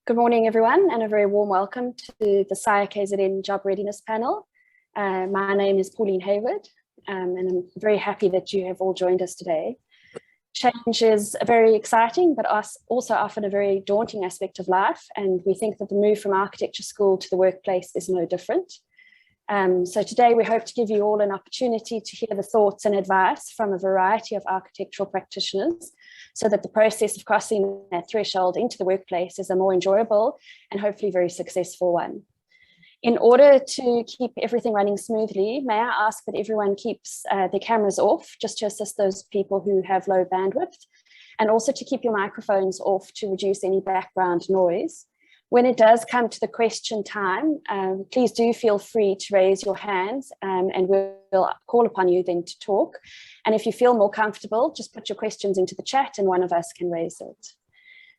Good morning, everyone, and a very warm welcome to the Saia Kzn Job Readiness panel. My name is Pauline Hayward, and I'm very happy that you have all joined us today. Change is very exciting, but also often a very daunting aspect of life, and we think that the move from architecture school to the workplace is no different. So today we hope to give you all an opportunity to hear the thoughts and advice from a variety of architectural practitioners so that the process of crossing that threshold into the workplace is a more enjoyable and hopefully very successful one. In order to keep everything running smoothly, may I ask that everyone keeps their cameras off just to assist those people who have low bandwidth, and also to keep your microphones off to reduce any background noise. When it does come to the question time, please do feel free to raise your hands and we'll call upon you then to talk. And if you feel more comfortable, just put your questions into the chat and one of us can raise it.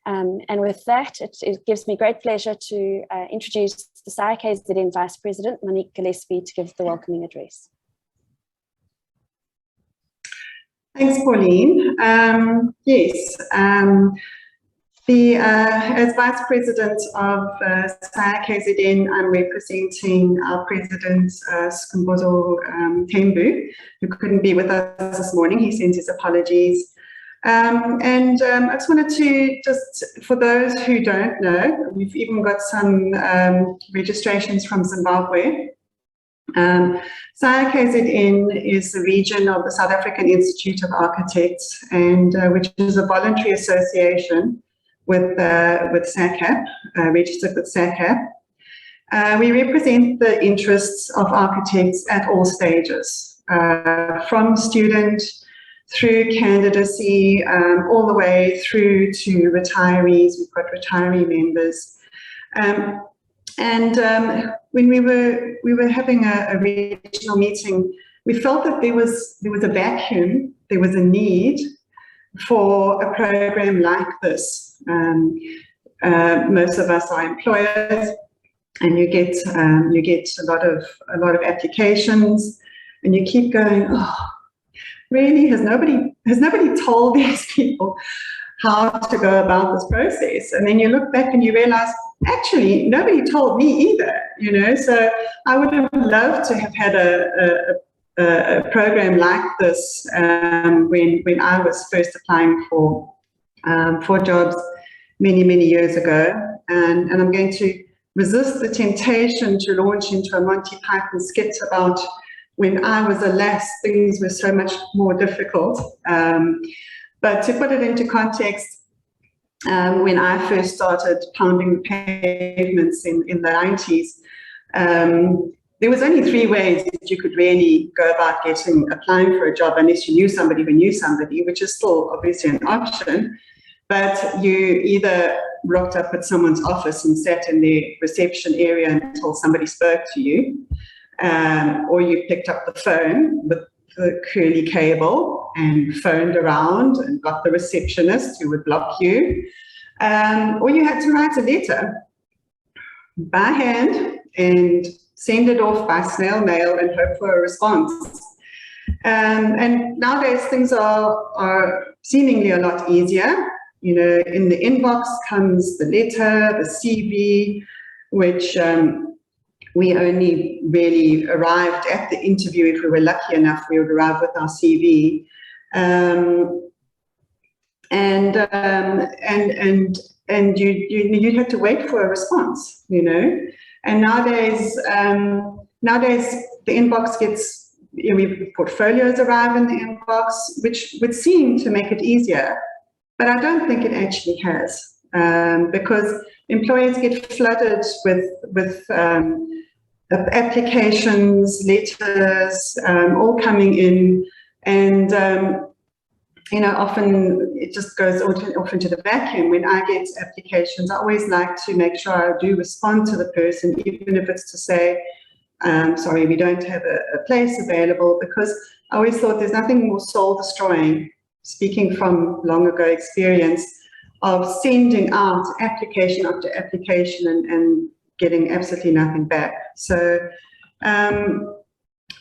And with that, it gives me great pleasure to introduce the Saia Kzn Vice President, Monique Gillespie, to give the welcoming address. Thanks, Pauline. As Vice President of Saia Kzn, I'm representing our President, Skumbozo Tembu, who couldn't be with us this morning. He sends his apologies. I just wanted to, for those who don't know, we've even got some registrations from Zimbabwe. Saia Kzn is the region of the South African Institute of Architects, and which is a voluntary association with SACAP, registered with SACAP. We represent the interests of architects at all stages, from student through candidacy, all the way through to retirees. We've got retiree members. When we were having a regional meeting, we felt that there was a vacuum, there was a need for a program like this. Most of us are employers, and you get a lot of applications, and you keep going, oh, really? Has nobody told these people how to go about this process? And then you look back and you realize, actually, nobody told me either, you know. So I would have loved to have had a program like this when I was first applying for jobs many years ago, and I'm going to resist the temptation to launch into a Monty Python skit about when I was a lass, things were so much more difficult. But to put it into context, when I first started pounding the pavements in the 90s, there was only 3 ways that you could really go about applying for a job, unless you knew somebody who knew somebody, which is still obviously an option. But you either rocked up at someone's office and sat in the reception area until somebody spoke to you, or you picked up the phone with the curly cable and phoned around and got the receptionist who would block you, or you had to write a letter by hand and send it off by snail mail and hope for a response. And nowadays things are seemingly a lot easier. You know, in the inbox comes the letter, the CV, which we only really arrived at the interview. If we were lucky enough, we would arrive with our CV. You'd have to wait for a response, you know. And nowadays the inbox gets, portfolios arrive in the inbox, which would seem to make it easier, but I don't think it actually has, because employers get flooded with applications, letters, all coming in, and often it just goes off into the vacuum. When I get applications, I always like to make sure I do respond to the person, even if it's to say, sorry, we don't have a place available, because I always thought there's nothing more soul destroying, speaking from long ago experience, of sending out application after application and getting absolutely nothing back. So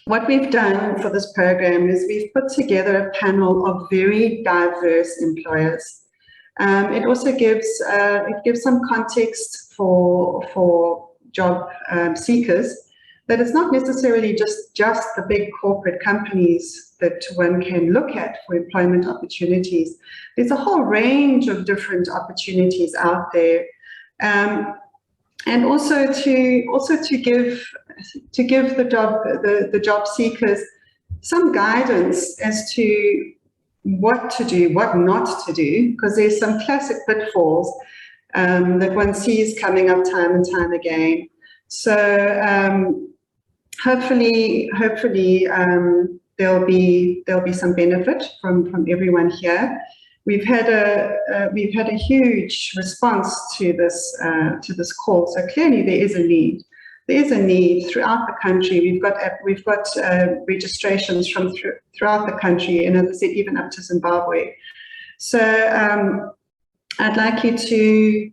what we've done for this program is we've put together a panel of very diverse employers. It also gives some context for job seekers, that it's not necessarily just the big corporate companies that one can look at for employment opportunities. There's a whole range of different opportunities out there, and also to give the job seekers some guidance as to what to do, what not to do, because there's some classic pitfalls that one sees coming up time and time again. So hopefully there'll be some benefit from everyone here. We've had a huge response to this call. So clearly there is a need. There is a need throughout the country. We've got registrations from throughout the country, and as I said, even up to Zimbabwe. So I'd like you to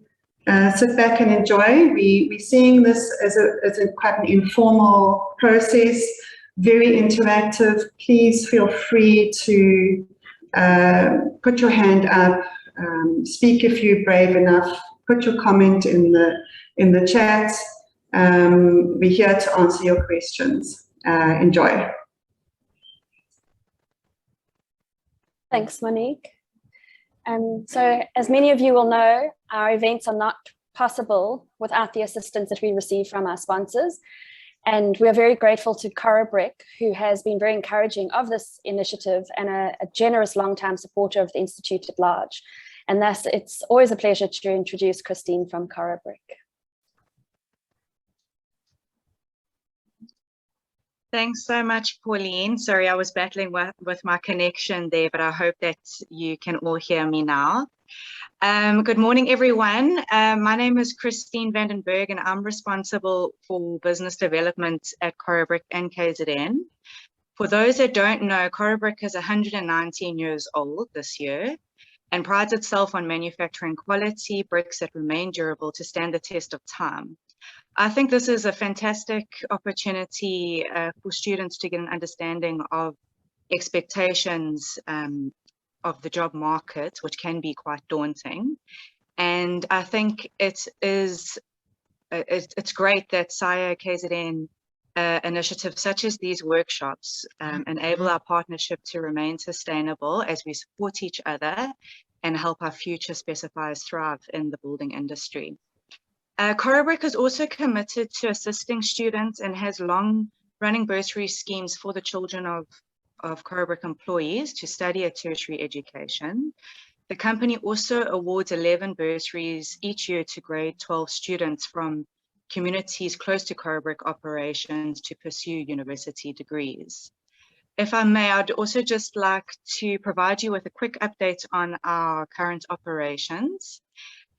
sit back and enjoy. We're seeing this as a quite an informal process, very interactive. Please feel free to put your hand up, speak if you're brave enough, put your comment in the chat. We're here to answer your questions. Enjoy. Thanks, Monique. So as many of you will know, our events are not possible without the assistance that we receive from our sponsors. And we are very grateful to Brick, who has been very encouraging of this initiative and a generous long-time supporter of the Institute at large. And thus, it's always a pleasure to introduce Christine from Brick. Thanks so much, Pauline. Sorry, I was battling with my connection there, but I hope that you can all hear me now. Good morning, everyone. My name is Christine Vandenberg, and I'm responsible for business development at Brick and KZN. For those that don't know, Brick is 119 years old this year and prides itself on manufacturing quality bricks that remain durable to stand the test of time. I think this is a fantastic opportunity for students to get an understanding of expectations of the job market, which can be quite daunting. And I think it's great that Saia Kzn initiatives such as these workshops enable our partnership to remain sustainable as we support each other and help our future specifiers thrive in the building industry. Brick is also committed to assisting students and has long-running bursary schemes for the children of Brick employees to study a tertiary education. The company also awards 11 bursaries each year to grade 12 students from communities close to Brick operations to pursue university degrees. If I may, I'd also just like to provide you with a quick update on our current operations.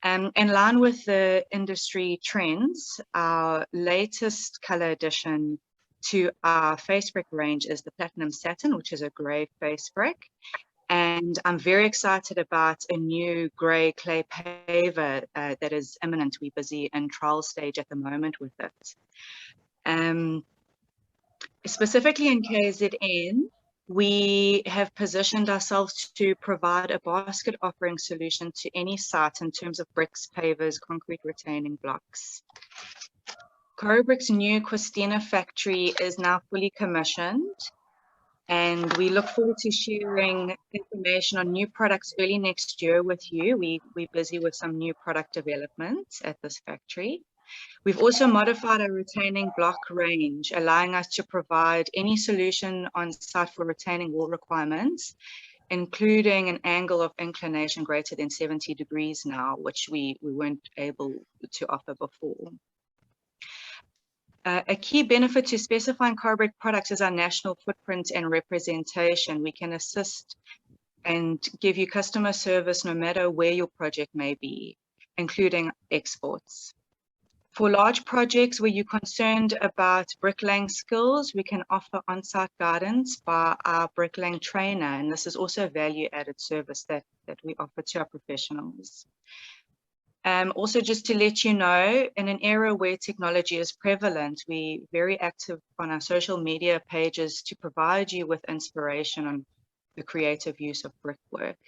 In line with the industry trends, our latest color addition to our face brick range is the Platinum Satin, which is a grey face brick. And I'm very excited about a new grey clay paver that is imminent. We're busy in trial stage at the moment with it. Specifically in KZN, we have positioned ourselves to provide a basket offering solution to any site in terms of bricks, pavers, concrete retaining blocks. Brick's new Christina factory is now fully commissioned, and we look forward to sharing information on new products early next year with you. We're busy with some new product development at this factory. We've also modified our retaining block range, allowing us to provide any solution on site for retaining wall requirements, including an angle of inclination greater than 70 degrees now, which we weren't able to offer before. A key benefit to specifying Brick products is our national footprint and representation. We can assist and give you customer service no matter where your project may be, including exports. For large projects where you're concerned about bricklaying skills, we can offer on-site guidance by our bricklaying trainer, and this is also a value-added service that we offer to our professionals. Also, just to let you know, in an era where technology is prevalent, we're very active on our social media pages to provide you with inspiration on the creative use of brickwork.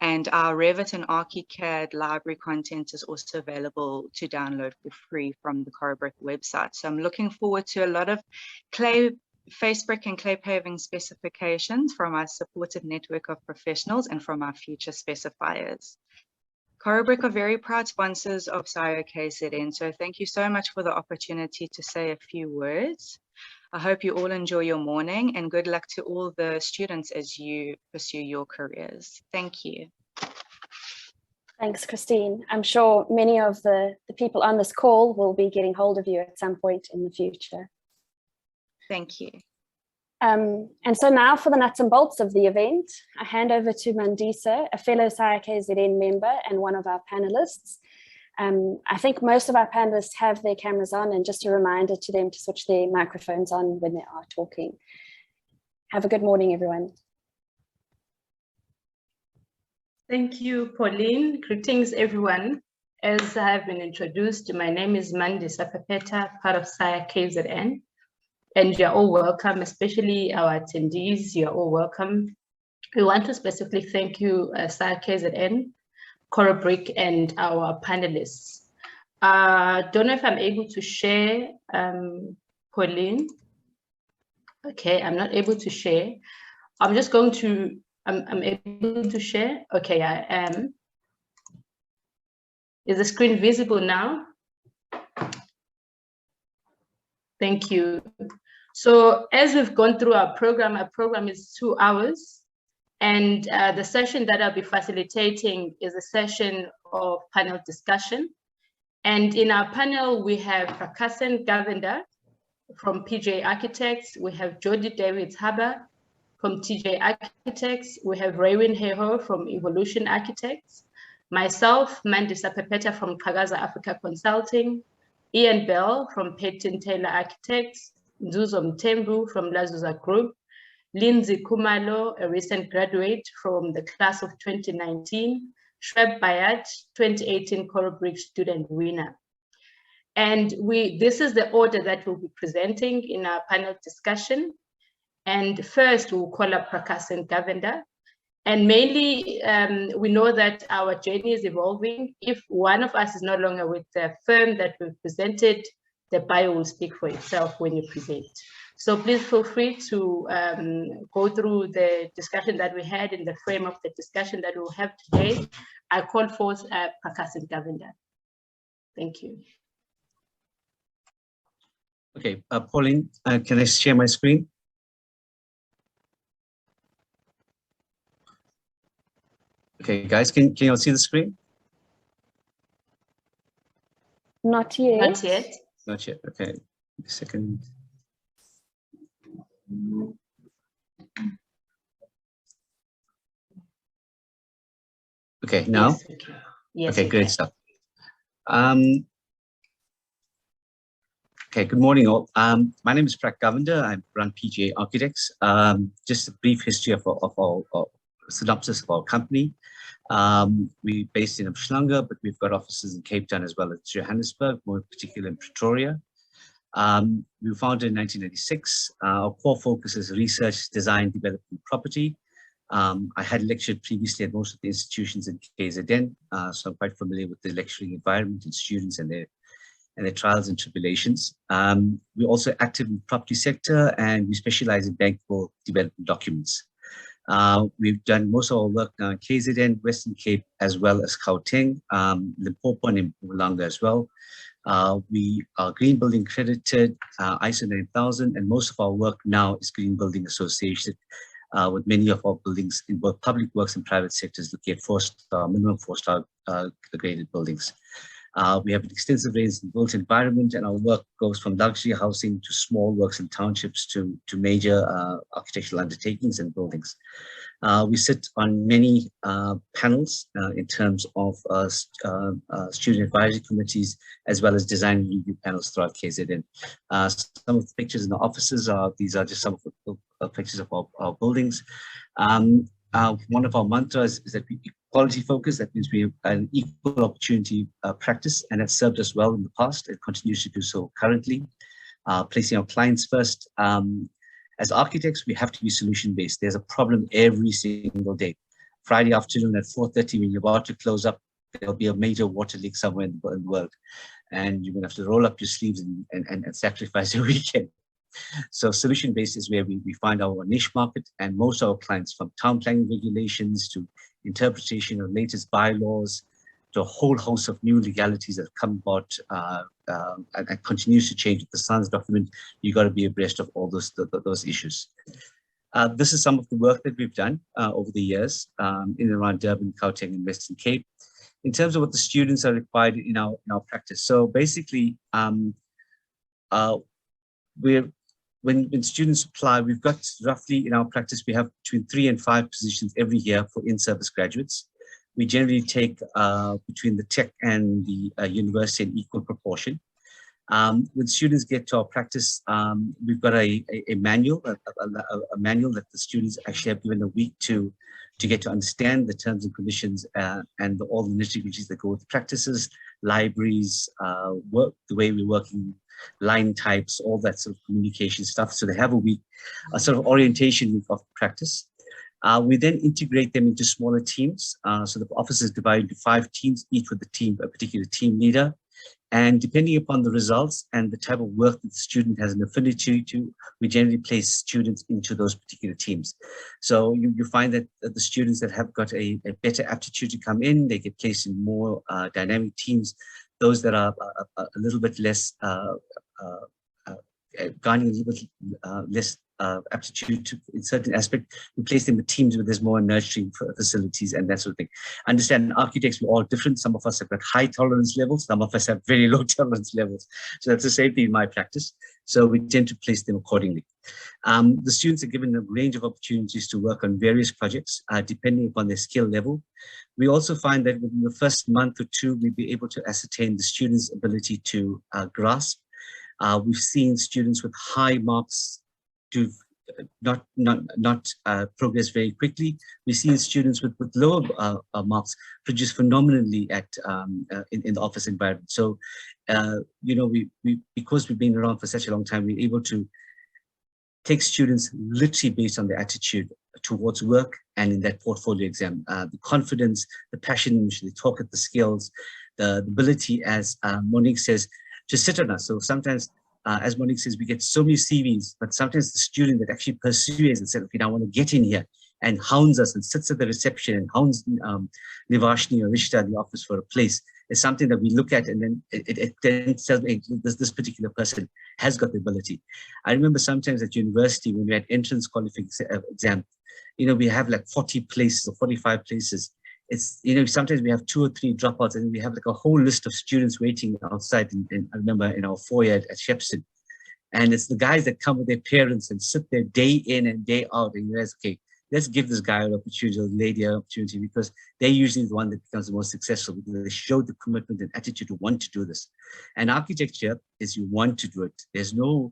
And our Revit and ArchiCAD library content is also available to download for free from the Corabrick website. So I'm looking forward to a lot of face brick and clay paving specifications from our supportive network of professionals and from our future specifiers. Corabrick are very proud sponsors of Saia Kzn, so thank you so much for the opportunity to say a few words. I hope you all enjoy your morning, and good luck to all the students as you pursue your careers. Thank you. Thanks, Christine. I'm sure many of the people on this call will be getting hold of you at some point in the future. Thank you. And so now for the nuts and bolts of the event, I hand over to Mandisa, a fellow Saia Kzn member and one of our panelists. I think most of our panelists have their cameras on, and just a reminder to them to switch their microphones on when they are talking. Have a good morning, everyone. Thank you, Pauline. Greetings, everyone. As I have been introduced, my name is Mandisa Pepeta, part of Saia Kzn. And you're all welcome, especially our attendees, you're all welcome. We want to specifically thank you, Saia Kzn, Corabrick, and our panelists. Don't know if I'm able to share, Pauline. Okay, I'm not able to share. I'm just going to, I'm able to share. Okay, I am. Is the screen visible now? Thank you. So as we've gone through our program is 2 hours, and the session that I'll be facilitating is a session of panel discussion. And in our panel, we have Saia Kzn from PJ Architects, we have Jody Davids-Haber from TJ Architects, we have Raywin Heho from Evolution Architects, myself, Mandisa Pepeta from Kagaza Africa Consulting, Ian Bell from Peyton Taylor Architects, Nzuzo Mtembu from Lazuza Group, Lindsay Kumalo, a recent graduate from the class of 2019, Shweb Bayat, 2018 Corabrick student winner. And this is the order that we'll be presenting in our panel discussion. And first we'll call up Saia Kzn. And mainly, we know that our journey is evolving. If one of us is no longer with the firm that we've presented, the bio will speak for itself when you present. So please feel free to go through the discussion that we had in the frame of the discussion that we'll have today. I call forth Saia Kzn. Thank you. Okay, Pauline, can I share my screen? Okay, guys, can you all see the screen? Not yet. Not yet. Not yet, okay. A second. Okay, now? Yes, okay. Yes, okay, great stuff. Okay, good morning all. My name is Saia Kzn. I run PGA Architects. Just a brief history of our synopsis of our company. We're based in Umhlanga, but we've got offices in Cape Town as well as Johannesburg, more particularly in Pretoria. We were founded in 1996. Our core focus is research, design, development, property. I had lectured previously at most of the institutions in KZN, so I'm quite familiar with the lecturing environment and students and their trials and tribulations. We're also active in the property sector, and we specialize in bankable development documents. We've done most of our work now in KZN, Western Cape, as well as Gauteng, Limpopo and Mpumalanga as well. We are Green Building accredited, ISO 9000, and most of our work now is Green Building associated with many of our buildings in both public works and private sectors looking at minimum 4-star graded buildings. We have an extensive range in built environment, and our work goes from luxury housing to small works and townships to major architectural undertakings and buildings. We sit on many panels in terms of student advisory committees, as well as design review panels throughout KZN. Some of the pictures in the offices these are just some of the pictures of our buildings. One of our mantras is that we quality focus. That means we have an equal opportunity practice, and that's served us well in the past. It continues to do so currently, placing our clients first. As architects, we have to be solution-based. There's a problem every single day. Friday afternoon at 4:30, when you're about to close up, there'll be a major water leak somewhere in the world. And you're going to have to roll up your sleeves and sacrifice your weekend. So solution-based is where we find our niche market, and most of our clients, from town planning regulations to interpretation of latest bylaws to a whole host of new legalities that have come about and continues to change. With the SANS document, you got to be abreast of all those issues. This is some of the work that we've done over the years in and around Durban, Gauteng, and Western Cape. In terms of what the students are required in our practice. So basically, when students apply, we've got roughly in our practice, we have between 3 and 5 positions every year for in-service graduates. We generally take between the tech and the university in equal proportion. When students get to our practice, we've got a manual, a manual that the students actually have given a week to get to understand the terms and conditions and all the nitty-gritties that go with practices, libraries, work, the way we're working, line types, all that sort of communication stuff. So they have a week, a sort of orientation week of practice. We then integrate them into smaller teams. So the office is divided into 5 teams, each with a particular team leader. And depending upon the results and the type of work that the student has an affinity to, we generally place students into those particular teams. So you find that the students that have got a better aptitude to come in, they get placed in more dynamic teams. Those that are a little bit less, garnering a little bit less aptitude in certain aspect, we place them in teams where there's more nurturing facilities and that sort of thing. Understand, architects, we're all different. Some of us have got high tolerance levels, some of us have very low tolerance levels. So that's the same thing in my practice. So we tend to place them accordingly. The students are given a range of opportunities to work on various projects, depending upon their skill level. We also find that within the first month or 2, we'll be able to ascertain the students' ability to grasp. We've seen students with high marks to not progress very quickly. We've seen students with lower marks produce phenomenally in the office environment. So, you know, because we've been around for such a long time, we're able to take students literally based on their attitude towards work and in that portfolio exam. The confidence, the passion in which they talk at the skills, the ability, as Monique says, to sit on us. So sometimes, as Monique says, we get so many CVs, but sometimes the student that actually perseveres and says, okay, now I want to get in here, and hounds us and sits at the reception and hounds Nivashni or Rishta in the office for a place, is something that we look at, and then it then tells me this particular person has got the ability. I remember sometimes at university when we had entrance qualifying exam, you know, we have like 40 places or 45 places. It's, you know, sometimes we have 2 or 3 dropouts, and we have like a whole list of students waiting outside. I remember in our foyer at Shepson, and it's the guys that come with their parents and sit there day in and day out, and you realize, okay, let's give this guy an opportunity, or lady an opportunity, because they're usually the one that becomes the most successful, because they show the commitment and attitude to want to do this. And architecture is you want to do it. There's no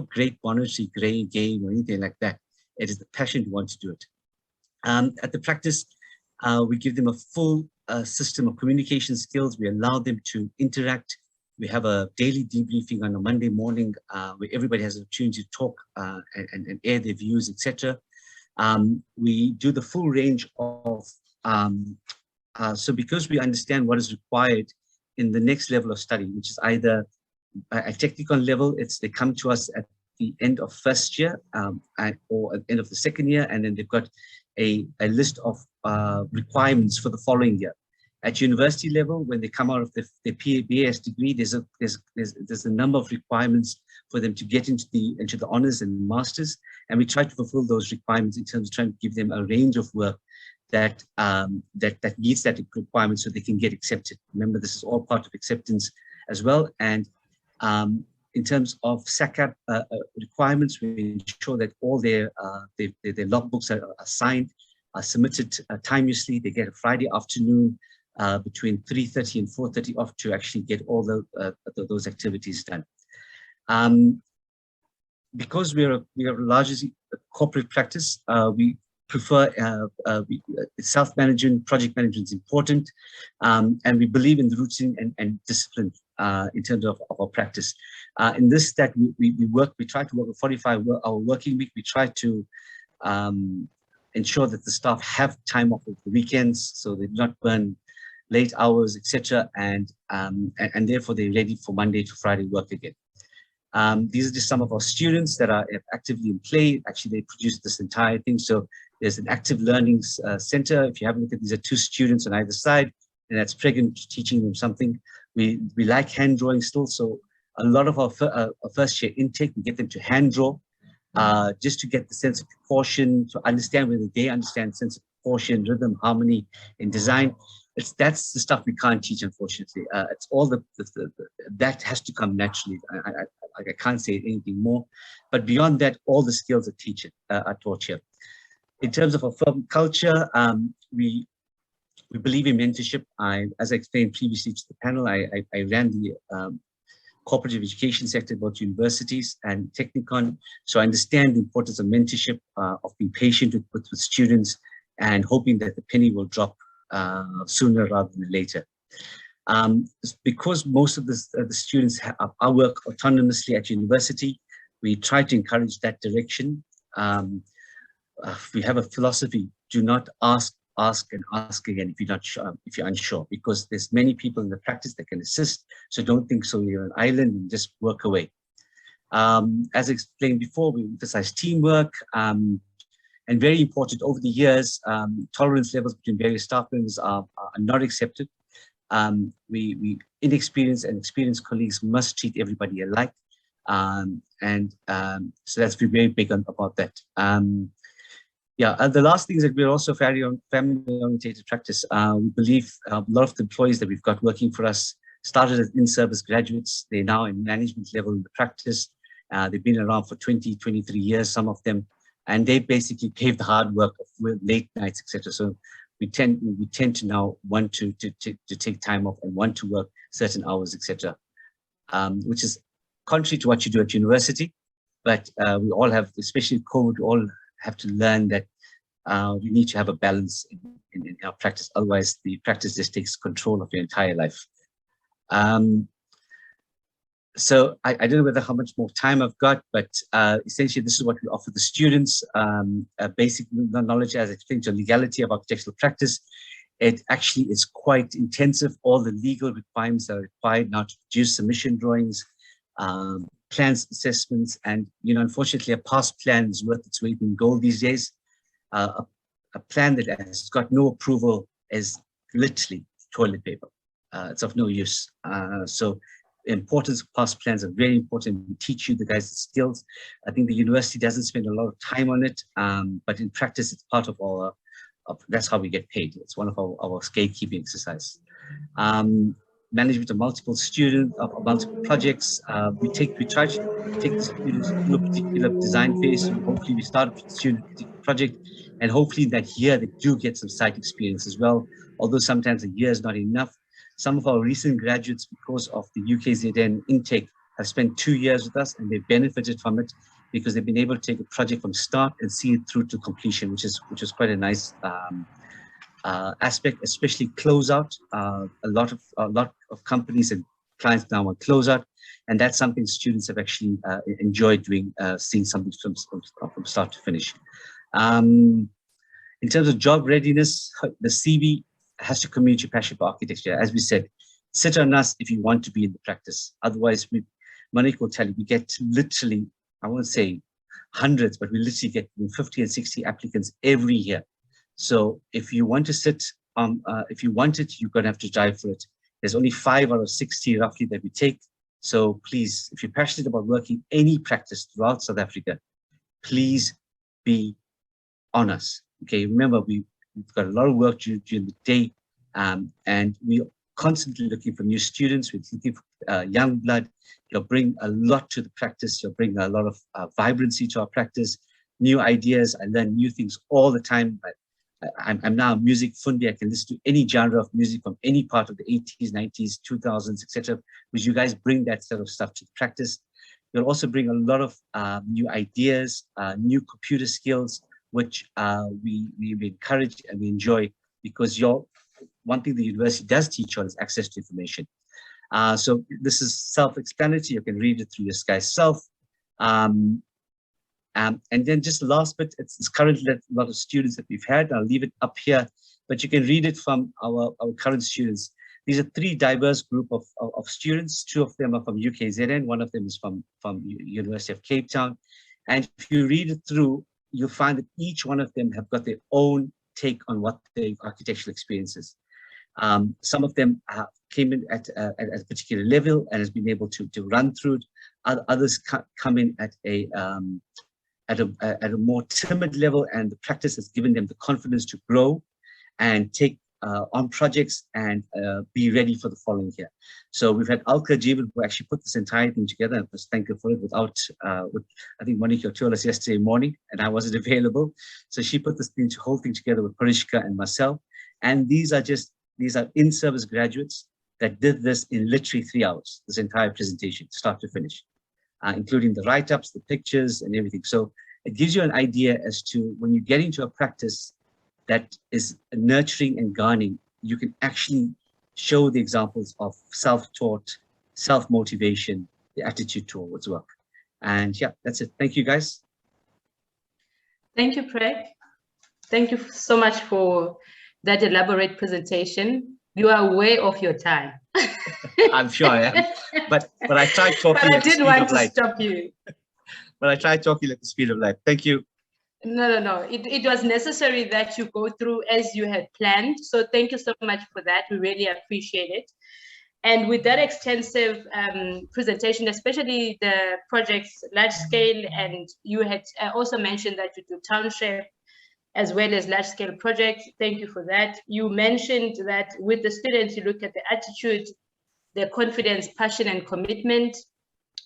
great monetary gain or anything like that. It is the passion to want to do it. At the practice, we give them a full system of communication skills. We allow them to interact. We have a daily debriefing on a Monday morning where everybody has an opportunity to talk and air their views, etc. We do the full range of, so because we understand what is required in the next level of study, which is either a technical level, they come to us at the end of first year or at the end of the second year, and then they've got a list of requirements for the following year. At university level, when they come out of their BAS degree, there's a number of requirements for them to get into the honors and masters, and we try to fulfill those requirements in terms of trying to give them a range of work that meets that requirement so they can get accepted. Remember, this is all part of acceptance as well. And in terms of SACAP requirements, we ensure that all their logbooks are signed, are submitted timeously. They get a Friday afternoon between 3:30 and 4:30 off to actually get all those activities done. Because we are largely a corporate practice, we prefer self-management. Project management is important, and we believe in the routine and discipline in terms of our practice. In this, that we try to work a 45-hour working week. We try to ensure that the staff have time off of the weekends, so they do not burn late hours, etc., and therefore they're ready for Monday to Friday work again. These are just some of our students that are actively in play. Actually, they produced this entire thing. So there's an active learning center. If you have a look at, these are 2 students on either side, and that's pregnant teaching them something. We like hand drawing still, so a lot of our first year intake, we get them to hand draw, just to get the sense of proportion, to understand whether they understand sense of proportion, rhythm, harmony in design. That's the stuff we can't teach, unfortunately. It's all that has to come naturally. I can't say anything more, but beyond that, all the skills are taught here. In terms of our firm culture, we believe in mentorship. As I explained previously to the panel, I ran the cooperative education sector, both universities and Technicon. So I understand the importance of mentorship, of being patient with students, and hoping that the penny will drop sooner rather than later. Because most of the students our work autonomously at university, we try to encourage that direction. We have a philosophy: do not ask and ask again if you're not sure, if you're unsure, because there's many people in the practice that can assist. So don't think so you're an island and just work away. As I explained before, we emphasize teamwork, and very important over the years, tolerance levels between various staff members are not accepted. Inexperienced and experienced colleagues must treat everybody alike, so that's very big about that. The last thing is that we're also family-oriented practice. We believe a lot of the employees that we've got working for us started as in-service graduates. They're now in management level in the practice. They've been around for 20, 23 years, some of them, and they basically paved the hard work of late nights, etc. So we tend to now want to take time off and want to work certain hours, etc., which is contrary to what you do at university. But we all have, especially COVID, we all have to learn that we need to have a balance in our practice. Otherwise, the practice just takes control of your entire life. So I don't know how much more time I've got, but essentially this is what we offer the students. Basic knowledge, as I explained, to legality of architectural practice. It actually is quite intensive. All the legal requirements are required now to produce submission drawings, plans, assessments, and unfortunately, a past plan is worth its weight in gold these days. A plan that has got no approval is literally toilet paper. It's of no use. So the importance of past plans are very important. We teach you the guys the skills. I think the university doesn't spend a lot of time on it, but in practice, it's part of our. That's how we get paid. It's one of our scapekeeping exercise. Management of multiple students, of multiple projects. We try to take the students through a particular design phase. So hopefully we start with the student particular project, and hopefully that year they do get some site experience as well. Although sometimes a year is not enough. Some of our recent graduates, because of the UKZN intake, have spent 2 years with us, and they've benefited from it because they've been able to take a project from start and see it through to completion, which is quite a nice aspect, especially closeout. A lot of companies and clients now want closeout, and that's something students have actually enjoyed doing, seeing something from start to finish. In terms of job readiness, the CV has to communicate your passion for architecture. As we said, sit on us if you want to be in the practice. Otherwise, Monique will tell you, we get literally, I won't say hundreds, but we literally get 50 and 60 applicants every year. So if you want to sit, if you want it, you're going to have to drive for it. There's only 5 out of 60 roughly that we take. So please, if you're passionate about working any practice throughout South Africa, please be on us. Okay, remember, we've got a lot of work during the day, and we're constantly looking for new students. We're looking for young blood. You'll bring a lot to the practice. You'll bring a lot of vibrancy to our practice, new ideas. I learn new things all the time. I'm now a music fundi. I can listen to any genre of music from any part of the 80s, 90s, 2000s, etc. Which you guys bring that sort of stuff to the practice. You'll also bring a lot of new ideas, new computer skills, which we encourage and we enjoy, because one thing the university does teach you is access to information. So this is self-explanatory. You can read it through your Sky Self. And then just the last bit, it's currently a lot of students that we've had. I'll leave it up here, but you can read it from our current students. These are 3 diverse group of students. 2 of them are from UKZN. 1 of them is from University of Cape Town. And if you read it through, you'll find that each one of them have got their own take on what their architectural experience is. Some of them came in at a particular level and has been able to run through it. Others come in at a more timid level, and the practice has given them the confidence to grow and take on projects and be ready for the following year. So we've had Alka Jeevan, who actually put this entire thing together, and was thank you for it. Without, I think Monica told us yesterday morning, and I wasn't available. So she put this whole thing together with Parishka and myself. And these are in-service graduates that did this in literally 3 hours, this entire presentation, start to finish, including the write-ups, the pictures, and everything. So it gives you an idea as to when you get into a practice that is nurturing and garnering, you can actually show the examples of self-taught, self-motivation, the attitude towards work. And yeah, that's it. Thank you, guys. Thank you, Craig. Thank you so much for that elaborate presentation. You are way off your time. I'm sure I am. But I tried talking but at the speed of light. I didn't want to stop you. But I tried talking at the speed of light. Thank you. No. It was necessary that you go through as you had planned. So thank you so much for that. We really appreciate it. And with that extensive presentation, especially the projects large scale, and you had also mentioned that you do township as well as large scale projects. Thank you for that. You mentioned that with the students, you look at the attitude, their confidence, passion, and commitment.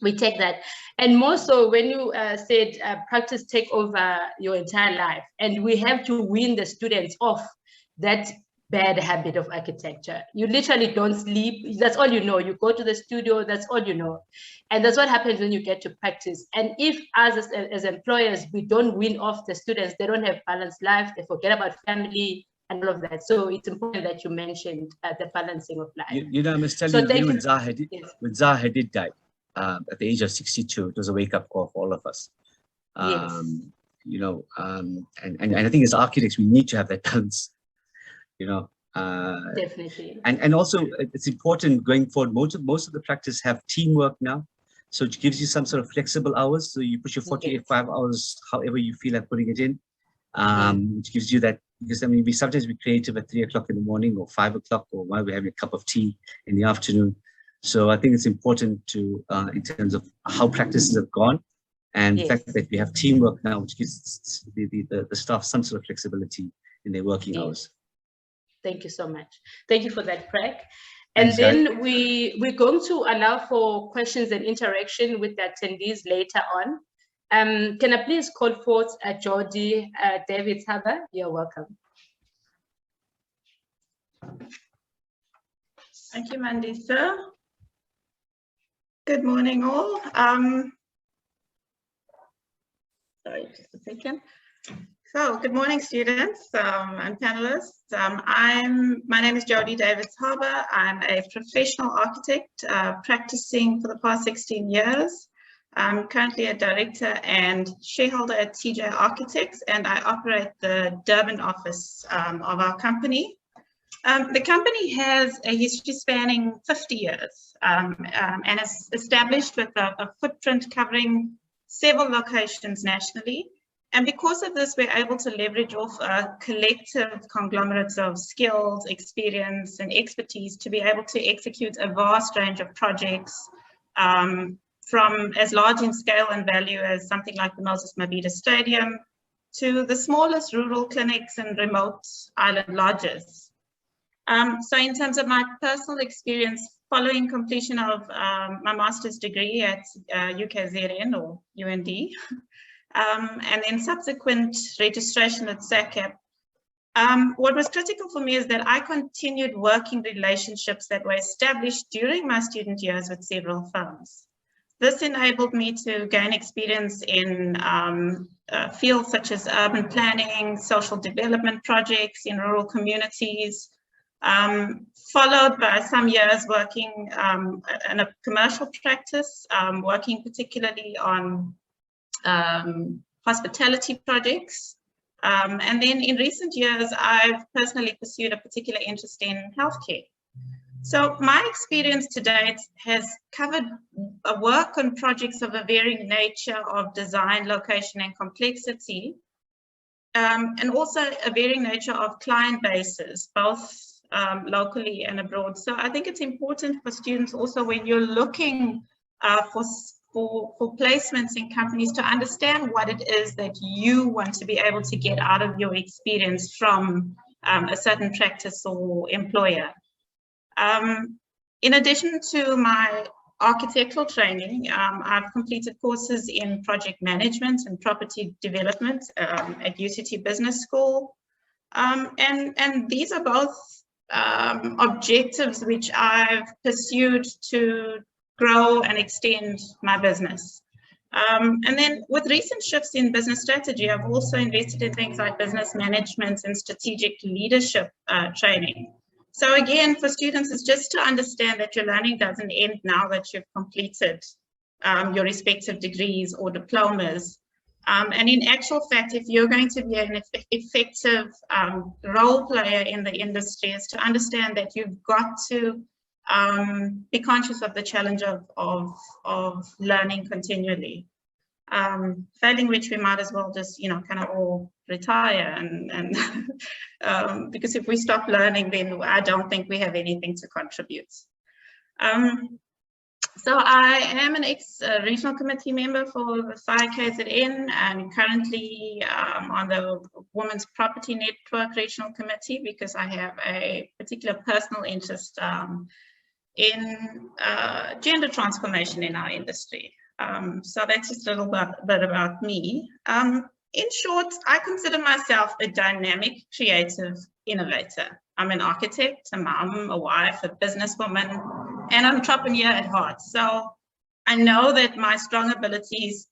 We take that. And more so when you said practice take over your entire life, and we have to wean the students off that bad habit of architecture. You literally don't sleep. That's all you know. You go to the studio, that's all you know. And that's what happens when you get to practice. And if us as employers, we don't wean off the students, they don't have balanced life, they forget about family and all of that. So it's important that you mentioned the balancing of life. You know, I must tell you, when Zaha did die, at the age of 62, it was a wake-up call for all of us. You know, and I think as architects, we need to have that balance. You know, definitely. And also, it's important going forward. Most of the practice have teamwork now, so it gives you some sort of flexible hours. So you put your 45 hours, however you feel like putting it in, which gives you that. Because I mean, sometimes we creative at 3 o'clock in the morning or 5 o'clock, or while we're having a cup of tea in the afternoon. So I think it's important to, in terms of how practices have gone, and the fact that we have teamwork now, which gives the staff some sort of flexibility in their working hours. Thank you so much. Thank you for that, Craig. And then we're going to allow for questions and interaction with the attendees later on. Can I please call forth Jody David Haber? You're welcome. Thank you, Mandisa. Good morning, all. Sorry, just a second. So, good morning, students and panelists. My name is Jody Davids Harbour. I'm a professional architect practicing for the past 16 years. I'm currently a director and shareholder at TJ Architects, and I operate the Durban office of our company. The company has a history spanning 50 years and is established with a footprint covering several locations nationally. And because of this, we're able to leverage off a collective conglomerate of skills, experience, and expertise to be able to execute a vast range of projects from as large in scale and value as something like the Moses Mabhida Stadium to the smallest rural clinics and remote island lodges. So in terms of my personal experience following completion of my master's degree at UKZN or UND, and then subsequent registration at SACAP, what was critical for me is that I continued working relationships that were established during my student years with several firms. This enabled me to gain experience in fields such as urban planning, social development projects in rural communities, followed by some years working in a commercial practice, working particularly on hospitality projects. And then in recent years, I've personally pursued a particular interest in healthcare. So my experience to date has covered a work on projects of a varying nature of design, location, and complexity, and also a varying nature of client bases, both locally and abroad. So I think it's important for students also, when you're looking for placements in companies, to understand what it is that you want to be able to get out of your experience from a certain practice or employer. In addition to my architectural training, I've completed courses in project management and property development at UCT Business School. And these are both objectives which I've pursued to grow and extend my business. And then with recent shifts in business strategy, I've also invested in things like business management and strategic leadership training. So again, for students, it's just to understand that your learning doesn't end now that you've completed your respective degrees or diplomas. And in actual fact, if you're going to be an effective role player in the industry, is to understand that you've got to be conscious of the challenge of learning continually. Failing which we might as well just, kind of all retire and because if we stop learning, then I don't think we have anything to contribute. So I am an ex-regional committee member for the Saia Kzn. I'm currently on the Women's Property Network Regional Committee because I have a particular personal interest in gender transformation in our industry. So that's just a little bit about me. In short, I consider myself a dynamic, creative innovator. I'm an architect, a mom, a wife, a businesswoman, and an entrepreneur at heart. So I know that my strong abilities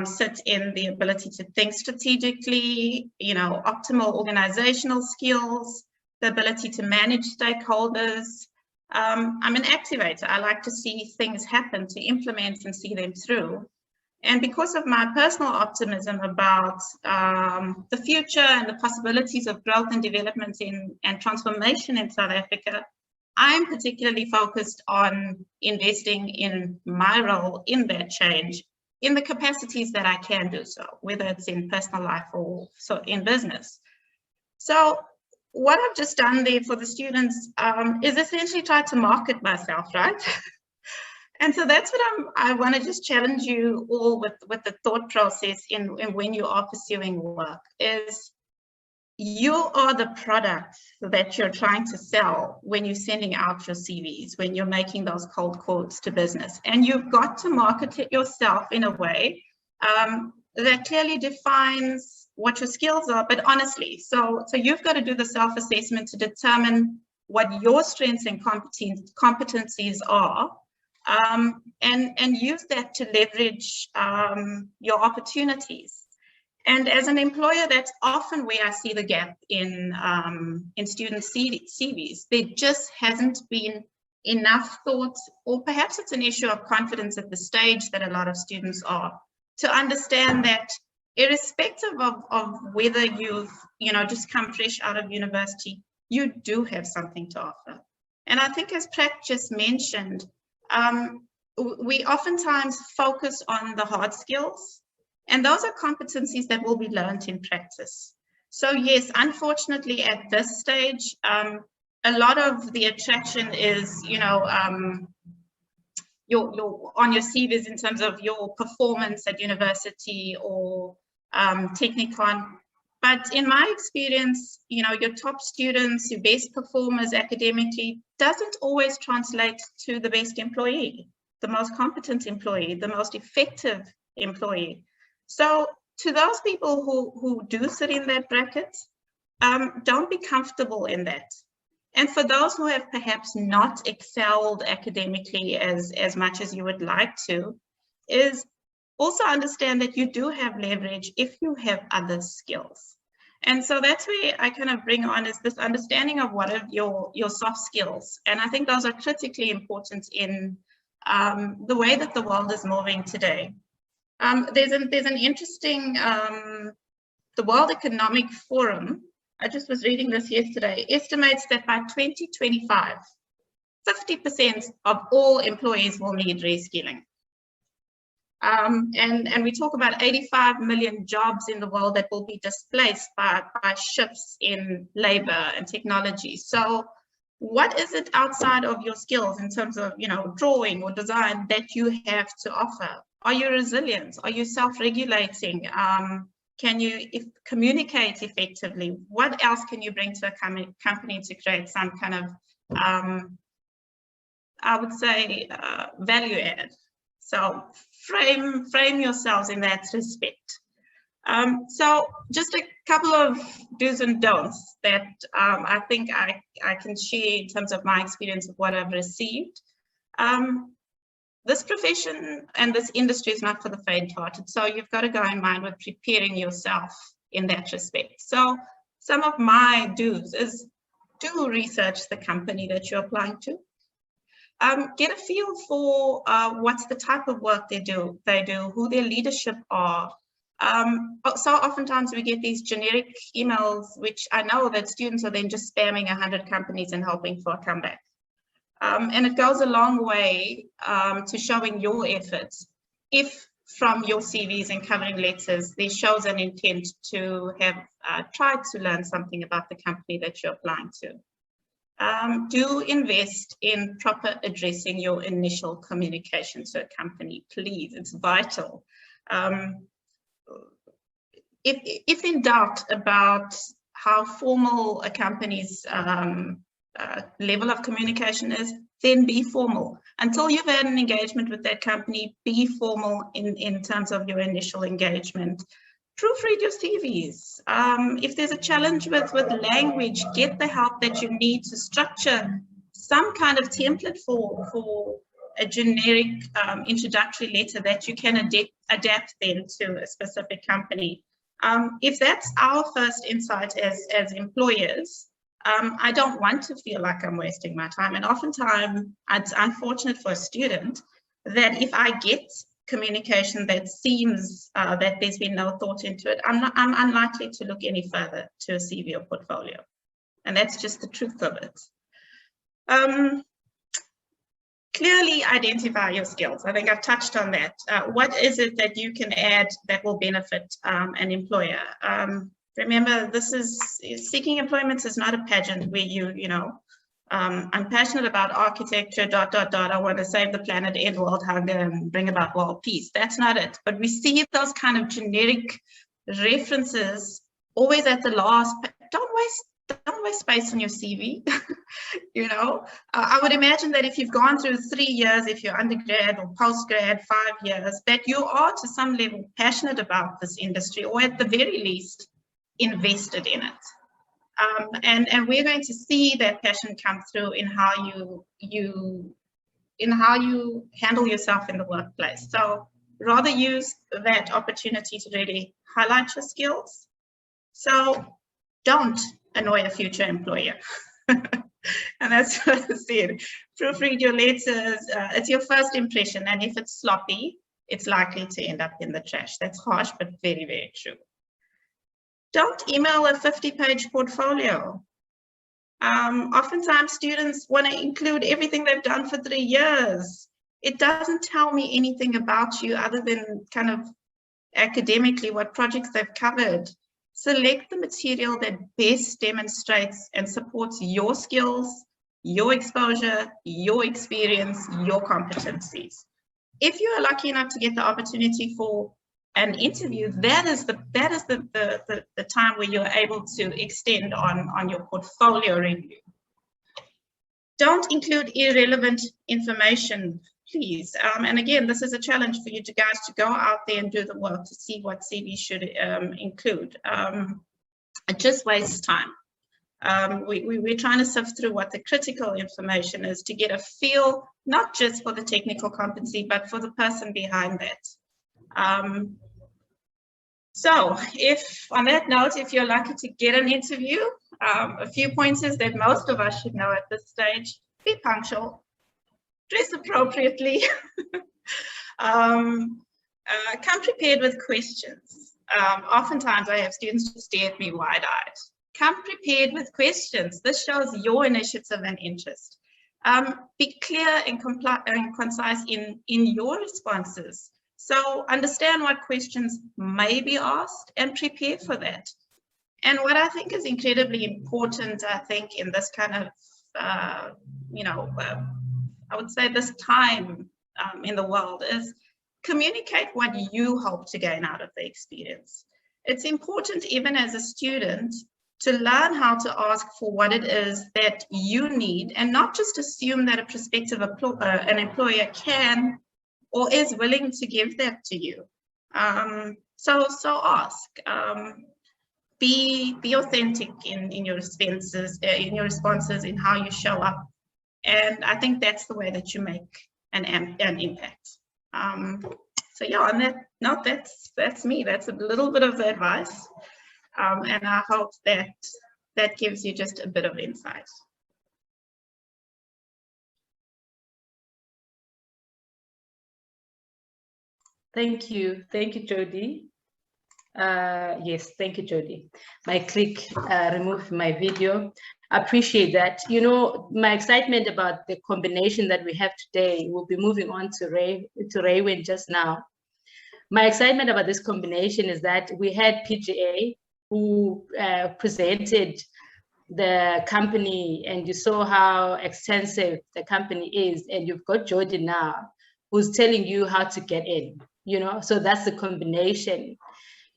sit in the ability to think strategically, optimal organizational skills, the ability to manage stakeholders. I'm an activator. I like to see things happen, to implement and see them through. And because of my personal optimism about the future and the possibilities of growth and development and transformation in South Africa, I'm particularly focused on investing in my role in that change in the capacities that I can do so, whether it's in personal life or in business. So what I've just done there for the students is essentially try to market myself, right? And so that's what I want to just challenge you all with the thought process in when you are pursuing work, is you are the product that you're trying to sell when you're sending out your CVs, when you're making those cold calls to business. And you've got to market it yourself in a way that clearly defines what your skills are, but honestly. So you've got to do the self-assessment to determine what your strengths and competencies are, and use that to leverage your opportunities. And as an employer, that's often where I see the gap in student CVs. There just hasn't been enough thought, or perhaps it's an issue of confidence at the stage that a lot of students are, to understand that irrespective of whether you've just come fresh out of university, you do have something to offer. And I think, as Prak just mentioned, we oftentimes focus on the hard skills, and those are competencies that will be learned in practice. So yes, unfortunately at this stage, a lot of the attraction is, your on your CVs in terms of your performance at university or Technicon. But in my experience, your top students, your best performers academically doesn't always translate to the best employee, the most competent employee, the most effective employee. So to those people who do sit in that bracket, don't be comfortable in that. And for those who have perhaps not excelled academically as much as you would like to, is also understand that you do have leverage if you have other skills. And so that's where I kind of bring on is this understanding of what are your soft skills. And I think those are critically important in the way that the world is moving today. There's an interesting, the World Economic Forum, I just was reading this yesterday, estimates that by 2025, 50% of all employees will need reskilling. And we talk about 85 million jobs in the world that will be displaced by shifts in labor and technology. So what is it outside of your skills in terms of, you know, drawing or design that you have to offer? Are you resilient? Are you self-regulating? Can you communicate effectively? What else can you bring to a company to create some kind of, I would say, value add? So frame yourselves in that respect. So just a couple of do's and don'ts that I think I can share in terms of my experience of what I've received. This profession and this industry is not for the faint-hearted, so you've got to go in mind with preparing yourself in that respect. So some of my do's is do research the company that you're applying to. Get a feel for what's the type of work they do, who their leadership are. So oftentimes we get these generic emails, which I know that students are then just spamming 100 companies and hoping for a comeback. And it goes a long way to showing your efforts. If from your CVs and covering letters, there shows an intent to have tried to learn something about the company that you're applying to. Do invest in proper addressing your initial communication to a company, please. It's vital. If in doubt about how formal a company's level of communication is, then be formal. Until you've had an engagement with that company, be formal in terms of your initial engagement. Proofread your CVs. If there's a challenge with language, get the help that you need to structure some kind of template for a generic introductory letter that you can adapt then to a specific company. If that's our first insight as employers, I don't want to feel like I'm wasting my time. And oftentimes, it's unfortunate for a student that if I get communication that seems that there's been no thought into it, I'm unlikely to look any further to a CV or portfolio. And that's just the truth of it. Clearly identify your skills. I think I've touched on that. What is it that you can add that will benefit an employer? Remember, this is seeking employment is not a pageant where you know, I'm passionate about architecture, ... I want to save the planet, end world hunger, and bring about world peace. That's not it. But we see those kind of generic references always at the last. Don't waste space on your CV. You know, I would imagine that if you've gone through 3 years, if you're undergrad or postgrad, 5 years, that you are to some level passionate about this industry, or at the very least invested in it. And we're going to see that passion come through in how you handle yourself in the workplace. So rather use that opportunity to really highlight your skills. So don't annoy a future employer. And that's what I said. Proofread your letters. It's your first impression, and if it's sloppy, it's likely to end up in the trash. That's harsh, but very, very true. Don't email a 50-page portfolio. Oftentimes students want to include everything they've done for 3 years. It doesn't tell me anything about you other than kind of academically what projects they've covered. Select the material that best demonstrates and supports your skills, your exposure, your experience, your competencies. If you are lucky enough to get the opportunity for an interview, that is the time where you're able to extend on your portfolio review. Don't include irrelevant information, please. And again, this is a challenge for you guys to go out there and do the work to see what CV should include. It just wastes time. We're trying to sift through what the critical information is to get a feel, not just for the technical competency, but for the person behind that. So if, on that note, if you're lucky to get an interview, a few pointers that most of us should know at this stage: be punctual, dress appropriately, come prepared with questions. Oftentimes I have students just stare at me wide-eyed. Come prepared with questions. This shows your initiative and interest. Be clear and concise in your responses. So understand what questions may be asked and prepare for that. And what I think is incredibly important, I think, in this kind of, I would say this time in the world, is communicate what you hope to gain out of the experience. It's important, even as a student, to learn how to ask for what it is that you need, and not just assume that a prospective an employer can or is willing to give that to you. So ask. Be authentic in your responses, in how you show up, and I think that's the way that you make an impact. So yeah, on that note, that's me. That's a little bit of the advice, and I hope that gives you just a bit of insight. Thank you, Jody. Yes, thank you, Jody. My click removed my video. I appreciate that. You know, my excitement about the combination that we have today, we'll be moving on to Raywin just now. My excitement about this combination is that we had PGA who presented the company, and you saw how extensive the company is, and you've got Jody now who's telling you how to get in, you know. So that's the combination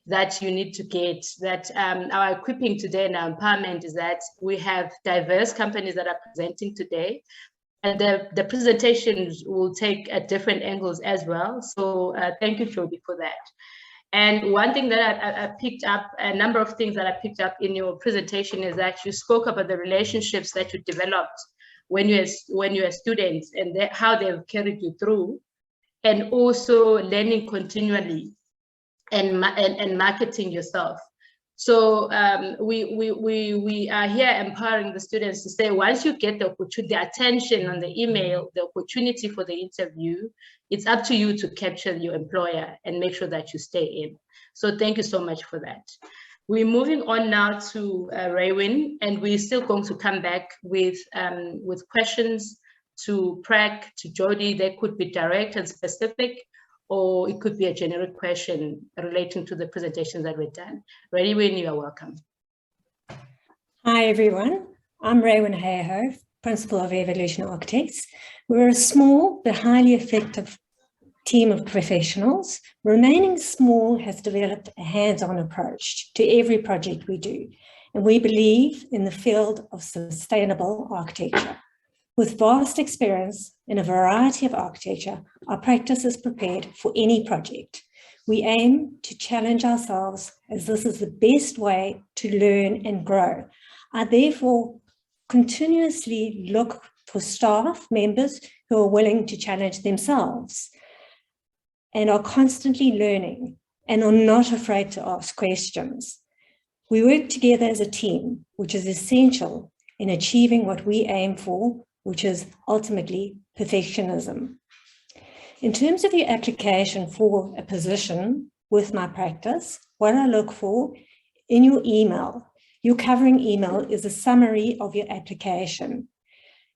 that you need to get. That our equipping today and our empowerment is that we have diverse companies that are presenting today, and the presentations will take at different angles as well. So thank you, Jody, for that. And one thing that I picked up, a number of things that I picked up in your presentation, is that you spoke about the relationships that you developed when you're students, and how they've carried you through, and also learning continually and marketing yourself. So we are here empowering the students to say, once you get the attention on the email, the opportunity for the interview, it's up to you to capture your employer and make sure that you stay in. So thank you so much for that. We're moving on now to Raywin, and we're still going to come back with questions to Prek, to Jody. They could be direct and specific, or it could be a generic question relating to the presentations that we've done. Raywin, you are welcome. Hi, everyone. I'm Raywin Hayhoe, Principal of Evolution Architects. We're a small but highly effective team of professionals. Remaining small has developed a hands-on approach to every project we do, and we believe in the field of sustainable architecture. With vast experience in a variety of architecture, our practice is prepared for any project. We aim to challenge ourselves, as this is the best way to learn and grow. I therefore continuously look for staff members who are willing to challenge themselves and are constantly learning and are not afraid to ask questions. We work together as a team, which is essential in achieving what we aim for, which is ultimately perfectionism. In terms of your application for a position with my practice, what I look for in your email, your covering email, is a summary of your application.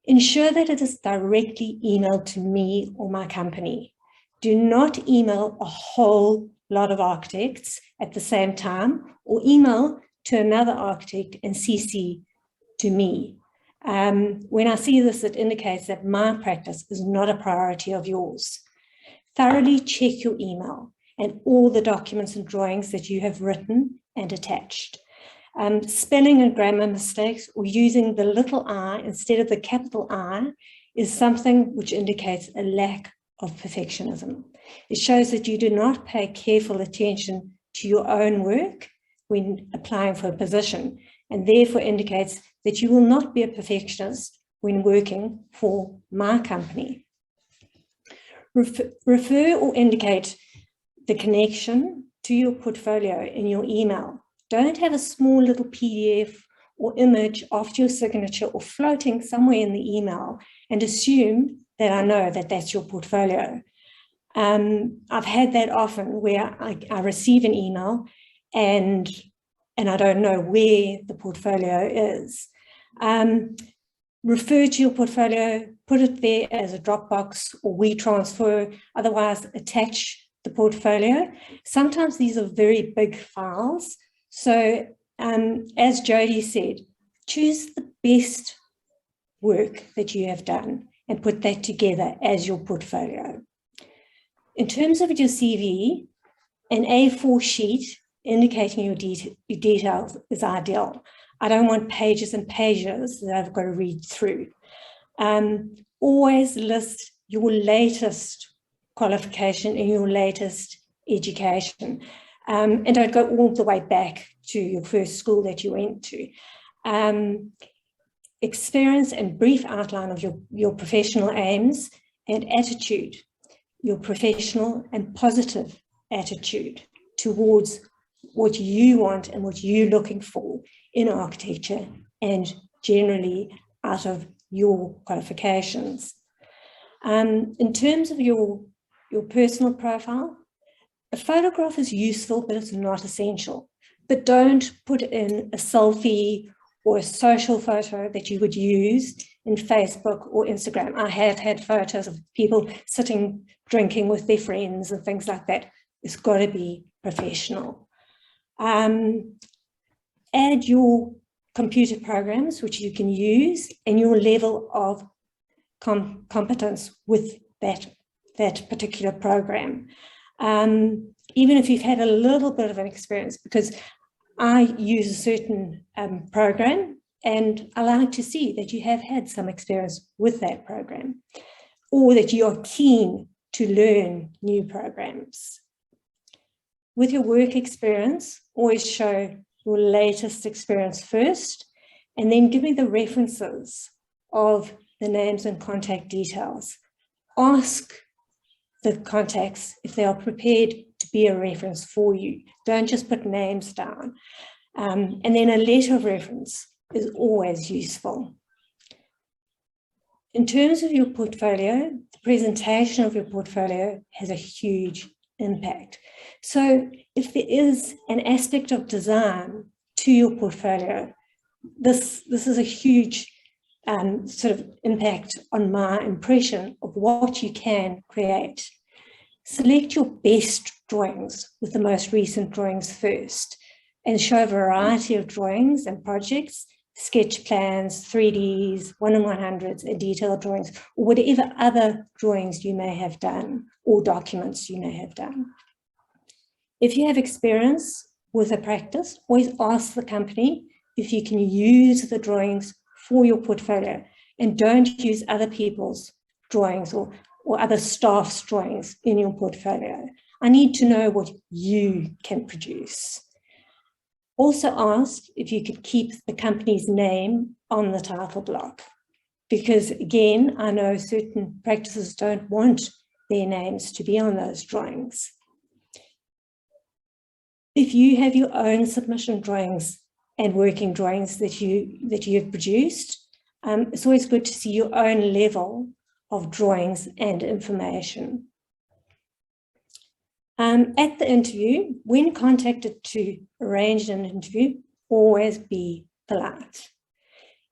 Ensure that it is directly emailed to me or my company. Do not email a whole lot of architects at the same time, or email to another architect and CC to me. When I see this, it indicates that my practice is not a priority of yours. Thoroughly check your email and all the documents and drawings that you have written and attached. Spelling and grammar mistakes, or using the little I instead of the capital I, is something which indicates a lack of perfectionism. It shows that you do not pay careful attention to your own work when applying for a position, and therefore indicates that you will not be a perfectionist when working for my company. Refer or indicate the connection to your portfolio in your email. Don't have a small little PDF or image after your signature or floating somewhere in the email and assume that I know that that's your portfolio. I've had that often where I receive an email and I don't know where the portfolio is. Refer to your portfolio, put it there as a Dropbox or WeTransfer, otherwise attach the portfolio. Sometimes these are very big files. So as Jody said, choose the best work that you have done and put that together as your portfolio. In terms of your CV, an A4 sheet indicating your details is ideal. I don't want pages and pages that I've got to read through. Always list your latest qualification and your latest education. And don't go all the way back to your first school that you went to. Experience and brief outline of your professional aims and attitude, your professional and positive attitude towards what you want and what you're looking for in architecture and generally out of your qualifications. In terms of your personal profile, a photograph is useful, but it's not essential. But don't put in a selfie or a social photo that you would use in Facebook or Instagram. I have had photos of people sitting, drinking with their friends and things like that. It's got to be professional. Add your computer programs, which you can use, and your level of competence with that particular program. Even if you've had a little bit of an experience, because I use a certain program and I like to see that you have had some experience with that program or that you are keen to learn new programs. With your work experience, always show your latest experience first and then give me the references of the names and contact details. Ask the contacts if they are prepared to be a reference for you. Don't just put names down. And then a letter of reference is always useful. In terms of your portfolio, the presentation of your portfolio has a huge impact. So if there is an aspect of design to your portfolio, this is a huge sort of impact on my impression of what you can create. Select your best drawings with the most recent drawings first and show a variety of drawings and projects, sketch plans, 3Ds, 1:100s, and detailed drawings, or whatever other drawings you may have done or documents you may have done. If you have experience with a practice, always ask the company if you can use the drawings for your portfolio and don't use other people's drawings or other staff's drawings in your portfolio. I need to know what you can produce. Also ask if you could keep the company's name on the title block, because again, I know certain practices don't want their names to be on those drawings. If you have your own submission drawings and working drawings that you have produced, it's always good to see your own level of drawings and information. At the interview, when contacted to arrange an interview, always be polite.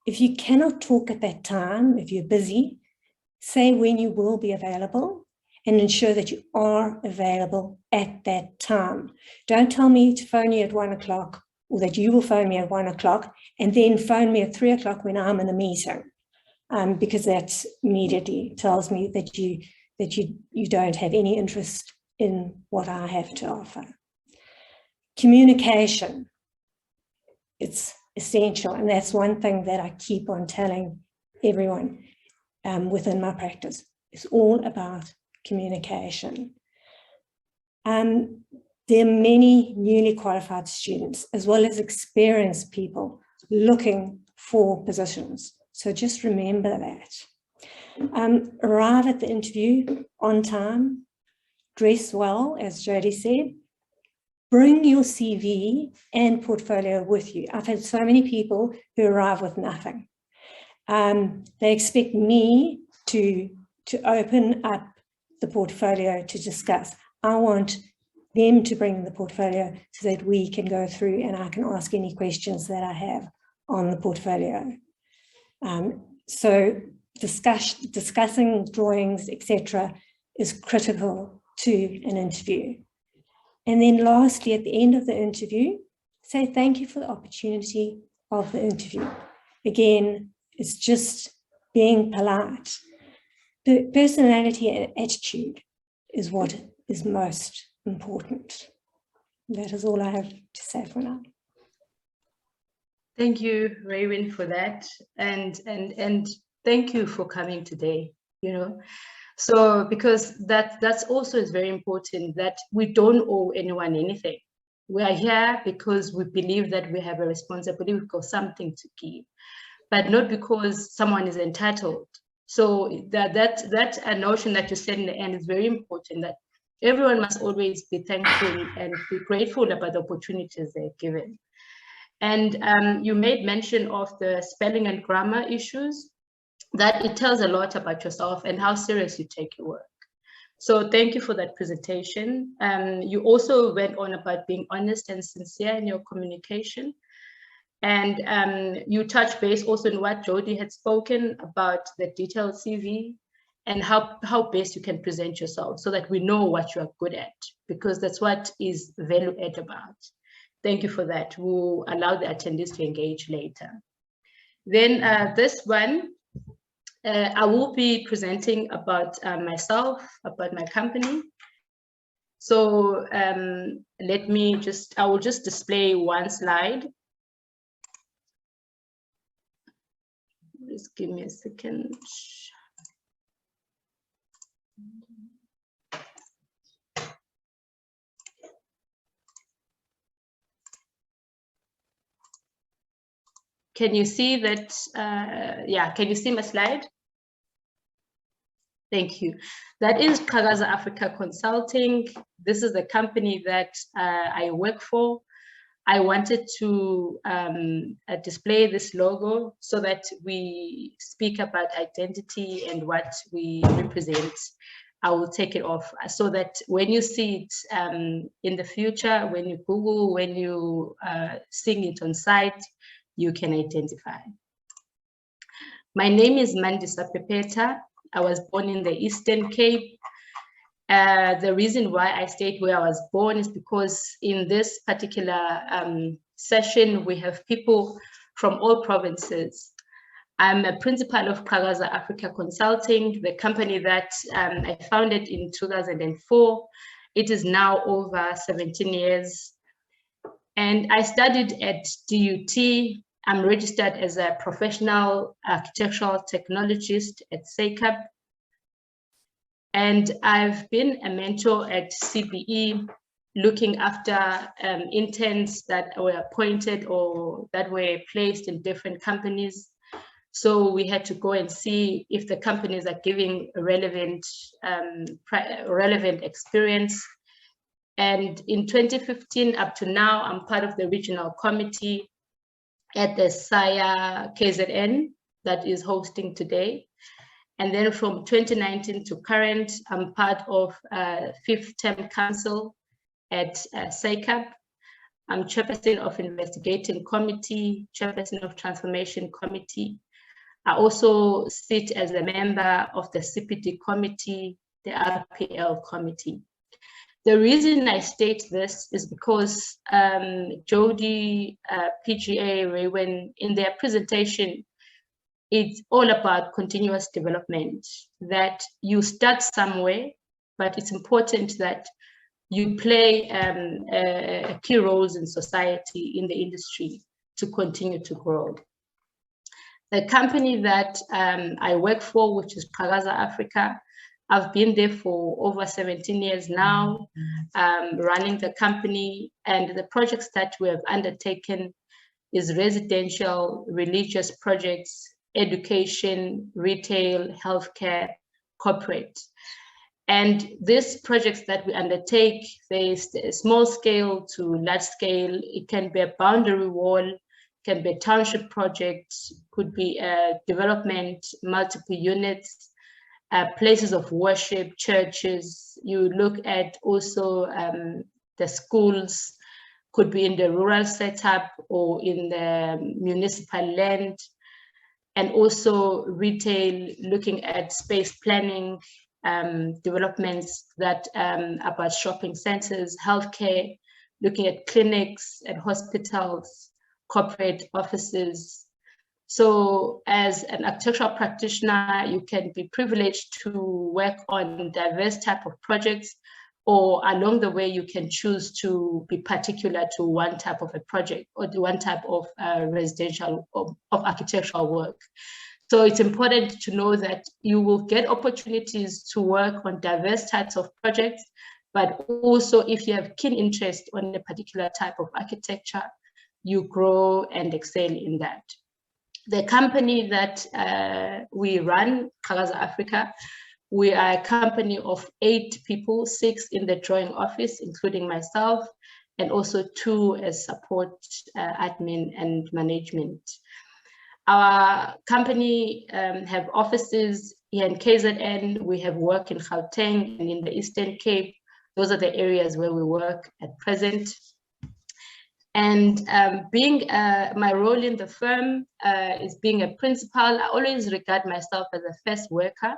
If you cannot talk at that time, if you're busy, say when you will be available and ensure that you are available at that time. Don't tell me to phone you at 1 o'clock or that you will phone me at 1 o'clock and then phone me at 3 o'clock when I'm in a meeting, because that immediately tells me that you don't have any interest in what I have to offer. Communication, it's essential, and that's one thing that I keep on telling everyone within my practice. It's all about communication. There are many newly qualified students as well as experienced people looking for positions. So just remember that. Arrive at the interview on time, dress well, as Jody said, bring your CV and portfolio with you. I've had so many people who arrive with nothing. They expect me to open up the portfolio to discuss. I want them to bring the portfolio so that we can go through and I can ask any questions that I have on the portfolio. So discussing drawings, etc., is critical to an interview. And then lastly, at the end of the interview, say thank you for the opportunity of the interview. Again, it's just being polite. The personality and attitude is what is most important. That is all I have to say for now. Thank you, Raywin, for that, and thank you for coming today. So because that's also is very important, that we don't owe anyone anything. We are here because we believe that we have a responsibility, we've got something to give, but not because someone is entitled. So that a notion that you said in the end is very important, that everyone must always be thankful and be grateful about the opportunities they're given. And you made mention of the spelling and grammar issues, that it tells a lot about yourself and how serious you take your work. So thank you for that presentation. You also went on about being honest and sincere in your communication. And you touched base also on what Jody had spoken about, the detailed CV and how best you can present yourself so that we know what you are good at, because that's what is value add about. Thank you for that. We'll allow the attendees to engage later. Then this one, I will be presenting about myself, about my company. So I will just display one slide. Just give me a second. Can you see that? Yeah, can you see my slide? Thank you. That is Qhakaza Africa Consulting. This is the company that I work for. I wanted to display this logo so that we speak about identity and what we represent. I will take it off so that when you see it in the future, when you Google, when you sing it on site, you can identify. My name is Mandisa Pepeta. I was born in the Eastern Cape. The reason why I stayed where I was born is because in this particular session, we have people from all provinces. I'm a principal of Qhakaza Africa Consulting, the company that I founded in 2004. It is now over 17 years. And I studied at DUT. I'm registered as a professional architectural technologist at SAICAP. And I've been a mentor at CBE, looking after interns that were appointed or that were placed in different companies. So we had to go and see if the companies are giving relevant experience. And in 2015 up to now, I'm part of the regional committee at the Saia Kzn that is hosting today. And then from 2019 to current, I'm part of fifth term council at SAICAP. I'm chairperson of investigating committee, chairperson of transformation committee. I also sit as a member of the CPD committee, the RPL committee. The reason I state this is because Jody, PGA, Raywin, in their presentation, it's all about continuous development, that you start somewhere, but it's important that you play key roles in society, in the industry, to continue to grow. The company that I work for, which is Qhakaza Africa, I've been there for over 17 years now, running the company, and the projects that we have undertaken is residential, religious projects, education, retail, healthcare, corporate. And these projects that we undertake, there's small scale to large scale. It can be a boundary wall, can be a township project, could be a development, multiple units, places of worship, churches. You look at also the schools, could be in the rural setup or in the municipal land, and also retail, looking at space planning, developments that about shopping centers, healthcare, looking at clinics and hospitals, corporate offices. So as an architectural practitioner, you can be privileged to work on diverse type of projects, or along the way, you can choose to be particular to one type of a project or to one type of residential of architectural work. So it's important to know that you will get opportunities to work on diverse types of projects, but also if you have keen interest on a particular type of architecture, you grow and excel in that. The company that we run, Kagaza Africa, we are a company of 8 people, 6 in the drawing office, including myself, and also 2 as support, admin and management. Our company have offices here in KZN. We have work in Gauteng and in the Eastern Cape. Those are the areas where we work at present. And being my role in the firm is being a principal. I always regard myself as a first worker,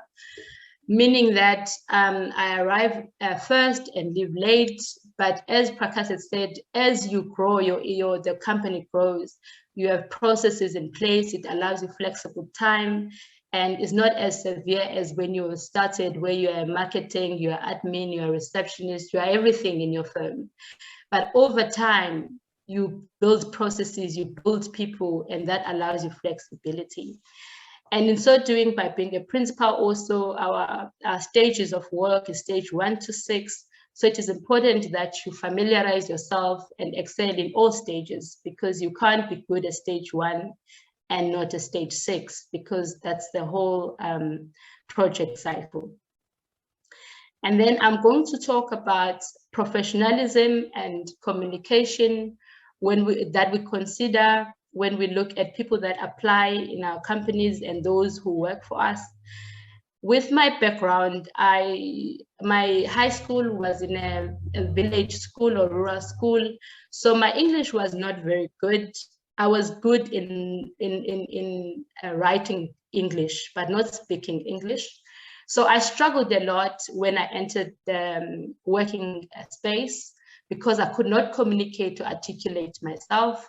meaning that I arrive first and leave late. But as Prakash has said, as you grow, the company grows, you have processes in place. It allows you flexible time, and it's not as severe as when you started, where you are marketing, you are admin, you are receptionist, you are everything in your firm. But over time, you build processes, you build people, and that allows you flexibility. And in so doing, by being a principal, also our stages of work is stage 1 to 6. So it is important that you familiarize yourself and excel in all stages, because you can't be good at stage 1 and not at stage 6, because that's the whole project cycle. And then I'm going to talk about professionalism and communication that we consider when we look at people that apply in our companies and those who work for us. With my background, my high school was in a village school or rural school, so my English was not very good. I was good in writing English, but not speaking English. So I struggled a lot when I entered the working space, because I could not communicate to articulate myself.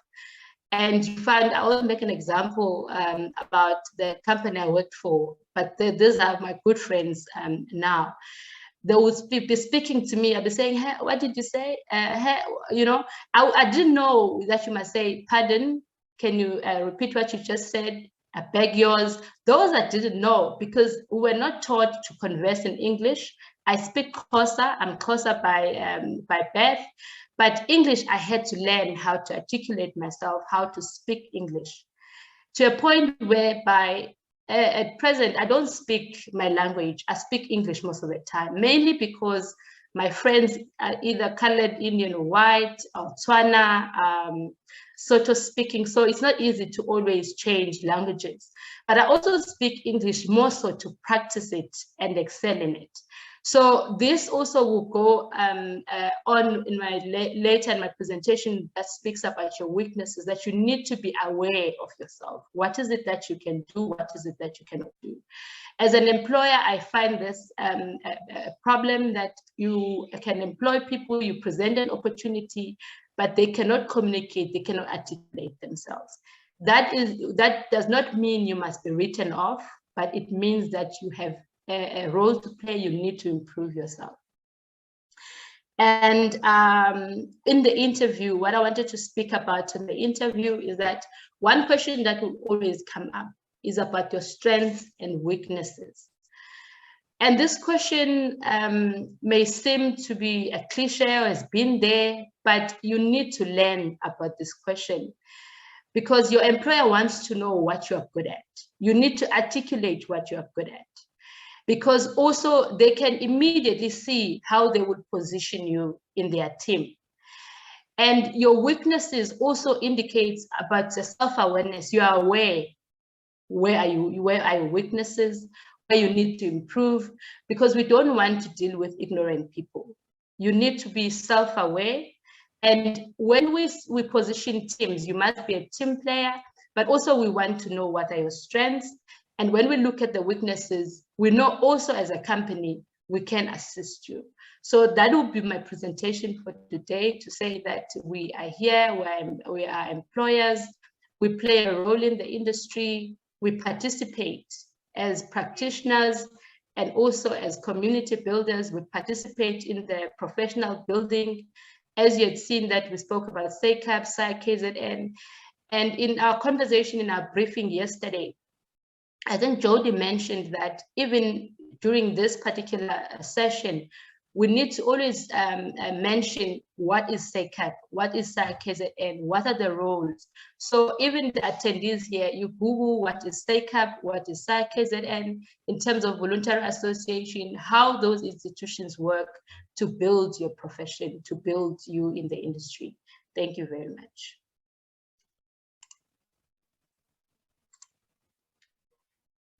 And you find, I will make an example about the company I worked for, but these are my good friends now. They would be speaking to me, I'd be saying, hey, what did you say? Hey, you know, I didn't know that you must say, pardon, can you repeat what you just said? I beg yours. Those I didn't know, because we were not taught to converse in English. I speak Xhosa, I'm Xhosa by birth, but English, I had to learn how to articulate myself, how to speak English, to a point whereby at present, I don't speak my language. I speak English most of the time, mainly because my friends are either colored, Indian, or white, or Tswana, Soto speaking. So it's not easy to always change languages. But I also speak English more so to practice it and excel in it. So this also will go on in my later in my presentation, that speaks about your weaknesses, that you need to be aware of yourself. What is it that you can do? What is it that you cannot do? As an employer, I find this a problem, that you can employ people, you present an opportunity, but they cannot communicate, they cannot articulate themselves. That does not mean you must be written off, but it means that you have a role to play, you need to improve yourself. And in the interview, what I wanted to speak about in the interview is that one question that will always come up is about your strengths and weaknesses. And this question may seem to be a cliche or has been there, but you need to learn about this question, because your employer wants to know what you are good at. You need to articulate what you are good at. because also they can immediately see how they would position you in their team. And your weaknesses also indicates about the self-awareness. You are aware, where are your weaknesses, where you need to improve, because we don't want to deal with ignorant people. You need to be self-aware. And when we position teams, you must be a team player, but also we want to know what are your strengths. And when we look at the weaknesses, we know also as a company, we can assist you. So that will be my presentation for today, to say that we are here, we are employers, we play a role in the industry, we participate as practitioners and also as community builders. We participate in the professional building. As you had seen that we spoke about SACAP, Saia Kzn, and in our conversation in our briefing yesterday, I think Jody mentioned that even during this particular session, we need to always mention what is SACAP, what is Saia Kzn, what are the roles. So even the attendees here, you Google what is SACAP, what is Saia Kzn, in terms of voluntary association, how those institutions work to build your profession, to build you in the industry. Thank you very much.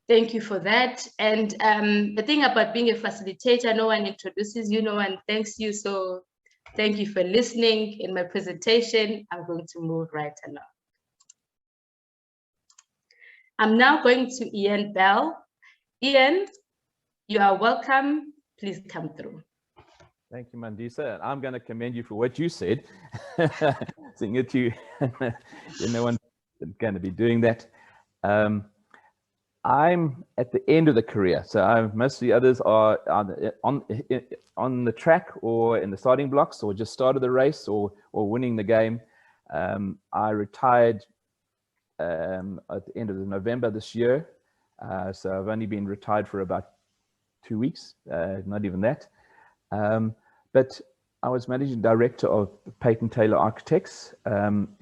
Thank you for that. And the thing about being a facilitator, no one introduces you, no one thanks you. So thank you for listening in my presentation. I'm going to move right along. I'm now going to Ian Bell. Ian, you are welcome. Please come through. Thank you, Mandisa. And I'm going to commend you for what you said. Seeing it, you no one's going to be doing that. I'm at the end of the career, so most of the others are on the track or in the starting blocks, or just started the race or winning the game. I retired at the end of November this year, so I've only been retired for about 2 weeks, not even that. But I was managing director of Peyton Taylor Architects,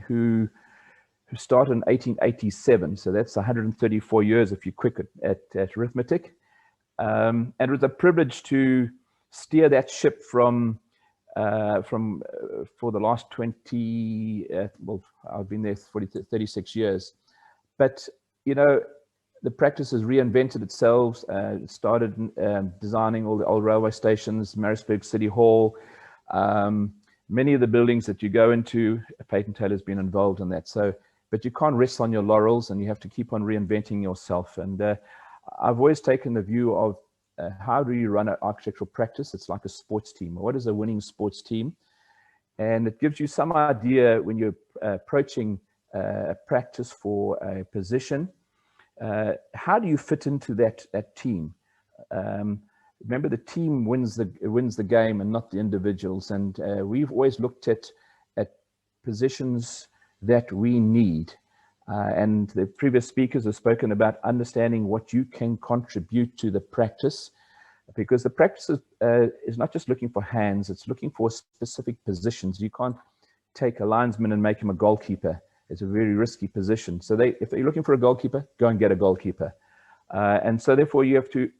who started in 1887, so that's 134 years if you're quick at arithmetic. And it was a privilege to steer that ship for the last 20, well, I've been there 36 years. But, you know, the practice has reinvented itself, started designing all the old railway stations, Maritzburg City Hall, many of the buildings that you go into, Peyton Taylor's been involved in that. So, but you can't rest on your laurels, and you have to keep on reinventing yourself. And I've always taken the view of how do you run an architectural practice? It's like a sports team. What is a winning sports team? And it gives you some idea when you're approaching a practice for a position. How do you fit into that team? Remember, the team wins the game and not the individuals. And we've always looked at positions that we need. And the previous speakers have spoken about understanding what you can contribute to the practice, because the practice is not just looking for hands, it's looking for specific positions. You can't take a linesman and make him a goalkeeper. It's a very risky position. So if they're looking for a goalkeeper, go and get a goalkeeper. And so therefore you have to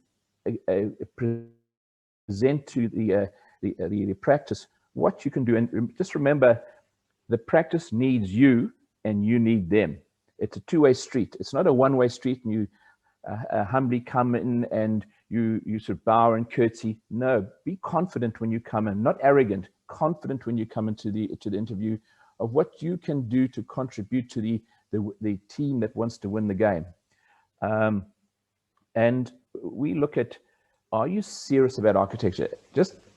present to the practice what you can do. And just remember, the practice needs you and you need them. It's a two-way street. It's not a one-way street and you humbly come in and you sort of bow and curtsy. No, be confident when you come in, not arrogant, confident when you come into the interview of what you can do to contribute to the team that wants to win the game. And we look at, are you serious about architecture?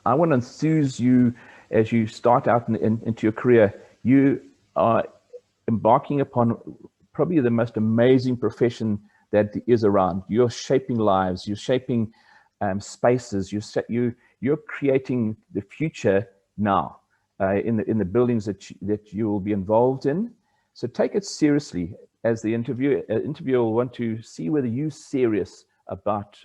I want to enthuse you as you start out into your career. You are embarking upon probably the most amazing profession that is around. You're shaping lives, you're shaping spaces, you're creating the future now in the buildings that you will be involved in. So take it seriously. As the interviewer will want to see whether you're serious about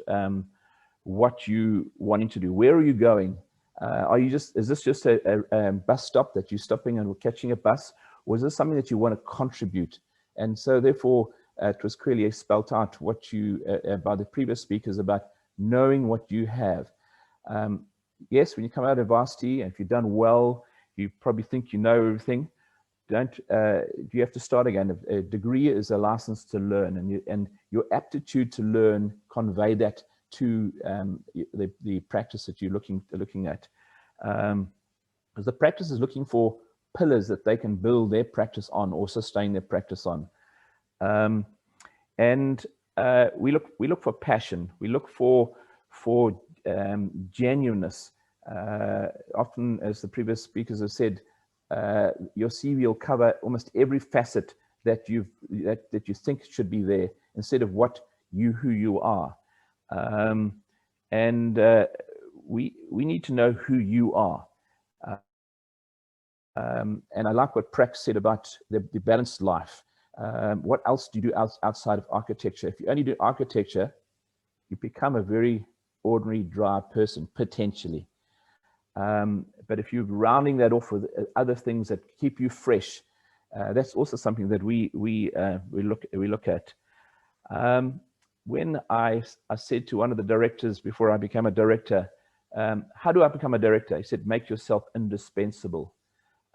what you wanting to do. Where are you going? Is this just a bus stop that you're stopping and catching a bus, or is this something that you want to contribute? And so therefore, it was clearly spelled out what by the previous speakers about knowing what you have. Yes, when you come out of varsity, and if you've done well, you probably think you know everything. You have to start again. A degree is a license to learn, and your aptitude to learn, convey that to the practice that you're looking at. Because the practice is looking for pillars that they can build their practice on or sustain their practice on. We look for passion. We look for genuineness. Often, as the previous speakers have said, your CV will cover almost every facet that you think should be there, instead of who you are. We need to know who you are. And I like what Prax said about the balanced life. What else do you do outside of architecture? If you only do architecture, you become a very ordinary, dry person, potentially. But if you're rounding that off with other things that keep you fresh, that's also something that we look at. When I said to one of the directors before I became a director, how do I become a director? He said, make yourself indispensable.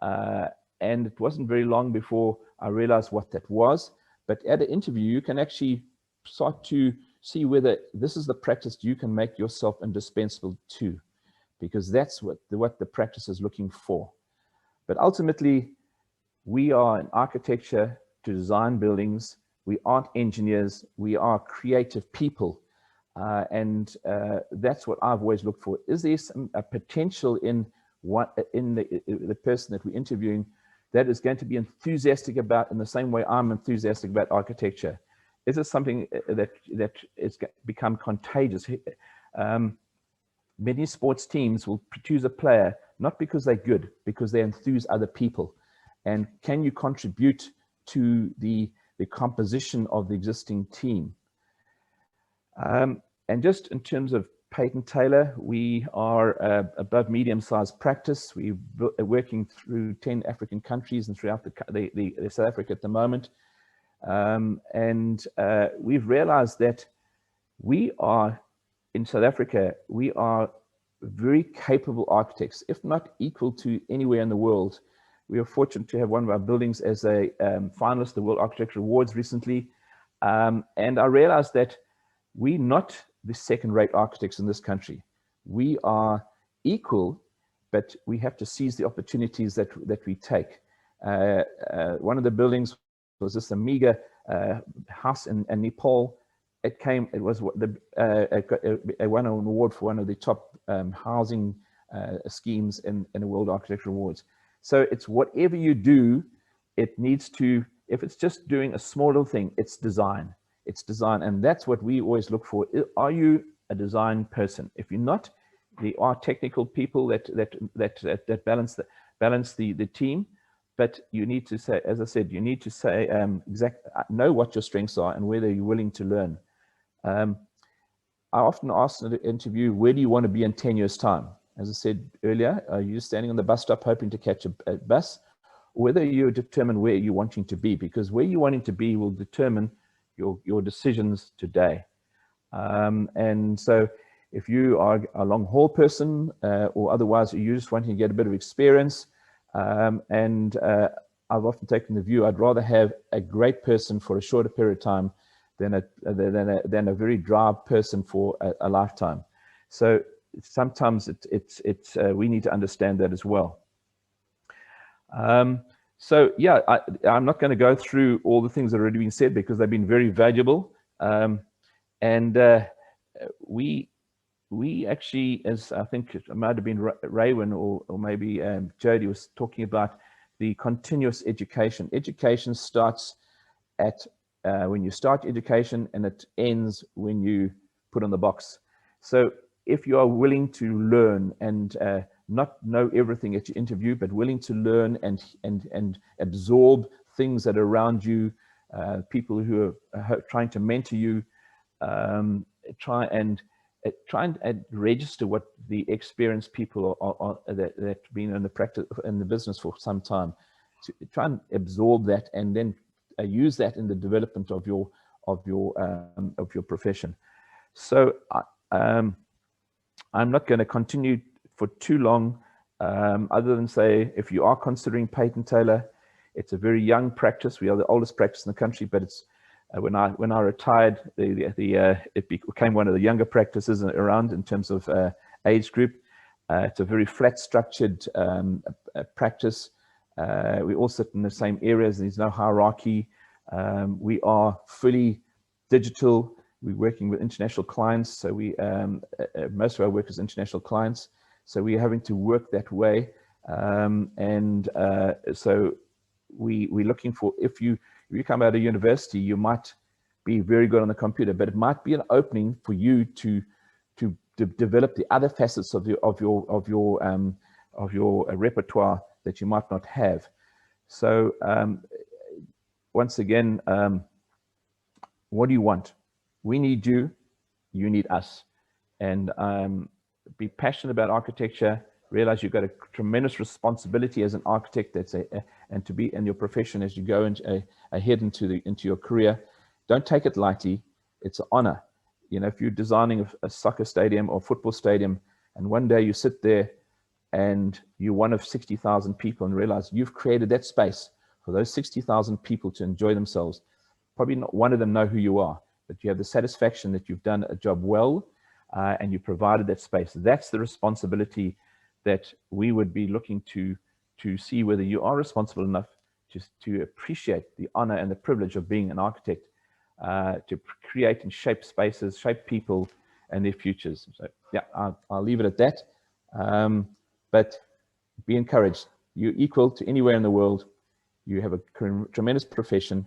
And it wasn't very long before I realized what that was. But at an interview, you can actually start to see whether this is the practice you can make yourself indispensable to, because that's what the practice is looking for. But ultimately, we are in architecture to design buildings. We aren't engineers. We are creative people. That's what I've always looked for. Is there a potential in the person that we're interviewing that is going to be enthusiastic about in the same way I'm enthusiastic about architecture? Is it something that it's become contagious? Many sports teams will choose a player not because they're good, because they enthuse other people. And can you contribute to the composition of the existing team? And just in terms of Peyton Taylor, we are above medium-sized practice. We're working through 10 African countries and throughout the South Africa at the moment. We've realized that we are, in South Africa, we are very capable architects, if not equal to anywhere in the world. We are fortunate to have one of our buildings as a finalist at the World Architecture Awards recently. And I realized that we're not the second-rate architects in this country. We are equal, but we have to seize the opportunities that we take. One of the buildings was this Amiga house in Nepal. It won an award for one of the top housing schemes in the World Architecture Awards. So it's whatever you do, it needs to, if it's just doing a small little thing, it's design. It's design, and that's what we always look for. Are you a design person? If you're not, there are technical people that balance the team, but you need to say, as I said, you need to say know what your strengths are and whether you're willing to learn. I often ask in an interview, where do you want to be in 10 years' time? As I said earlier, are you standing on the bus stop hoping to catch a bus, or whether you determine where you're wanting to be, because where you're wanting to be will determine your decisions today. And so if you are a long haul person or otherwise you're just wanting to get a bit of experience, I've often taken the view I'd rather have a great person for a shorter period of time than a very dry person for a lifetime. So sometimes we need to understand that as well. So yeah, I'm not going to go through all the things that have already been said because they've been very valuable. We actually, as I think it might have been Raywin or maybe Jody was talking about the continuous education. Education starts at when you start education and it ends when you put on the box. So if you are willing to learn and not know everything at your interview, but willing to learn and absorb things that are around you, people who are trying to mentor you, try and register what the experienced people are that have been in the practice in the business for some time, to try and absorb that and then use that in the development of your profession. So I'm not going to continue for too long, other than say, if you are considering patent tailor, it's a very young practice. We are the oldest practice in the country, but it's when I retired, it became one of the younger practices around in terms of age group. It's a very flat structured practice. We all sit in the same areas. There's no hierarchy. We are fully digital. We're working with international clients, so we most of our work is international clients. So we're having to work that way, so we're looking for, if you come out of university, you might be very good on the computer, but it might be an opening for you to develop the other facets of your repertoire that you might not have. So once again, what do you want? We need you, you need us, and be passionate about architecture. Realize you've got a tremendous responsibility as an architect, and to be in your profession as you go ahead into your career. Don't take it lightly. It's an honor. You know, if you're designing a soccer stadium or football stadium, and one day you sit there and you're one of 60,000 people and realize you've created that space for those 60,000 people to enjoy themselves. Probably not one of them know who you are, but you have the satisfaction that you've done a job well, and you provided that space. That's the responsibility that we would be looking to see whether you are responsible enough to appreciate the honor and the privilege of being an architect, to create and shape spaces, shape people and their futures. So yeah, I'll leave it at that. But be encouraged. You're equal to anywhere in the world. You have a tremendous profession.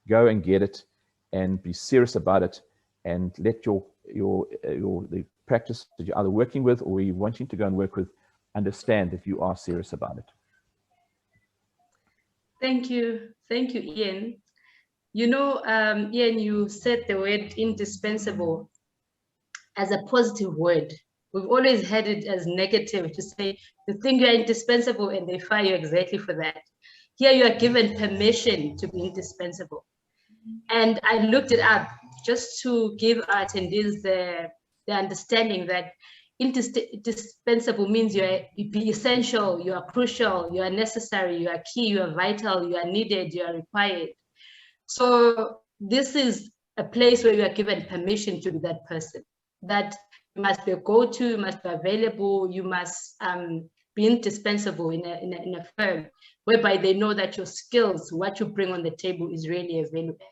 Go and get it, and be serious about it, and let the practice that you're either working with or you're wanting to go and work with understand that you are serious about it. Thank you, Ian. You know, Ian, you said the word indispensable as a positive word. We've always had it as negative, to say you think you're indispensable and they fire you exactly for that. Here you are given permission to be indispensable. And I looked it up just to give our attendees the understanding that indispensable means you be essential, you are crucial, you are necessary, you are key, you are vital, you are needed, you are required. So this is a place where you are given permission to be that person, that you must be a go-to, you must be available, you must be indispensable in a firm, whereby they know that your skills, what you bring on the table is really a value add.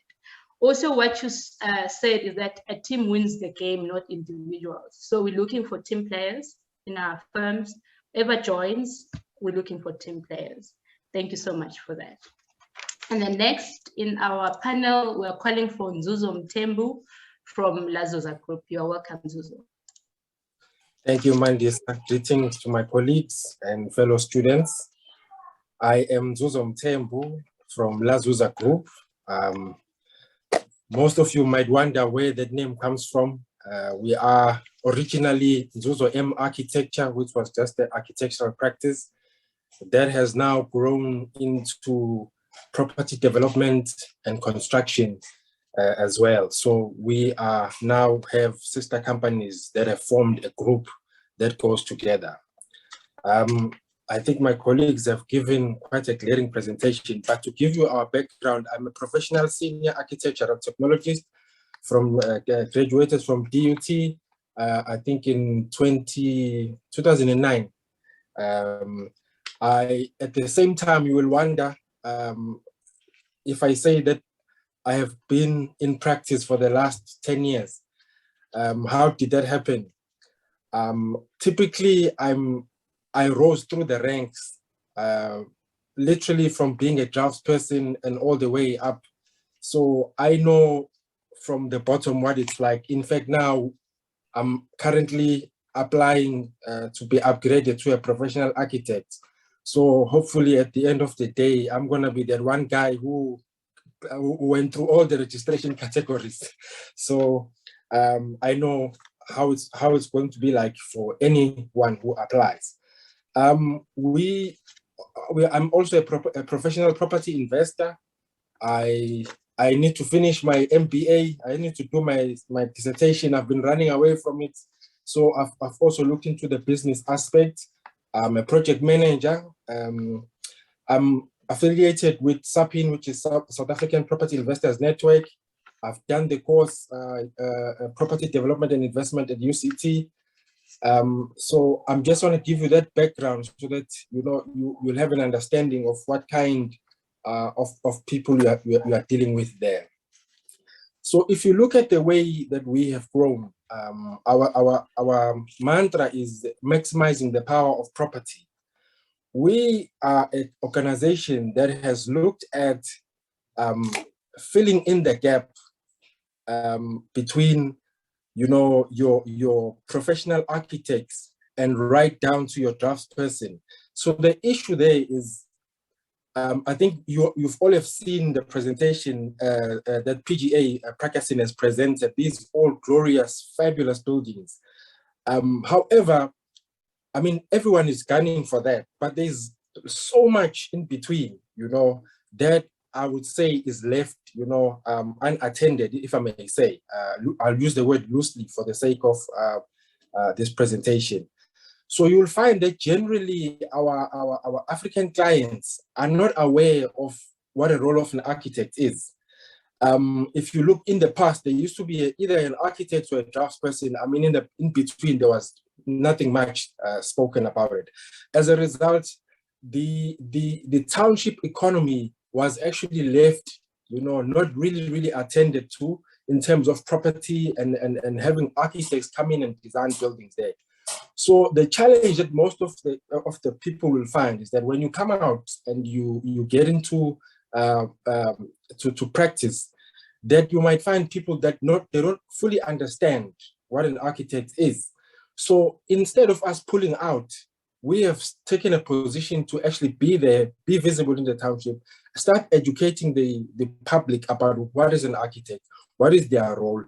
Also, what you said is that a team wins the game, not individuals. So we're looking for team players in our firms. Whoever joins, we're looking for team players. Thank you so much for that. And then next in our panel, we're calling for Nzuzo Mtembu from Lazuza Group. You're welcome, Nzuzo. Thank you, Mandisa. Greetings to my colleagues and fellow students. I am Nzuzo Mtembu from Lazuza Group. Most of you might wonder where that name comes from. We are originally Nzuzo M Architecture, which was just the architectural practice. That has now grown into property development and construction as well. So we are now have sister companies that have formed a group that goes together. I think my colleagues have given quite a glaring presentation, but to give you our background, I'm a professional senior architectural technologist graduated from DUT, I think in 2009. At the same time, you will wonder if I say that I have been in practice for the last 10 years. How did that happen? Typically, I rose through the ranks, literally from being a draftsperson and all the way up. So I know from the bottom what it's like. In fact, now I'm currently applying to be upgraded to a professional architect. So hopefully at the end of the day, I'm gonna be that one guy who went through all the registration categories. So I know how it's going to be like for anyone who applies. I'm also a professional property investor. I need to finish my MBA. I need to do my dissertation. I've been running away from it So I've also looked into the business aspect. I'm a project manager. I'm affiliated with SAPIN, which is South African Property Investors Network. I've done the course Property Development and Investment at UCT. So I'm just want to give you that background so that you'll have an understanding of what kind of people you are dealing with there. So if you look at the way that we have grown, our mantra is maximizing the power of property. We are an organization that has looked at filling in the gap between your professional architects and right down to your draftsperson. So the issue there is, I think you've all have seen the presentation that PGA Prakasine has presented, these all glorious, fabulous buildings. However, I mean, everyone is gunning for that, but there's so much in between, that I would say is left, unattended, if I may say. I'll use the word loosely for the sake of this presentation. So you'll find that generally our African clients are not aware of what a role of an architect is. If you look in the past, there used to be either an architect or a draftsperson. I mean, in between, there was nothing much spoken about it. As a result, the township economy was actually left, not really attended to in terms of property and having architects come in and design buildings there. So the challenge that most of the people will find is that when you come out and you get into to practice, that you might find people that they don't fully understand what an architect is. So instead of us pulling out, we have taken a position to actually be there, be visible in the township, start educating the public about what is an architect, what is their role.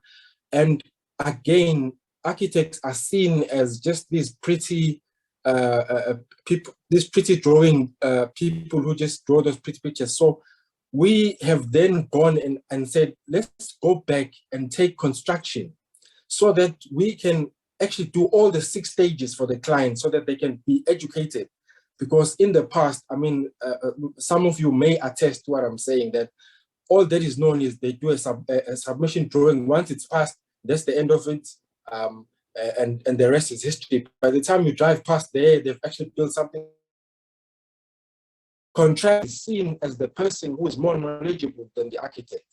And again, architects are seen as just these pretty people, these pretty drawing people who just draw those pretty pictures. So we have then gone and said, let's go back and take construction so that we can actually do all the 6 stages for the client so that they can be educated. Because in the past, I mean, some of you may attest to what I'm saying, that all that is known is they do a submission drawing. Once it's passed, that's the end of it. And the rest is history. By the time you drive past there, they've actually built something. Contract is seen as the person who is more knowledgeable than the architect.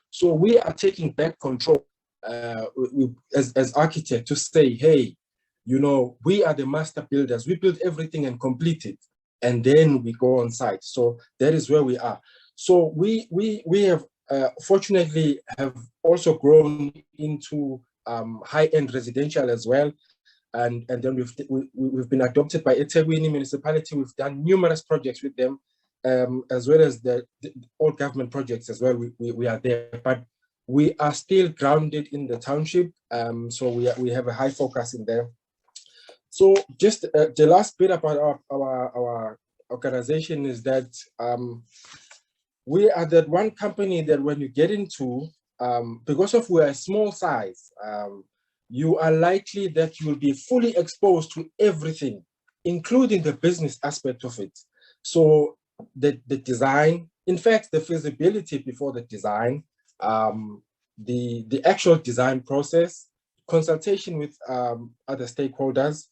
So we are taking back control as architect to say, hey, we are the master builders. We build everything and complete it, and then we go on site. So that is where we are. So we have fortunately have also grown into high-end residential as well. And then we've been adopted by eThekwini municipality. We've done numerous projects with them, as well as the all government projects as well. We are there, but we are still grounded in the township. So we have a high focus in there. So just the last bit about our organization is that we are that one company that when you get into, because of we're a small size, you are likely that you will be fully exposed to everything, including the business aspect of it. So the design, in fact, the feasibility before the design, the actual design process, consultation with other stakeholders,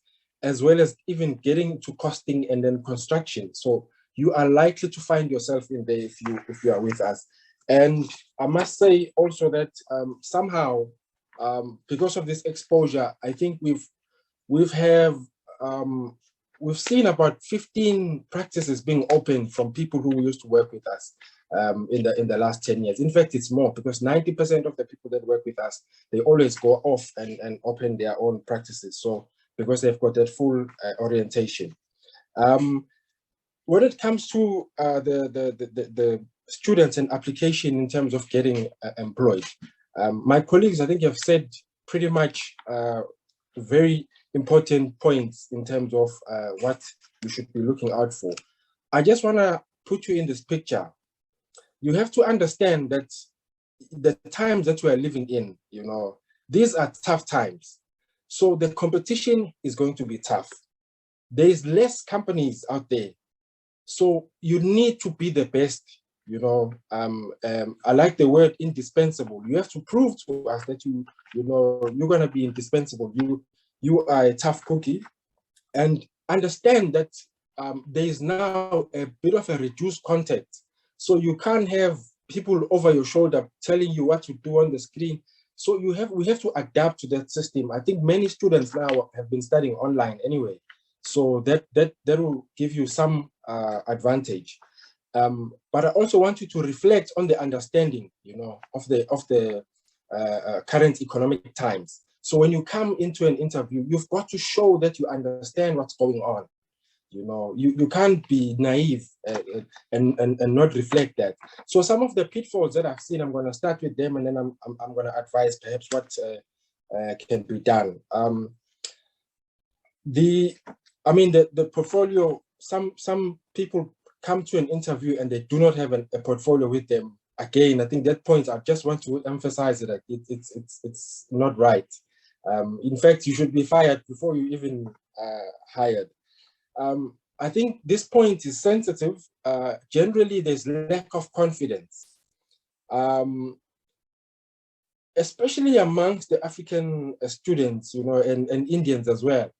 as well as even getting to costing and then construction. So you are likely to find yourself in there if you are with us. And I must say also that somehow, because of this exposure, I think we've seen about 15 practices being opened from people who used to work with us in the last 10 years. In fact, it's more, because 90% of the people that work with us, they always go off and open their own practices. So because they've got that full orientation. When it comes to the students and application in terms of getting employed, my colleagues, I think, have said pretty much very important points in terms of what you should be looking out for. I just want to put you in this picture. You have to understand that the times that we are living in, these are tough times. So the competition is going to be tough. There is less companies out there. So you need to be the best, you know. I like the word indispensable. You have to prove to us that you're going to be indispensable. You are a tough cookie, and understand that there is now a bit of a reduced contact. So you can't have people over your shoulder telling you what to do on the screen. So we have to adapt to that system. I think many students now have been studying online anyway. So that will give you some advantage. But I also want you to reflect on the understanding, you know, of the current economic times. So when you come into an interview, you've got to show that you understand what's going on. You know, you can't be naive and not reflect that. So some of the pitfalls that I've seen, I'm going to start with them, and then I'm going to advise perhaps what can be done. The portfolio. Some people come to an interview and they do not have a portfolio with them. Again, I think that point, I just want to emphasize that it's not right. In fact, you should be fired before you even hired. I think this point is sensitive. Generally, there's lack of confidence, especially amongst the African students, you know, and Indians as well.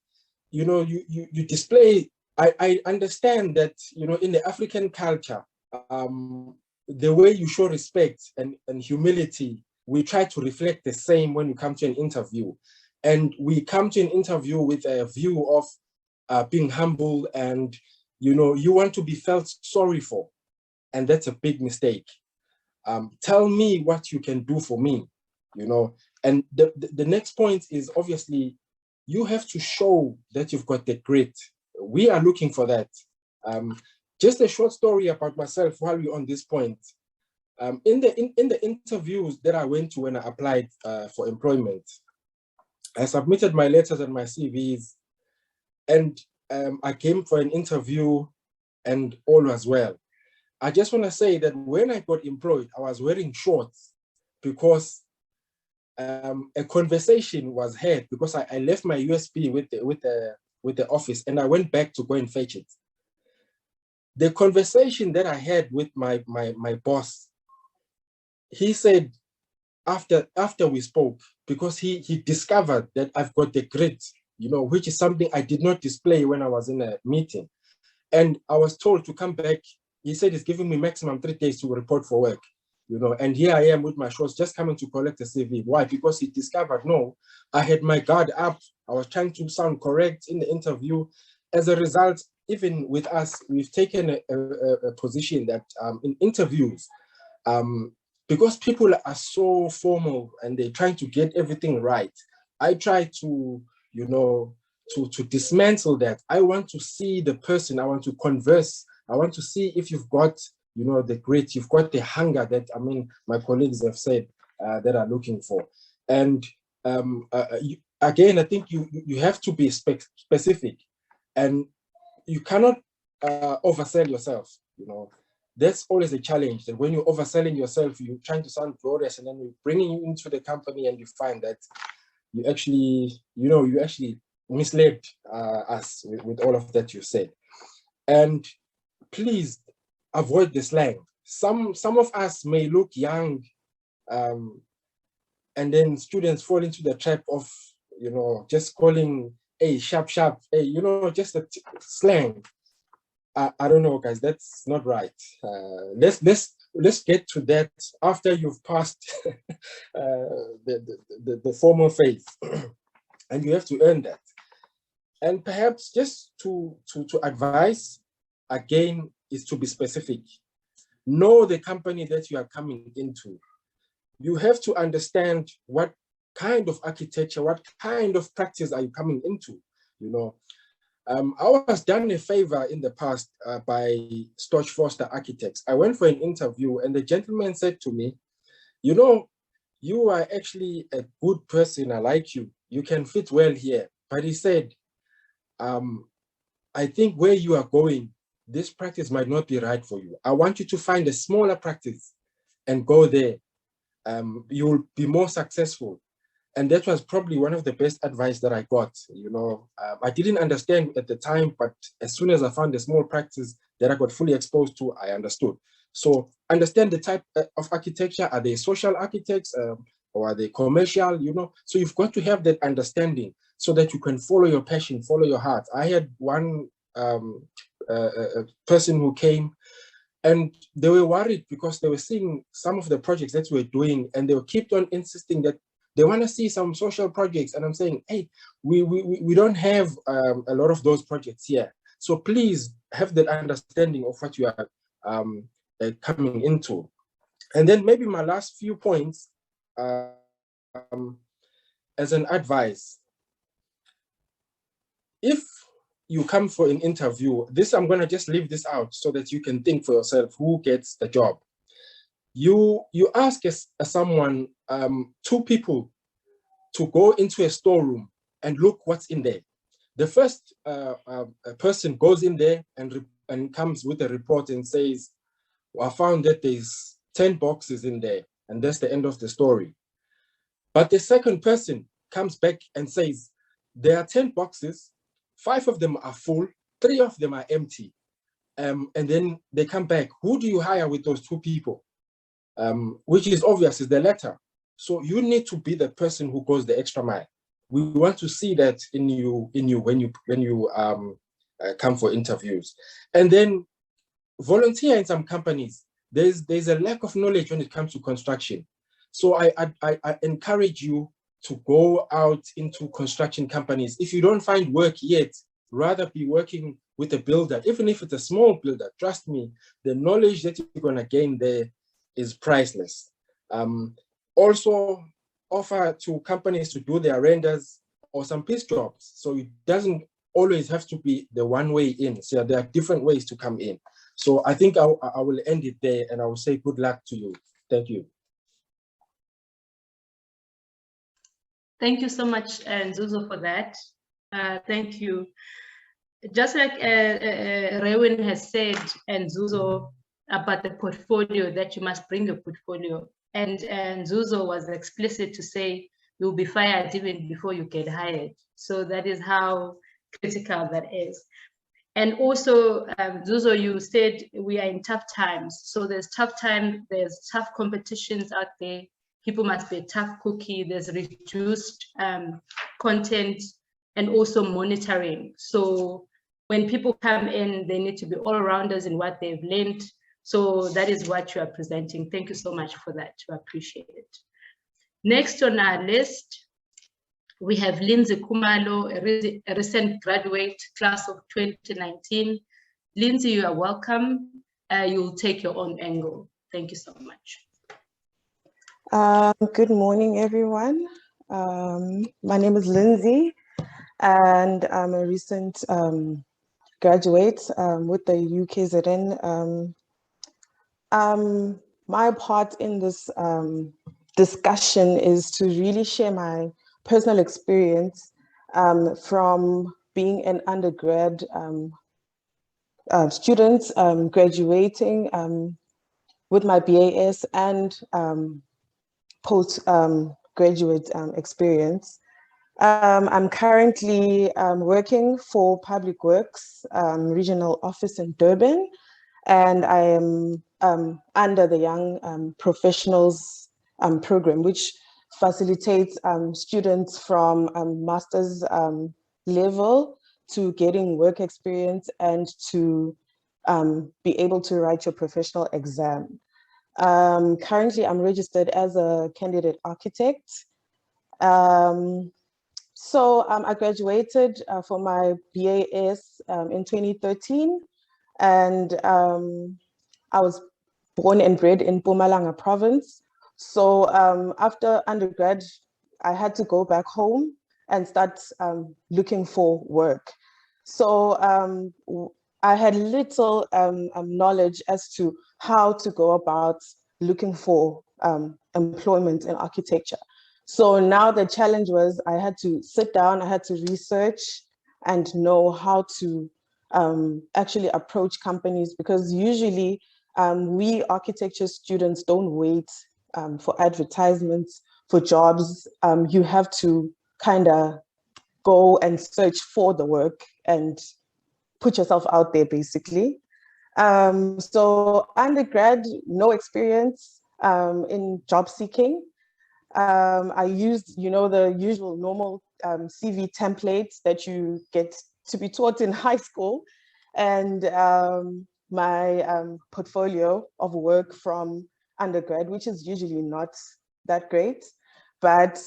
You know, you display. I understand that, you know, in the African culture, the way you show respect and humility, we try to reflect the same when you come to an interview. And we come to an interview with a view of being humble, and, you know, you want to be felt sorry for. And that's a big mistake. Tell me what you can do for me, you know. And the next point is, obviously, you have to show that you've got the grit. We are looking for that. Just a short story about myself while we're on this point. In the interviews that I went to when I applied for employment, I submitted my letters and my CVs, and I came for an interview, and all was well. I just want to say that when I got employed, I was wearing shorts because a conversation was had, because I left my USB with the office, and I went back to go and fetch it. The conversation that I had with my boss, he said, after we spoke, because he discovered that I've got the grit, you know, which is something I did not display when I was in a meeting. And I was told to come back. He said he's giving me maximum 3 days to report for work, you know, and here I am with my shorts just coming to collect a CV. Why? Because he discovered, no, I had my guard up. I was trying to sound correct in the interview. As a result, even with us, we've taken a position that in interviews, because people are so formal and they're trying to get everything right, I try to, you know, to dismantle that. I want to see the person. I want to converse. I want to see if you've got, you know, the grit, you've got the hunger that, I mean, my colleagues have said that are looking for. And again, I think you have to be specific, and you cannot oversell yourself, you know. That's always a challenge, that when you're overselling yourself, you're trying to sound glorious, and then you're bringing you into the company and you find that you actually, you know, you actually misled us with all of that you said. And please avoid the slang. Some of us may look young, and then students fall into the trap of, you know, just calling, hey, sharp, hey, you know, just a slang. I don't know, guys, that's not right. Let's get to that after you've passed the formal phase, and you have to earn that. And perhaps just to advise, again, is to be specific. Know the company that you are coming into. You have to understand what kind of architecture, what kind of practice are you coming into, you know. I was done a favor in the past by Storch Foster Architects. I went for an interview, and the gentleman said to me, you know, you are actually a good person. I like you. You can fit well here. But he said, I think where you are going, this practice might not be right for you. I want you to find a smaller practice and go there. You will be more successful. And that was probably one of the best advice that I got. You know, I didn't understand at the time, but as soon as I found a small practice that I got fully exposed to, I understood. So understand the type of architecture. Are they social architects or are they commercial? You know, so you've got to have that understanding so that you can follow your passion, follow your heart. I had one person who came, and they were worried because they were seeing some of the projects that we were doing, and they were kept on insisting that they want to see some social projects. And I'm saying, hey, we don't have a lot of those projects here. So please have that understanding of what you are coming into. And then maybe my last few points as an advice. If you come for an interview, this, I'm going to just leave this out so that you can think for yourself who gets the job. You ask someone, two people, to go into a storeroom and look what's in there. The first person goes in there and comes with a report and says, well, I found that there's 10 boxes in there, and that's the end of the story. But the second person comes back and says, there are 10 boxes, 5 of them are full, 3 of them are empty. And then they come back. Who do you hire with those 2 people? Which is obvious, is the latter. So you need to be the person who goes the extra mile. We want to see that in you when you come for interviews. And then volunteer in some companies. There's a lack of knowledge when it comes to construction. So I encourage you to go out into construction companies. If you don't find work yet, rather be working with a builder, even if it's a small builder. Trust me, the knowledge that you're going to gain there is priceless. Also offer to companies to do their renders or some piece jobs. So it doesn't always have to be the one way in. So there are different ways to come in. So I think I will end it there, and I will say good luck to you. Thank you. Thank you so much, Nzuzo, for that. Thank you. Just like Rewen has said, and Nzuzo, about the portfolio, that you must bring a portfolio. And Nzuzo was explicit to say you'll be fired even before you get hired. So that is how critical that is. And also, Nzuzo, you said we are in tough times. So there's tough time, there's tough competitions out there. People must be a tough cookie. There's reduced content and also monitoring. So when people come in, they need to be all-rounders in what they've learned. So that is what you are presenting. Thank you so much for that. We appreciate it. Next on our list, we have Lindsay Kumalo, a recent graduate, class of 2019. Lindsay, you are welcome. You'll take your own angle. Thank you so much. Good morning, everyone. My name is Lindsay, and I'm a recent graduate with the UKZN. My part in this discussion is to really share my personal experience from being an undergrad student, graduating with my BAS and postgraduate experience. I'm currently working for Public Works Regional Office in Durban, and I am under the Young Professionals program, which facilitates students from master's level to getting work experience and to be able to write your professional exam. Currently, I'm registered as a candidate architect. So I graduated for my BAS in 2013, and I was born and bred in Mpumalanga province. So after undergrad, I had to go back home and start looking for work. So I had little knowledge as to how to go about looking for employment in architecture. So now the challenge was I had to sit down, I had to research and know how to actually approach companies, because usually we architecture students don't wait for advertisements for jobs, you have to kind of go and search for the work and put yourself out there, basically. So undergrad, no experience in job seeking. I used, the usual normal CV templates that you get to be taught in high school, and my portfolio of work from undergrad, which is usually not that great, but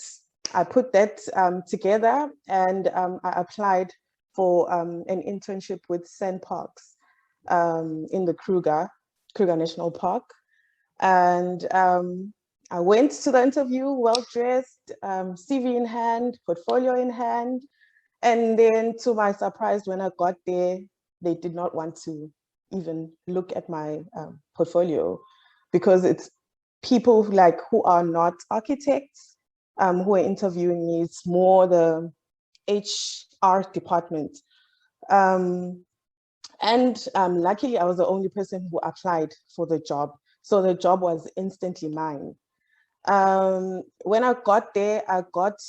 I put that together, and I applied for an internship with Sandparks in the Kruger National Park. And I went to the interview well-dressed, CV in hand, portfolio in hand. And then to my surprise, when I got there, they did not want to even look at my portfolio, because it's people who are not architects who are interviewing me. It's more the HR department. And luckily, I was the only person who applied for the job. So the job was instantly mine. When I got there, I got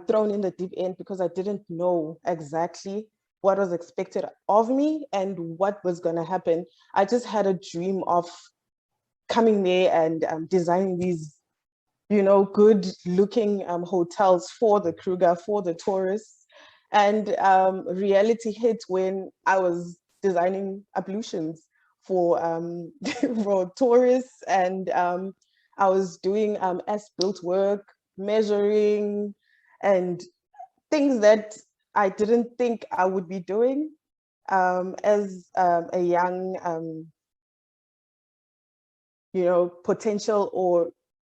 thrown in the deep end because I didn't know exactly what was expected of me and what was going to happen. I just had a dream of coming there and designing these, good looking hotels for the Kruger, for the tourists. And reality hit when I was designing ablutions for for tourists, and I was doing as-built work, measuring, and things that I didn't think I would be doing as a young,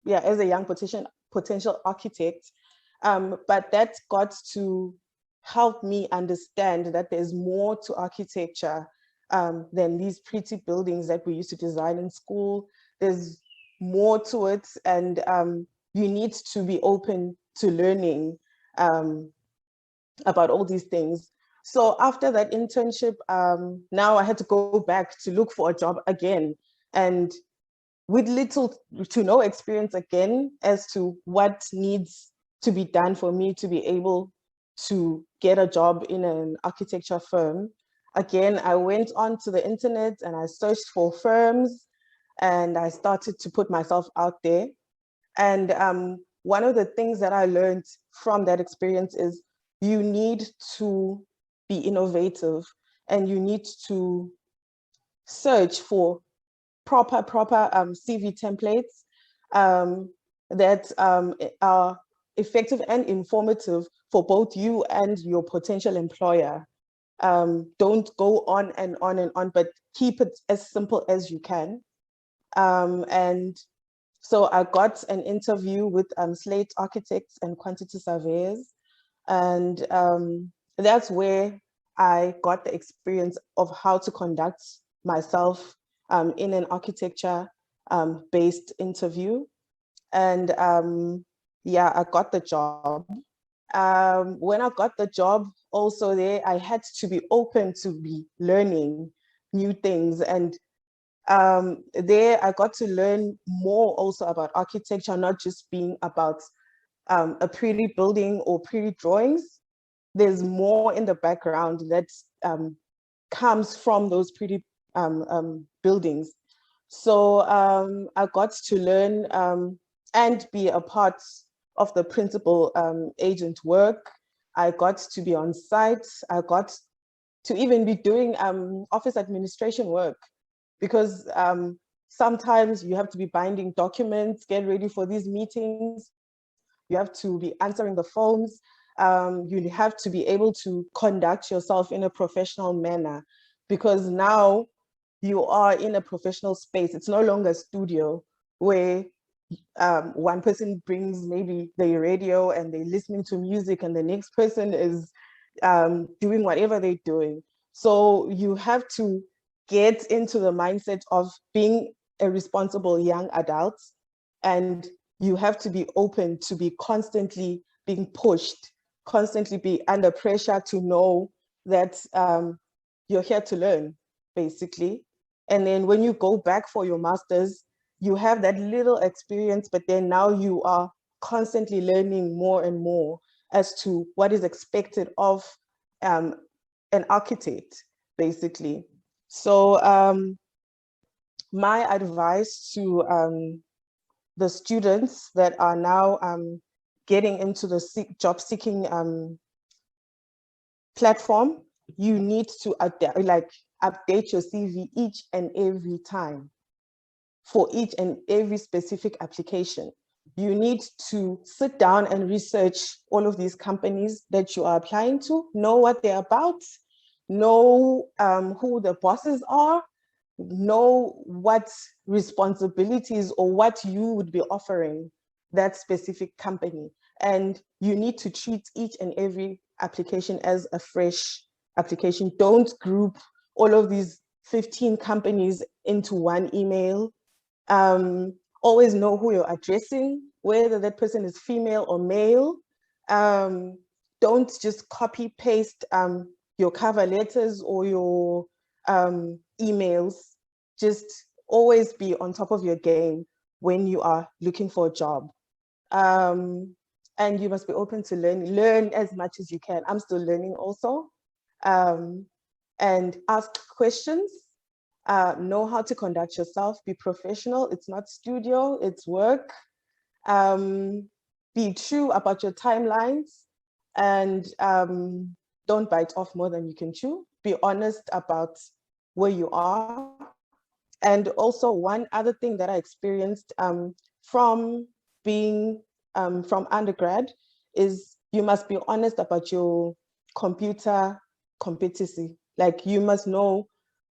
as a young potential architect. But that got to help me understand that there's more to architecture than these pretty buildings that we used to design in school. There's more to it, and you need to be open to learning about all these things. So after that internship, now I had to go back to look for a job again, and with little to no experience again as to what needs to be done for me to be able to get a job in an architecture firm. Again, I went onto the internet and I searched for firms, and I started to put myself out there. And one of the things that I learned from that experience is you need to be innovative, and you need to search for proper CV templates that are effective and informative for both you and your potential employer. Don't go on and on and on, but keep it as simple as you can. And so I got an interview with Slate Architects and Quantity Surveyors. And that's where I got the experience of how to conduct myself in an architecture based interview. And yeah, I got the job. When I got the job also there, I had to be open to be learning new things. And there I got to learn more also about architecture, not just being about a pretty building or pretty drawings. There's more in the background that comes from those pretty buildings. So I got to learn and be a part of the principal agent work. I got to be on site. I got to even be doing office administration work, because sometimes you have to be binding documents, get ready for these meetings. You have to be answering the phones. You have to be able to conduct yourself in a professional manner, because now you are in a professional space. It's no longer a studio where one person brings maybe the radio and they're listening to music, and the next person is doing whatever they're doing. So you have to get into the mindset of being a responsible young adult, and you have to be open to be constantly being pushed, constantly be under pressure to know that you're here to learn, basically. And then when you go back for your master's, you have that little experience, but then now you are constantly learning more and more as to what is expected of an architect, basically. So my advice to the students that are now getting into the job seeking platform, you need to update your CV each and every time for each and every specific application. You need to sit down and research all of these companies that you are applying to, know what they're about, know who the bosses are, know what responsibilities or what you would be offering that specific company. And you need to treat each and every application as a fresh application. Don't group all of these 15 companies into one email. Always know who you're addressing, whether that person is female or male. Don't just copy paste your cover letters or your emails. Just always be on top of your game when you are looking for a job. And you must be open to learn as much as you can. I'm still learning also. And ask questions, know how to conduct yourself, be professional. It's not studio, it's work. Be true about your timelines, and don't bite off more than you can chew. Be honest about where you are. And also one other thing that I experienced from being from undergrad is you must be honest about your computer competency. Like you must know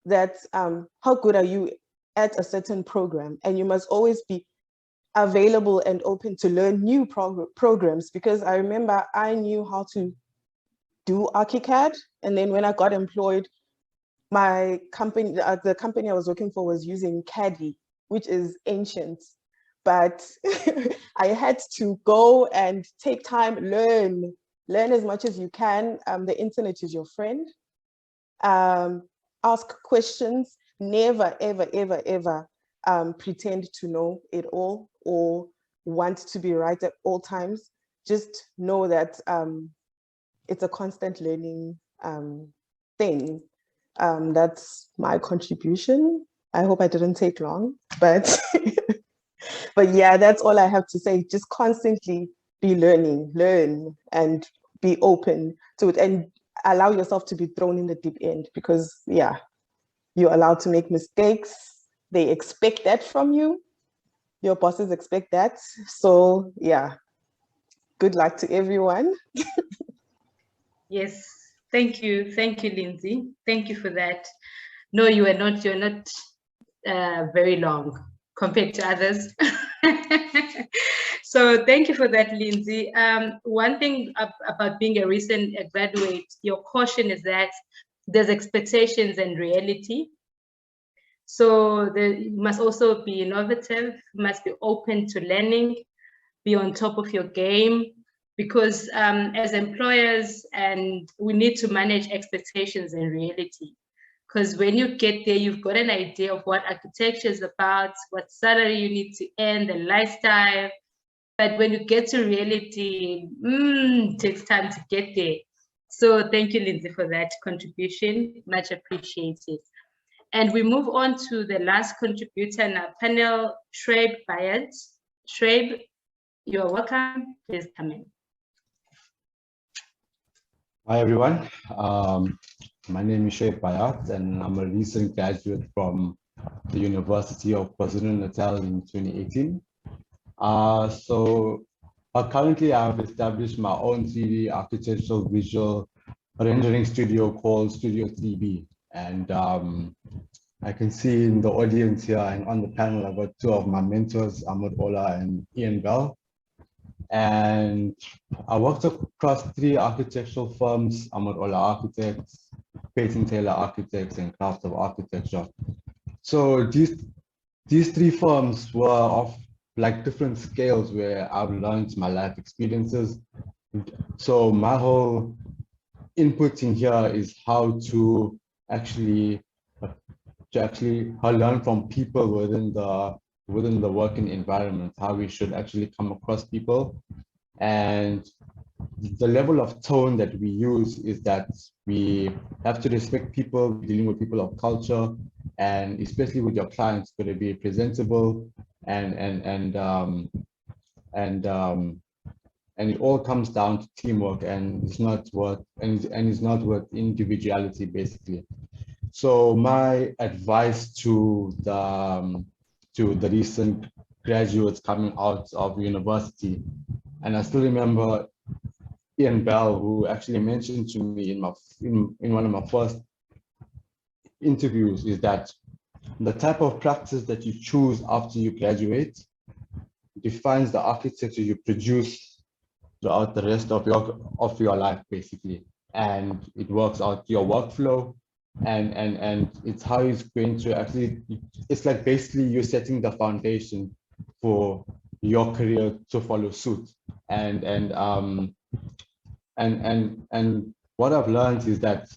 that how good are you at a certain program, and you must always be available and open to learn new programs, because I remember I knew how to do ArchiCAD, and then when I got employed, my company, the company I was working for was using CADI, which is ancient, but I had to go and take time, learn as much as you can. The internet is your friend. Ask questions, never, ever, ever, ever pretend to know it all or want to be right at all times. Just know that it's a constant learning thing. That's my contribution. I hope I didn't take long, but but yeah, that's all I have to say. Just constantly be learn and be open to it, and allow yourself to be thrown in the deep end, because yeah, you're allowed to make mistakes. They expect that from you. Your bosses expect that. So yeah, good luck to everyone. Yes, thank you, Lindsay. Thank you for that. No, you're not very long compared to others. So thank you for that, Lindsay. One thing about being a recent graduate, your caution is that there's expectations and reality. So you must also be innovative, must be open to learning, be on top of your game, because as employers, and we need to manage expectations and reality. Because when you get there, you've got an idea of what architecture is about, what salary you need to earn, the lifestyle. But when you get to reality, it takes time to get there. So thank you, Lindsay, for that contribution. Much appreciated. And we move on to the last contributor in our panel, Shreb Bayat. Shreb, you're welcome. Please come in. Hi, everyone. My name is Shreb Bayat, and I'm a recent graduate from the University of KwaZulu-Natal in 2018. Currently, I've established my own 3D architectural visual rendering studio called Studio 3B. And I can see in the audience here and on the panel, I've got two of my mentors, Ahmed Ola and Ian Bell. And I worked across 3 architectural firms, Ahmed Ola Architects, Peyton Taylor Architects, and Craft of Architecture. So these 3 firms were of like different scales where I've learned my life experiences. So my whole input in here is how to actually learn from people within the within the working environment, how we should actually come across people. And the level of tone that we use is that we have to respect people, dealing with people of culture, and especially with your clients, going to be presentable, and it all comes down to teamwork, and it's not worth it's not worth individuality, basically. So my advice to the recent graduates coming out of university, and I still remember Ian Bell, who actually mentioned to me in one of my first interviews, is that the type of practice that you choose after you graduate defines the architecture you produce throughout the rest of your life, basically. And it works out your workflow, and it's how it's going to actually, it's like basically you're setting the foundation for your career to follow suit. And what I've learned is that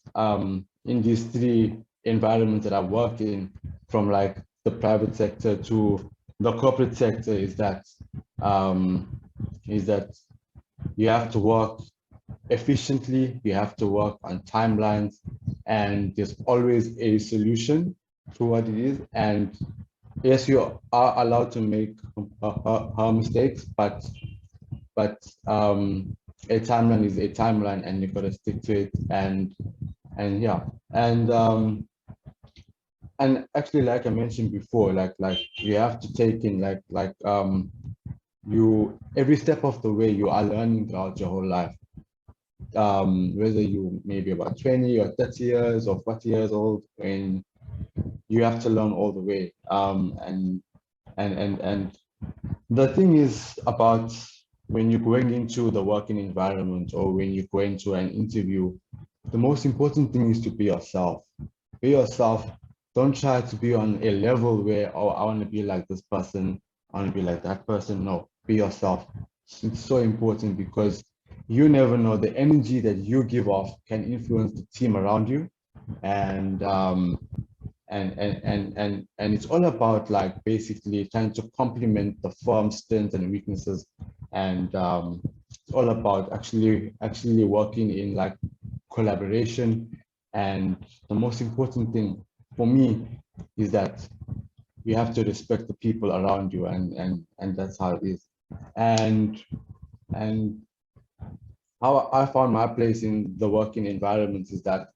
in these three environments that I've worked in, from like the private sector to the corporate sector, is that you have to work efficiently, you have to work on timelines, and there's always a solution to what it is. And yes, you are allowed to make mistakes, but a timeline is a timeline, and you've got to stick to it. And yeah, and actually, like I mentioned before, like you have to take in you every step of the way you are learning throughout your whole life. Whether you maybe about 20 or 30 years or 40 years old, and you have to learn all the way. And the thing is about when you're going into the working environment, or when you go into an interview, the most important thing is to be yourself. Be yourself. Don't try to be on a level where, oh, I want to be like this person, I want to be like that person. No, be yourself. It's so important, because you never know, the energy that you give off can influence the team around you. And it's all about like basically trying to complement the firm's strengths and weaknesses. And it's all about actually working in like collaboration. And the most important thing for me is that you have to respect the people around you, and that's how it is. And how I found my place in the working environment is that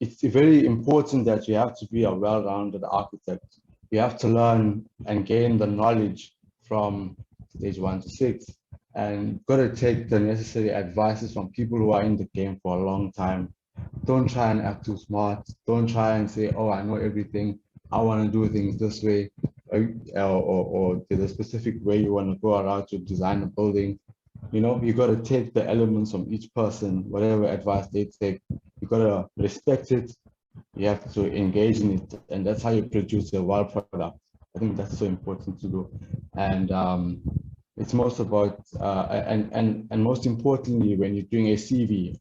it's very important that you have to be a well-rounded architect. You have to learn and gain the knowledge from stage 1 to 6, and got to take the necessary advices from people who are in the game for a long time. Don't try and act too smart. Don't try and say, oh, I know everything, I want to do things this way, or there's a specific way you want to go around to design a building. You know, you got to take the elements from each person, whatever advice they take, you got to respect it, you have to engage in it, and that's how you produce a well product. I think that's so important to do. And it's most about, and most importantly, when you're doing a CV,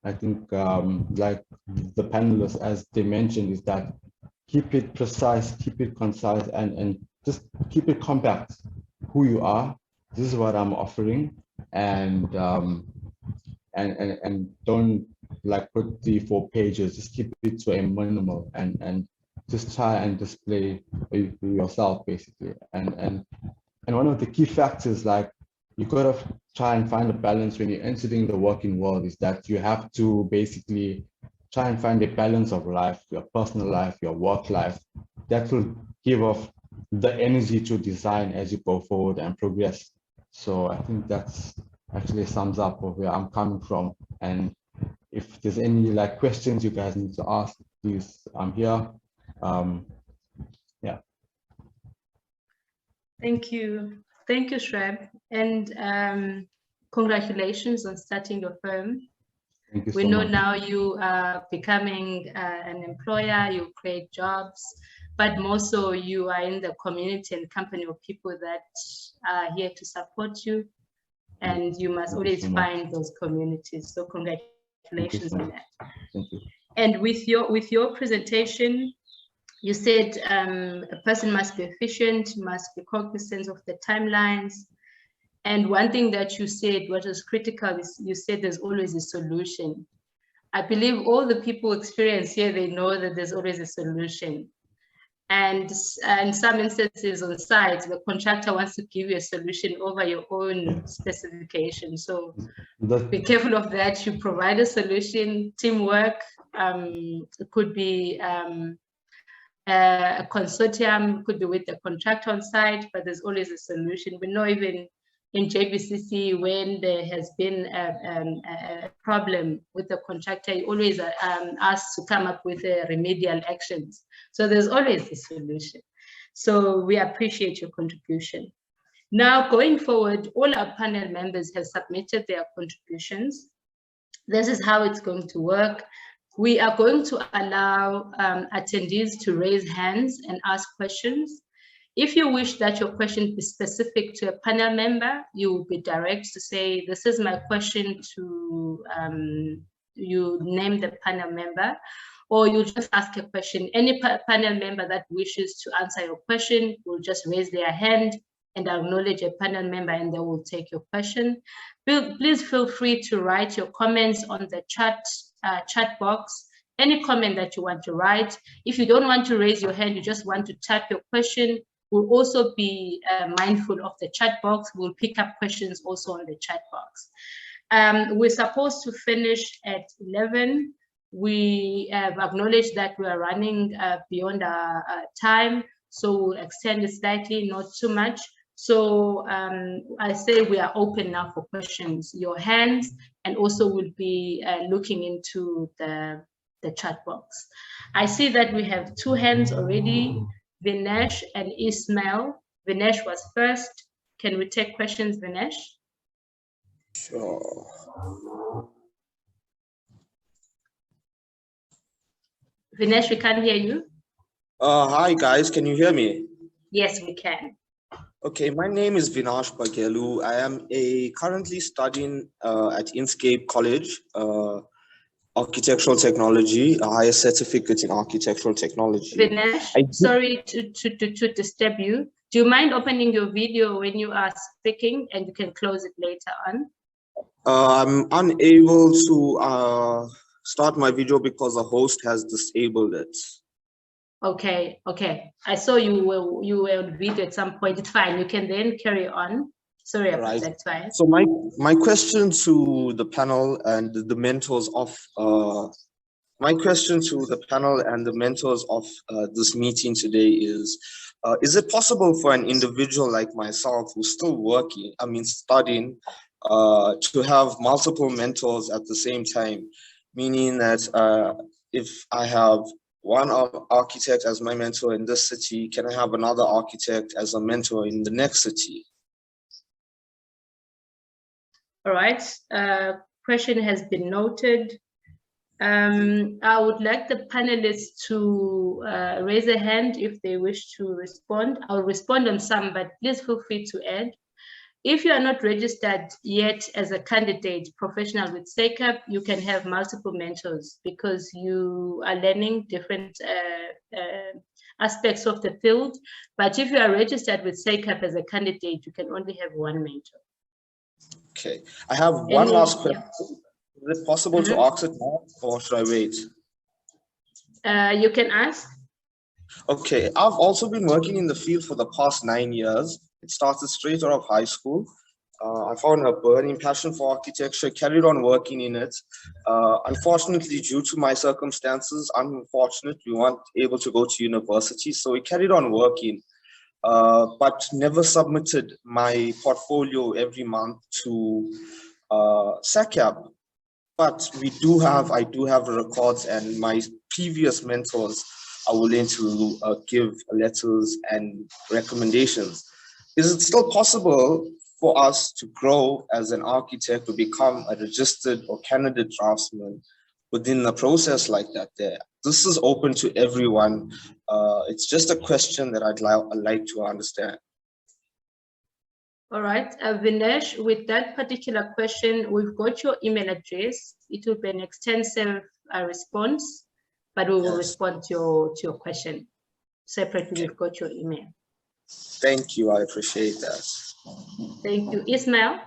I think like the panelists, as they mentioned, is that keep it precise, keep it concise, and just keep it compact. Who you are, this is what I'm offering, and don't like put 3-4 pages. Just keep it to a minimal, and just try and display yourself, basically. And one of the key factors, like you gotta try and find a balance when you're entering the working world, is that you have to basically try and find a balance of life, your personal life, your work life, that will give off the energy to design as you go forward and progress. So I think that's actually sums up of where I'm coming from. And if there's any like questions you guys need to ask, please, I'm here. Yeah. Thank you, Shreb, and congratulations on starting your firm. Thank you We so know much. now you are becoming an employer, you create jobs, but more so you are in the community and company of people that are here to support you, and you must always find those communities. So congratulations on that. Thank you. And with your presentation, You said a person must be efficient, must be cognizant of the timelines. And one thing that you said, what was critical, is you said there's always a solution. I believe all the people experience here, they know that there's always a solution. And in some instances on site, the contractor wants to give you a solution over your own specification. So be careful of that. You provide a solution, teamwork. It could be a consortium, could be with the contractor on site, but there's always a solution. We know even in JBCC, when there has been a problem with the contractor, he always asks to come up with remedial actions. So there's always a solution. So we appreciate your contribution. Now, going forward, all our panel members have submitted their contributions. This is how it's going to work. We are going to allow attendees to raise hands and ask questions. If you wish that your question be specific to a panel member, you will be direct to say, this is my question to, you name the panel member, or you just ask a question. Any panel member that wishes to answer your question will just raise their hand and acknowledge a panel member, and they will take your question. Please feel free to write your comments on the chat box, any comment that you want to write. If you don't want to raise your hand, you just want to type your question, we'll also be mindful of the chat box. We'll pick up questions also on the chat box. We're supposed to finish at 11. We have acknowledged that we are running beyond our time, so we'll extend it slightly, not too much. So I say we are open now for questions, your hands, and also we'll be looking into the chat box. I see that we have 2 hands already, Vinesh and Ismail. Vinesh was first. Can we take questions, Vinesh? Sure. Vinesh, we can't hear you. Hi guys, can you hear me? Yes, we can. Okay, my name is Vinash Bagelu. I am currently studying at Inscape College, Architectural Technology, a higher certificate in Architectural Technology. Vinesh, sorry to disturb you. Do you mind opening your video when you are speaking, and you can close it later on? I'm unable to start my video because the host has disabled it. Okay, okay. I saw you were on video at some point. It's fine. You can then carry on. Sorry about that. That's fine. So my question to the panel and the mentors of this meeting today is it possible for an individual like myself who's still working, studying, to have multiple mentors at the same time? Meaning that if I have one architect as my mentor in this city, can I have another architect as a mentor in the next city? All right, question has been noted. I would like the panelists to raise a hand if they wish to respond. I'll respond on some, but please feel free to add. If you are not registered yet as a candidate professional with SACAP, you can have multiple mentors because you are learning different aspects of the field. But if you are registered with SACAP as a candidate, you can only have one mentor. Okay, I have one last question. Is it possible to ask it now, or should I wait? You can ask. Okay, I've also been working in the field for the past 9 years. It started straight out of high school. I found a burning passion for architecture, carried on working in it. Unfortunately, due to my circumstances, we weren't able to go to university, so we carried on working, but never submitted my portfolio every month to SACAP. But I do have records, and my previous mentors are willing to give letters and recommendations. Is it still possible for us to grow as an architect, to become a registered or candidate draftsman within the process like that there? This is open to everyone. It's just a question that I'd like to understand. All right, Vinesh, with that particular question, we've got your email address. It will be an extensive response, but we will respond to your question. separately, we've got your email. Thank you. I appreciate that. Thank you. Ismail?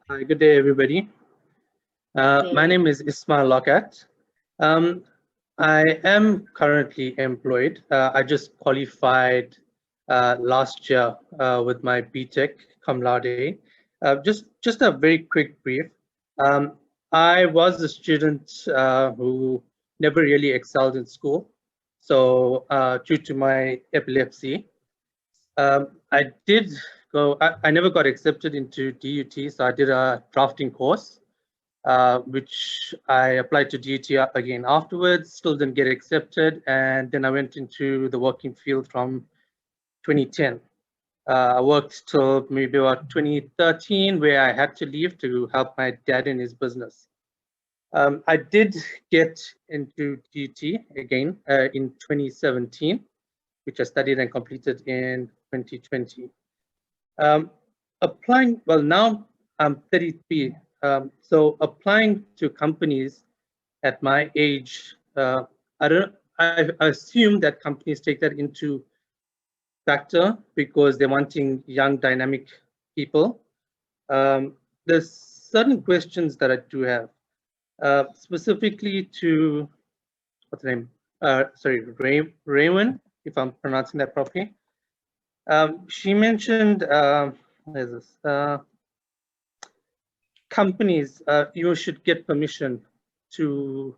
Hi, good day, everybody. My name is Ismail Lokat. I am currently employed. I just qualified last year with my BTech cum laude. Just a very quick brief. I was a student who never really excelled in school. So due to my epilepsy, I did go, I never got accepted into DUT, so I did a drafting course, which I applied to DUT again afterwards, still didn't get accepted, and then I went into the working field from 2010. I worked till maybe about 2013, where I had to leave to help my dad in his business. I did get into DUT again in 2017, which I studied and completed in 2020. Applying, well, now I'm 33, so applying to companies at my age, I assume that companies take that into factor because they're wanting young, dynamic people. There's certain questions that I do have, specifically to, what's the name? Sorry, Raymond, if I'm pronouncing that properly. She mentioned, where's this? Companies, you should get permission to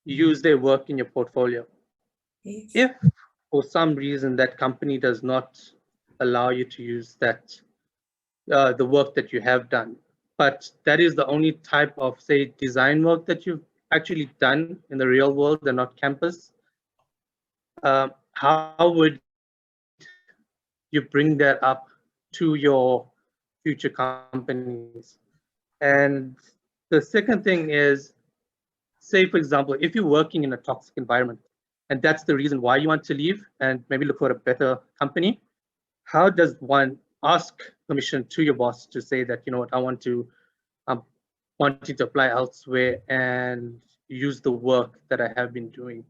use their work in your portfolio. Yes. If for some reason that company does not allow you to use that, the work that you have done, but that is the only type of, say, design work that you've actually done in the real world and not campus, how would you bring that up to your future companies? And the second thing is, say, for example, if you're working in a toxic environment and that's the reason why you want to leave and maybe look for a better company, how does one ask permission to your boss to say that, you know what, I want to, wanting to apply elsewhere and use the work that I have been doing?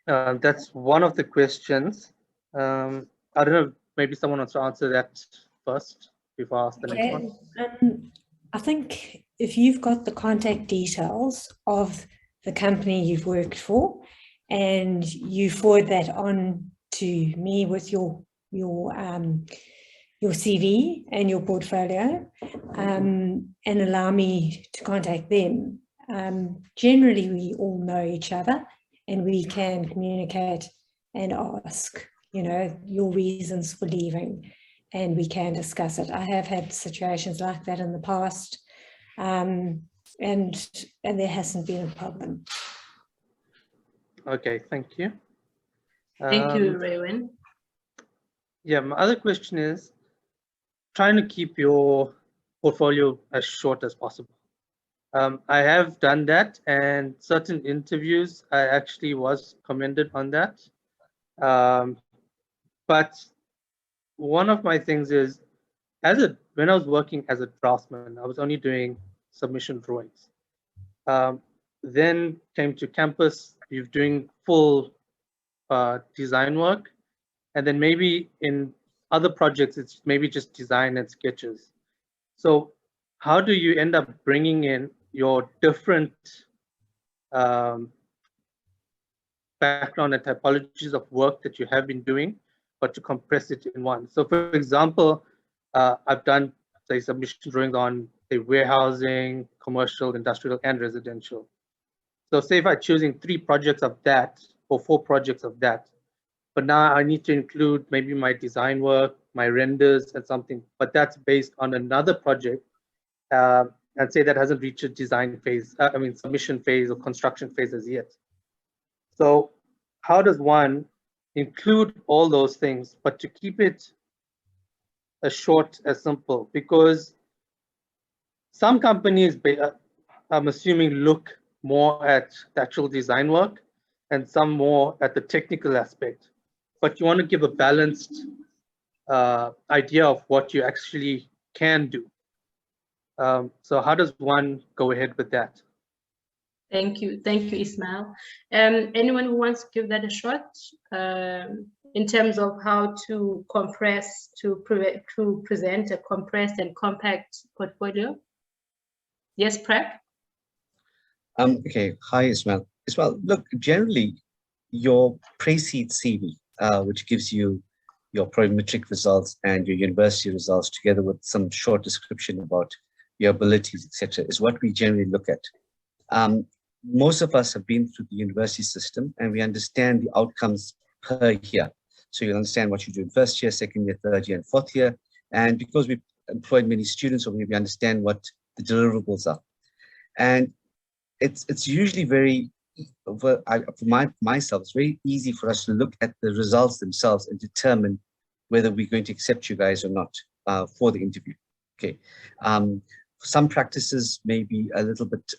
That's one of the questions. I don't know, maybe someone wants to answer that first before I ask the next one. I think if you've got the contact details of the company you've worked for and you forward that on to me with your CV and your portfolio, and allow me to contact them. Generally, we all know each other and we can communicate and ask, you know, your reasons for leaving, and we can discuss it. I have had situations like that in the past, and there hasn't been a problem. Okay, thank you. Thank you, Raywin. Yeah, my other question is trying to keep your portfolio as short as possible. I have done that, and certain interviews I actually was commended on that. But one of my things is, when I was working as a draftsman, I was only doing submission drawings. Then came to campus, you're doing full design work, and then maybe in other projects, it's maybe just design and sketches. So how do you end up bringing in your different background and typologies of work that you have been doing, but to compress it in one? So for example, I've done, say, submission drawings on, say, warehousing, commercial, industrial, and residential. So say if I'm choosing 3 projects of that or 4 projects of that, but now I need to include maybe my design work, my renders and something, but that's based on another project, and say that hasn't reached a design phase, submission phase or construction phase as yet. So how does one include all those things, but to keep it as short as simple? Because some companies, I'm assuming, look more at the actual design work and some more at the technical aspect. But you want to give a balanced idea of what you actually can do. So how does one go ahead with that? Thank you, Ismail. Anyone who wants to give that a shot in terms of how to compress, to present a compressed and compact portfolio? Yes, Prep? Okay, hi Ismail. Ismail, look, generally your pre-seed CV, which gives you your prometric results and your university results together with some short description about your abilities, etc., is what we generally look at. Most of us have been through the university system and we understand the outcomes per year. So you'll understand what you do in first year, second year, third year, and fourth year. And because we've employed many students, we understand what the deliverables are. And it's usually very, for myself, it's very easy for us to look at the results themselves and determine whether we're going to accept you guys or not for the interview. Okay. Some practices may be a little bit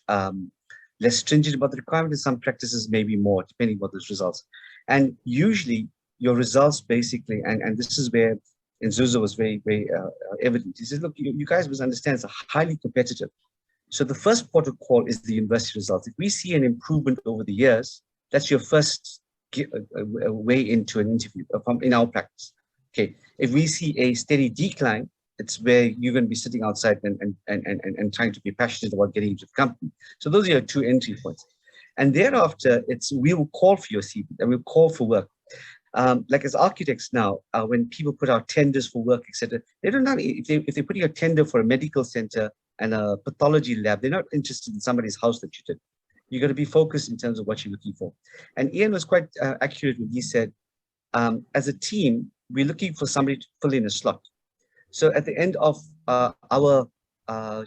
less stringent about the requirement, and some practices may be more, depending on those results. And usually your results basically, and this is where Nzuzo was very, very evident. He says, look, you guys must understand it's highly competitive. So the first port of call is the university results. If we see an improvement over the years, that's your first way into an interview in our practice. Okay. If we see a steady decline, it's where you're going to be sitting outside and trying to be passionate about getting into the company. So those are your two entry points. And thereafter, we will call for your CV and we'll call for work. Like as architects now, when people put out tenders for work, etc., they don't know if they're putting a tender for a medical center and a pathology lab, they're not interested in somebody's house that you did. You're going to be focused in terms of what you're looking for. And Ian was quite accurate when he said, as a team, we're looking for somebody to fill in a slot. So at the end of our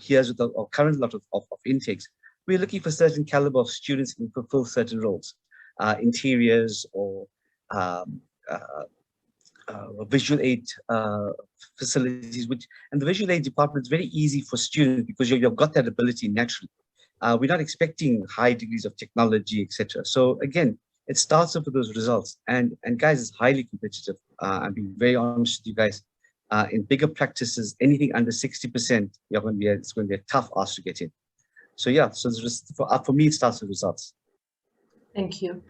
years with our current lot of intakes, we're looking for certain caliber of students who can fulfill certain roles, interiors or visual aid facilities, and the visual aid department is very easy for students because you've got that ability naturally. We're not expecting high degrees of technology, etc. So again, it starts off with those results, and guys, it's highly competitive. I'm being very honest with you guys. In bigger practices, anything under 60%, it's going to be a tough ask to get in. So yeah, so for me, it starts with results. Thank you.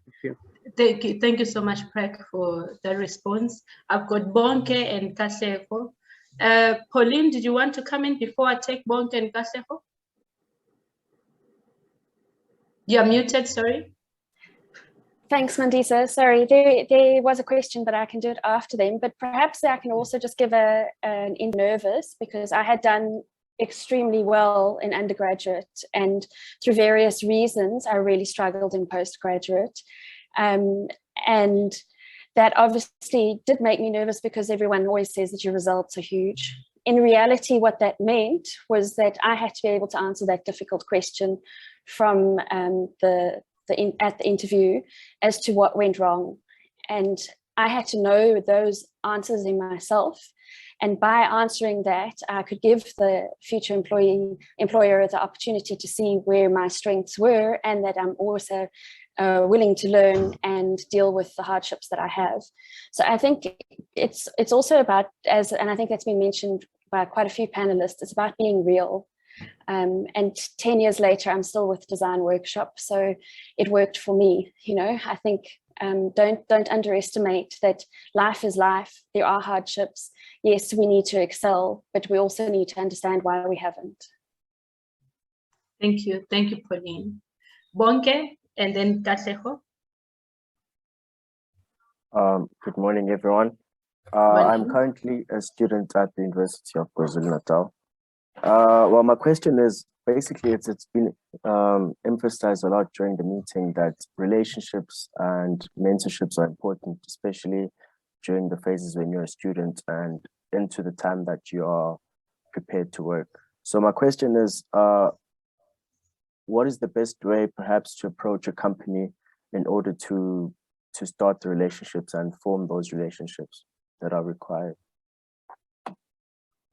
Thank you so much, Prek, for that response. I've got Bonke and Kasefo. Pauline, did you want to come in before I take Bonke and Kasefo? You're muted, sorry. Thanks, Mandisa. Sorry, there was a question, but I can do it after them. But perhaps I can also just give an nervous, because I had done extremely well in undergraduate, and through various reasons, I really struggled in postgraduate. And that obviously did make me nervous because everyone always says that your results are huge. In reality, what that meant was that I had to be able to answer that difficult question from at the interview as to what went wrong. And I had to know those answers in myself. And by answering that, I could give the future employer the opportunity to see where my strengths were, and that I'm also willing to learn and deal with the hardships that I have. So I think it's also about, and I think that's been mentioned by quite a few panelists, it's about being real. And 10 years later, I'm still with Design Workshop, so it worked for me. I think don't underestimate that life is life. There are hardships. Yes, we need to excel, but we also need to understand why we haven't. Thank you, Pauline. Bonke, and then Katlego. Good morning, everyone. I'm currently a student at the University of KwaZulu-Natal. Well, my question is, basically, it's been emphasized a lot during the meeting that relationships and mentorships are important, especially during the phases when you're a student and into the time that you are prepared to work. So my question is, what is the best way perhaps to approach a company in order to start the relationships and form those relationships that are required?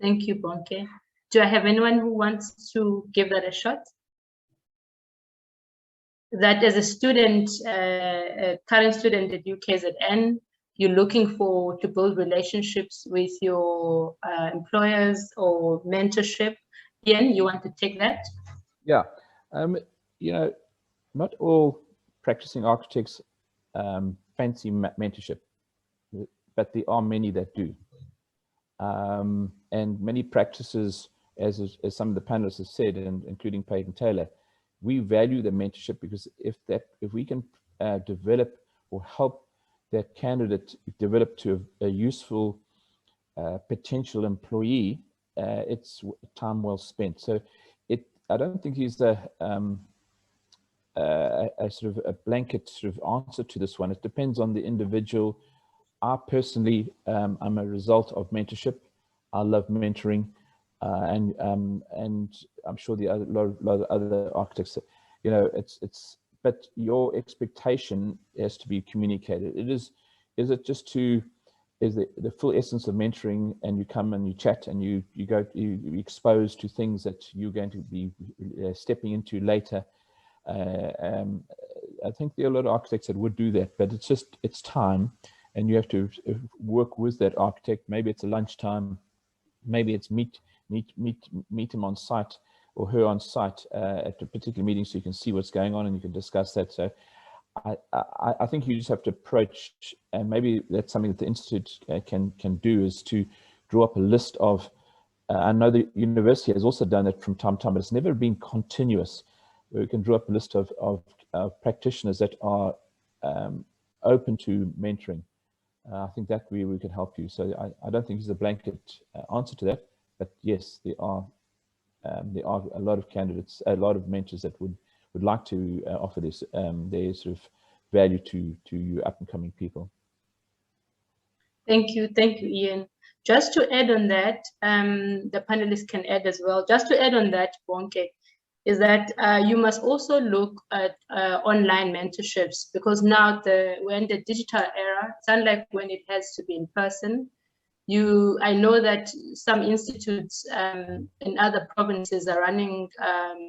Thank you, Bonke. Do I have anyone who wants to give that a shot? That as a student, a current student at UKZN, you're looking to build relationships with your employers or mentorship, Ian, you want to take that? Yeah, you know, not all practicing architects fancy mentorship, but there are many that do. And many practices, as some of the panelists have said, and including Peyton Taylor, we value the mentorship because if we can develop or help that candidate develop to a useful potential employee, it's time well spent. So I don't think he's a sort of a blanket sort of answer to this one. It depends on the individual. I personally, I'm a result of mentorship. I love mentoring, and I'm sure a lot of other architects. You know, but your expectation has to be communicated. Is it just to is the full essence of mentoring, and you come and you chat and you expose to things that you're going to be stepping into later. I think there are a lot of architects that would do that, but it's time, and you have to work with that architect. Maybe it's a lunchtime, maybe it's meet him on site or her on site at a particular meeting, so you can see what's going on and you can discuss that. So I think you just have to approach, and maybe that's something that the Institute can do, is to draw up a list of, I know the university has also done it from time to time, but it's never been continuous. We can draw up a list of practitioners that are open to mentoring. I think that we can help you. So I don't think there's a blanket answer to that, but yes, there are a lot of candidates, a lot of mentors that would like to offer this their sort of value to you up and coming people. Thank you, Ian. Just to add on that, the panelists can add as well. Just to add on that, Bonke, is that you must also look at online mentorships, because now we're in the digital era. It's unlike when it has to be in person. I know that some institutes in other provinces are running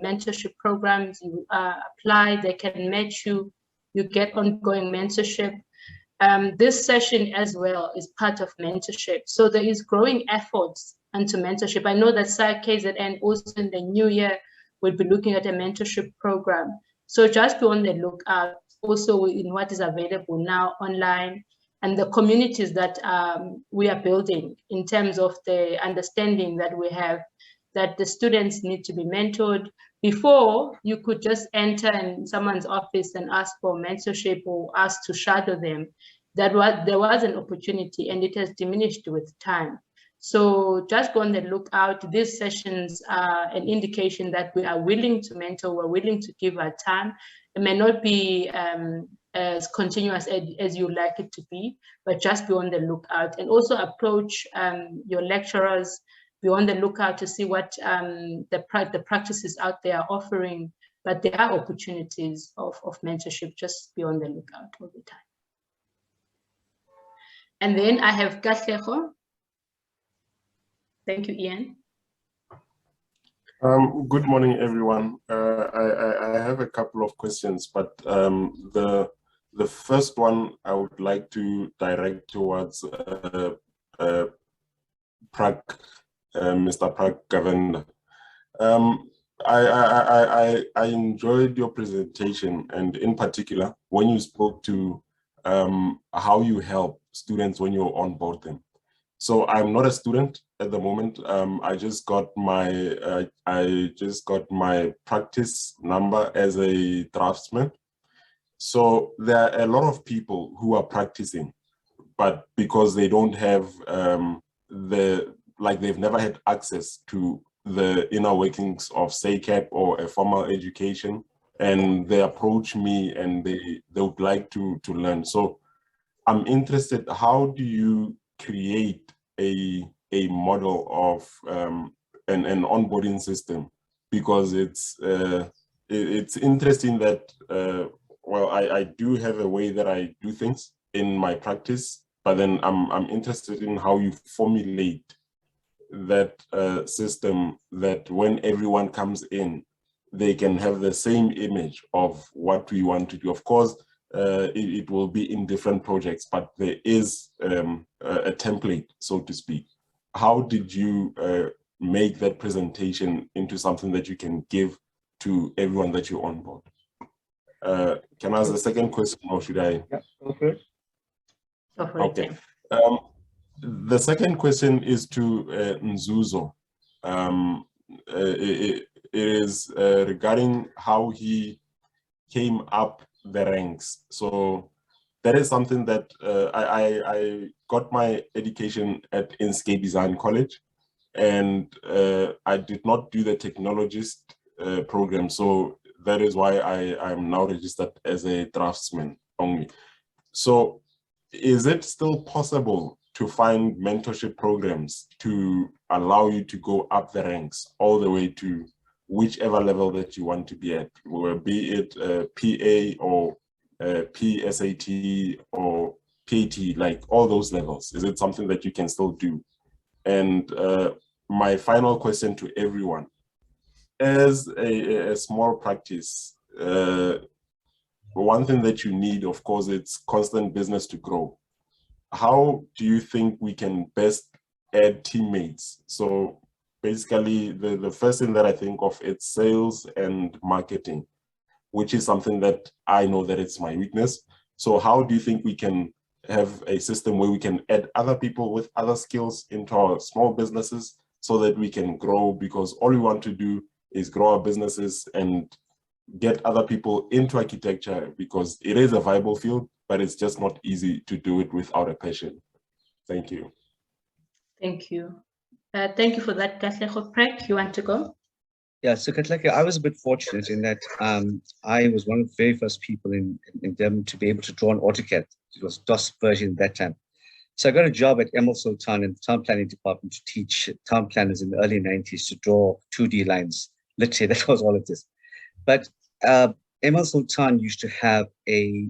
mentorship programs. You apply, they can match you, you get ongoing mentorship. This session as well is part of mentorship. So there is growing efforts into mentorship. I know that Saia Kzn also in the new year will be looking at a mentorship program. So just be on the lookout also in what is available now online, and the communities that we are building in terms of the understanding that we have that the students need to be mentored. Before, you could just enter in someone's office and ask for mentorship or ask to shadow them. There was an opportunity, and it has diminished with time. So just go on the lookout. These sessions are an indication that we are willing to mentor, we're willing to give our time. It may not be as continuous as you like it to be, but just be on the lookout, and also approach your lecturers. Be on the lookout to see what the practices out there are offering, but there are opportunities of mentorship. Just be on the lookout all the time. And then I have Katlego. Thank you, Ian. Good morning, everyone. I have a couple of questions, but the first one I would like to direct towards Mr. Prague Govender. I enjoyed your presentation, and in particular when you spoke to how you help students when you onboard them. So I'm not a student at the moment. I just got my practice number as a draftsman. So there are a lot of people who are practicing, but because they don't have they've never had access to the inner workings of SACAP or a formal education, and they approach me and they would like to learn. So I'm interested, how do you create a model of an onboarding system? Because it's interesting that well, I do have a way that I do things in my practice, but then I'm interested in how you formulate that system, that when everyone comes in, they can have the same image of what we want to do. Of course, it will be in different projects, but there is a template, so to speak. How did you make that presentation into something that you can give to everyone that you onboard. Can I ask the second question, or should I? Yeah, go for it. Okay. The second question is to Nzuzo. It is regarding how he came up the ranks. So that is something that I got my education at Saia Design College, and I did not do the technologist program. So that is why I'm now registered as a draftsman only. So is it still possible to find mentorship programs to allow you to go up the ranks all the way to whichever level that you want to be at, be it PA or PSAT or PT, like all those levels? Is it something that you can still do? And my final question to everyone, as a small practice, one thing that you need, of course, it's constant business to grow. How do you think we can best add teammates? So basically, the first thing that I think of, it's sales and marketing, which is something that I know that it's my weakness. So how do you think we can have a system where we can add other people with other skills into our small businesses so that we can grow? Because all we want to do is grow our businesses and get other people into architecture, because it is a viable field, but it's just not easy to do it without a passion. Thank you. Thank you. Thank you for that, Katlego. Prek, you want to go? Yeah, so Katlego, I was a bit fortunate in that I was one of the very first people in Durban to be able to draw an AutoCAD. It was DOS version at that time. So I got a job at Emil Sultan in the town planning department to teach town planners in the early 90s to draw 2D lines. Literally, that was all it is. But Emil Sultan used to have a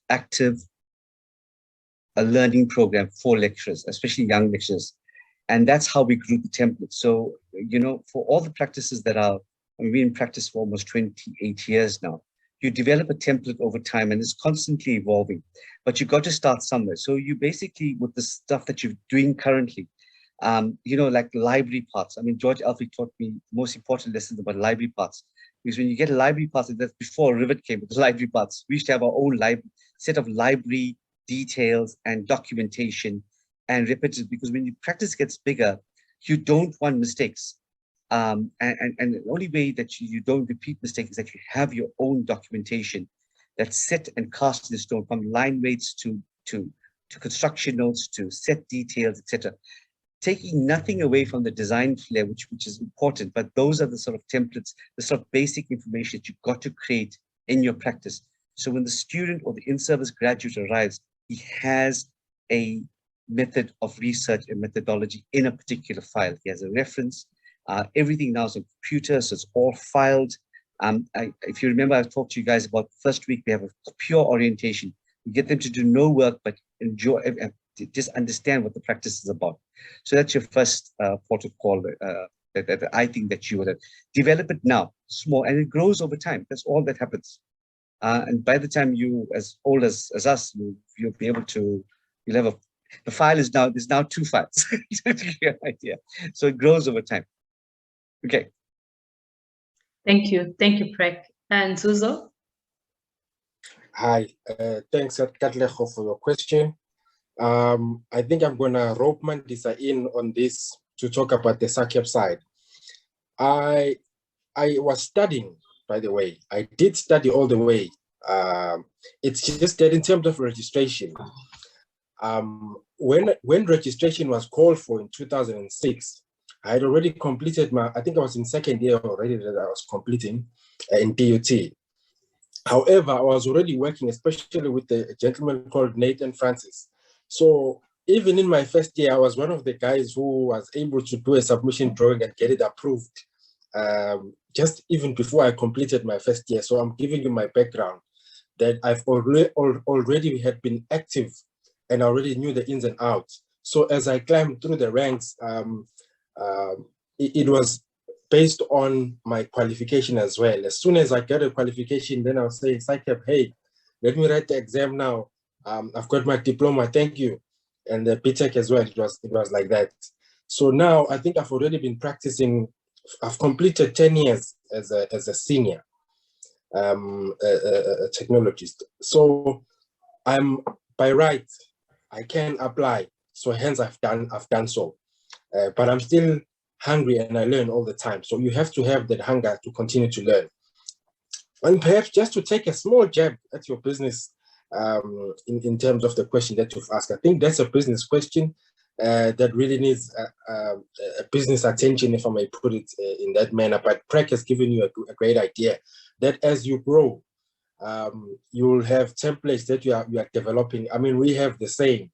active learning program for lecturers, especially young lecturers. And that's how we grew the template. So, you know, for all the practices that are, I mean, we're in practice for almost 28 years now. You develop a template over time and it's constantly evolving, but you got to start somewhere. So you basically, with the stuff that you're doing currently, you know, like library parts. I mean, George Alfie taught me the most important lessons about library parts. Because when you get library parts, that's before Rivet came with the library parts. We used to have our own set of library details and documentation and repetitive, because when your practice gets bigger, you don't want mistakes. And the only way that you don't repeat mistakes is that you have your own documentation that's set and cast in stone, from line weights to construction notes to set details, etc. Taking nothing away from the design flair, which is important, but those are the sort of templates, the sort of basic information that you've got to create in your practice. So when the student or the in-service graduate arrives, he has a method of research and methodology in a particular file. He has a reference. Everything now is on computer, so it's all filed. If you remember, I've talked to you guys about the first week, we have a pure orientation. We get them to do no work, but enjoy, just understand what the practice is about. So that's your first port of call that I think that you would develop it now, small, and it grows over time. That's all that happens. And by the time you, as old as us, you'll be able to, you'll have the file is now, there's now 2 files. To give you an idea. So it grows over time. Okay. Thank you. Thank you, Prek. And Suzo? Hi, thanks, Katlego, for your question. I think I'm going to rope Mandisa in on this to talk about the SACEP side. I was studying, by the way. I did study all the way. It's just that in terms of registration, when registration was called for in 2006, I had already completed I think I was in second year already that I was completing in DUT. However, I was already working, especially with a gentleman called Nathan Francis. So even in my first year, I was one of the guys who was able to do a submission drawing and get it approved, just even before I completed my first year. So I'm giving you my background, that I've already had been active and I already knew the ins and outs. So as I climbed through the ranks, it was based on my qualification as well. As soon as I get a qualification, then I'll say, SACEP, hey, let me write the exam now. I've got my diploma, thank you. And the BTEC as well, it was like that. So now I think I've already been practicing. I've completed 10 years as a senior technologist. So I'm by right, I can apply. So hence I've done so. But I'm still hungry and I learn all the time. So you have to have that hunger to continue to learn. And perhaps just to take a small jab at your business in terms of the question that you've asked. I think that's a business question that really needs a business attention, if I may put it in that manner. But Prek has given you a great idea that as you grow, you'll have templates that you are developing. I mean, we have the same.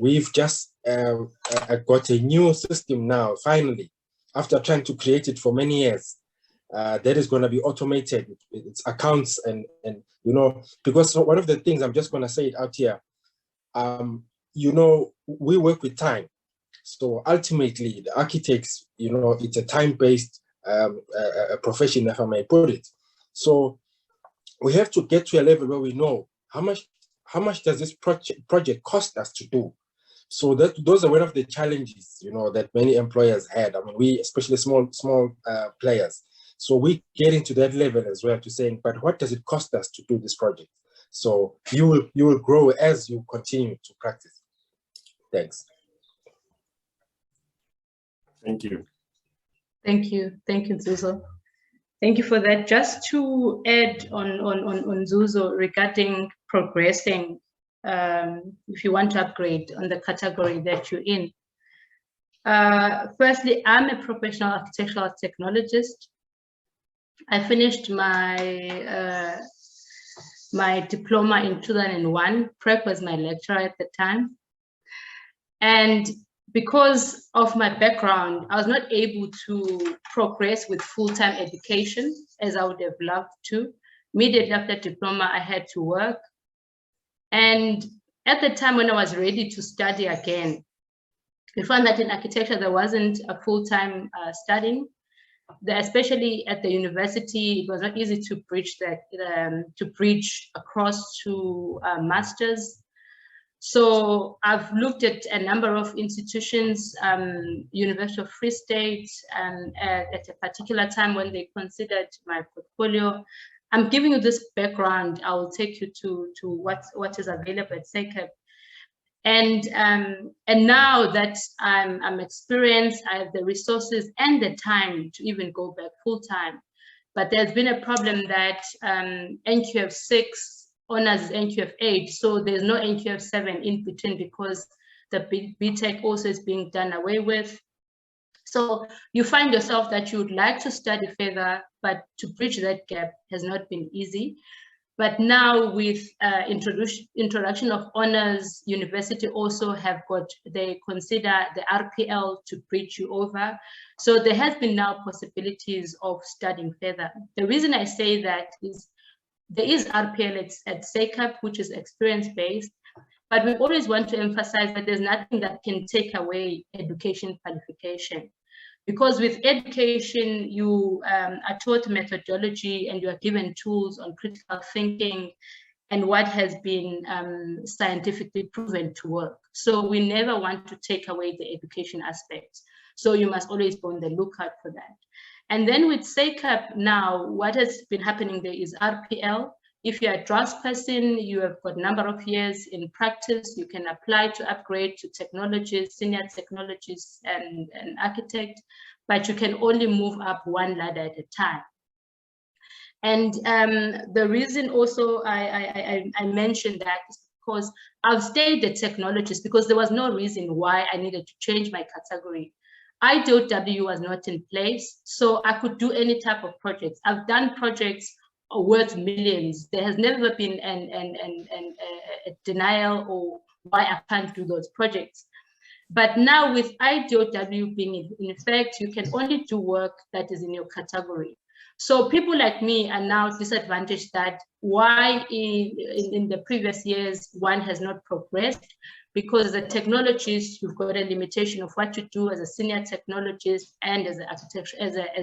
We've just got a new system now, finally, after trying to create it for many years. That is going to be automated. It's accounts and you know, because one of the things, I'm just going to say it out here, you know, we work with time. So ultimately, the architects, you know, it's a time-based profession, if I may put it. So we have to get to a level where we know how much does this project cost us to do. So those are one of the challenges, you know, that many employers had. I mean, we, especially small players. So we get into that level as well to saying, but what does it cost us to do this project? So you will grow as you continue to practice. Thanks. Thank you. Thank you, Zuzo. Thank you for that. Just to add on Zuzo regarding progressing, if you want to upgrade on the category that you're in. Firstly, I'm a professional architectural technologist. I finished my my diploma in 2001. Prep was my lecturer at the time. And because of my background, I was not able to progress with full-time education as I would have loved to. Immediately after diploma, I had to work. And at the time when I was ready to study again, we found that in architecture, there wasn't a full-time studying. Especially at the university, it was not easy to bridge across to masters. So I've looked at a number of institutions, University of Free State, at a particular time when they considered my portfolio. I'm giving you this background. I will take you to what is available at SACAP. And now that I'm experienced, I have the resources and the time to even go back full time. But there's been a problem that NQF 6 honors is NQF 8, so there's no NQF 7 in between because the BTech also is being done away with. So you find yourself that you would like to study further, but to bridge that gap has not been easy. But now with introduction of honors, university also have they consider the RPL to bridge you over. So there has been now possibilities of studying further. The reason I say that is there is RPL at SACAP, which is experience-based, but we always want to emphasize that there's nothing that can take away education qualification. Because with education, you are taught methodology and you are given tools on critical thinking and what has been scientifically proven to work. So we never want to take away the education aspects. So you must always be on the lookout for that. And then with SACAP now, what has been happening there is RPL. If you're a draftsperson, you have got a number of years in practice, you can apply to upgrade to technologists, senior technologists and architect, but you can only move up one ladder at a time. And the reason also I mentioned that is because I've stayed a technologist because there was no reason why I needed to change my category. IDOW was not in place, so I could do any type of projects. I've done projects worth millions. There has never been a denial or why I can't do those projects. But now with IDOW being in effect, you can only do work that is in your category. So people like me are now disadvantaged that why in the previous years one has not progressed, because as a technologist, you've got a limitation of what you do as a senior technologist and as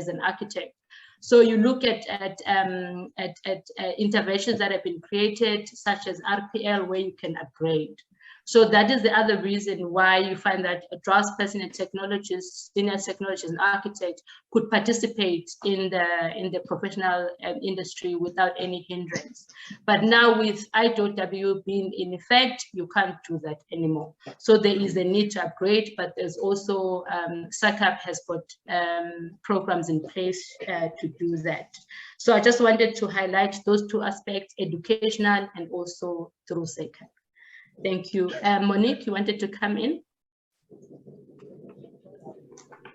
an architect. So you look at interventions that have been created, such as RPL, where you can upgrade. So that is the other reason why you find that a draftsperson and technologist, senior technologist and architect could participate in the professional industry without any hindrance. But now with IJW being in effect, you can't do that anymore. So there is a need to upgrade, but there's also SACAP has got programs in place to do that. So I just wanted to highlight those two aspects, educational and also through SACAP. Thank you. Monique, you wanted to come in?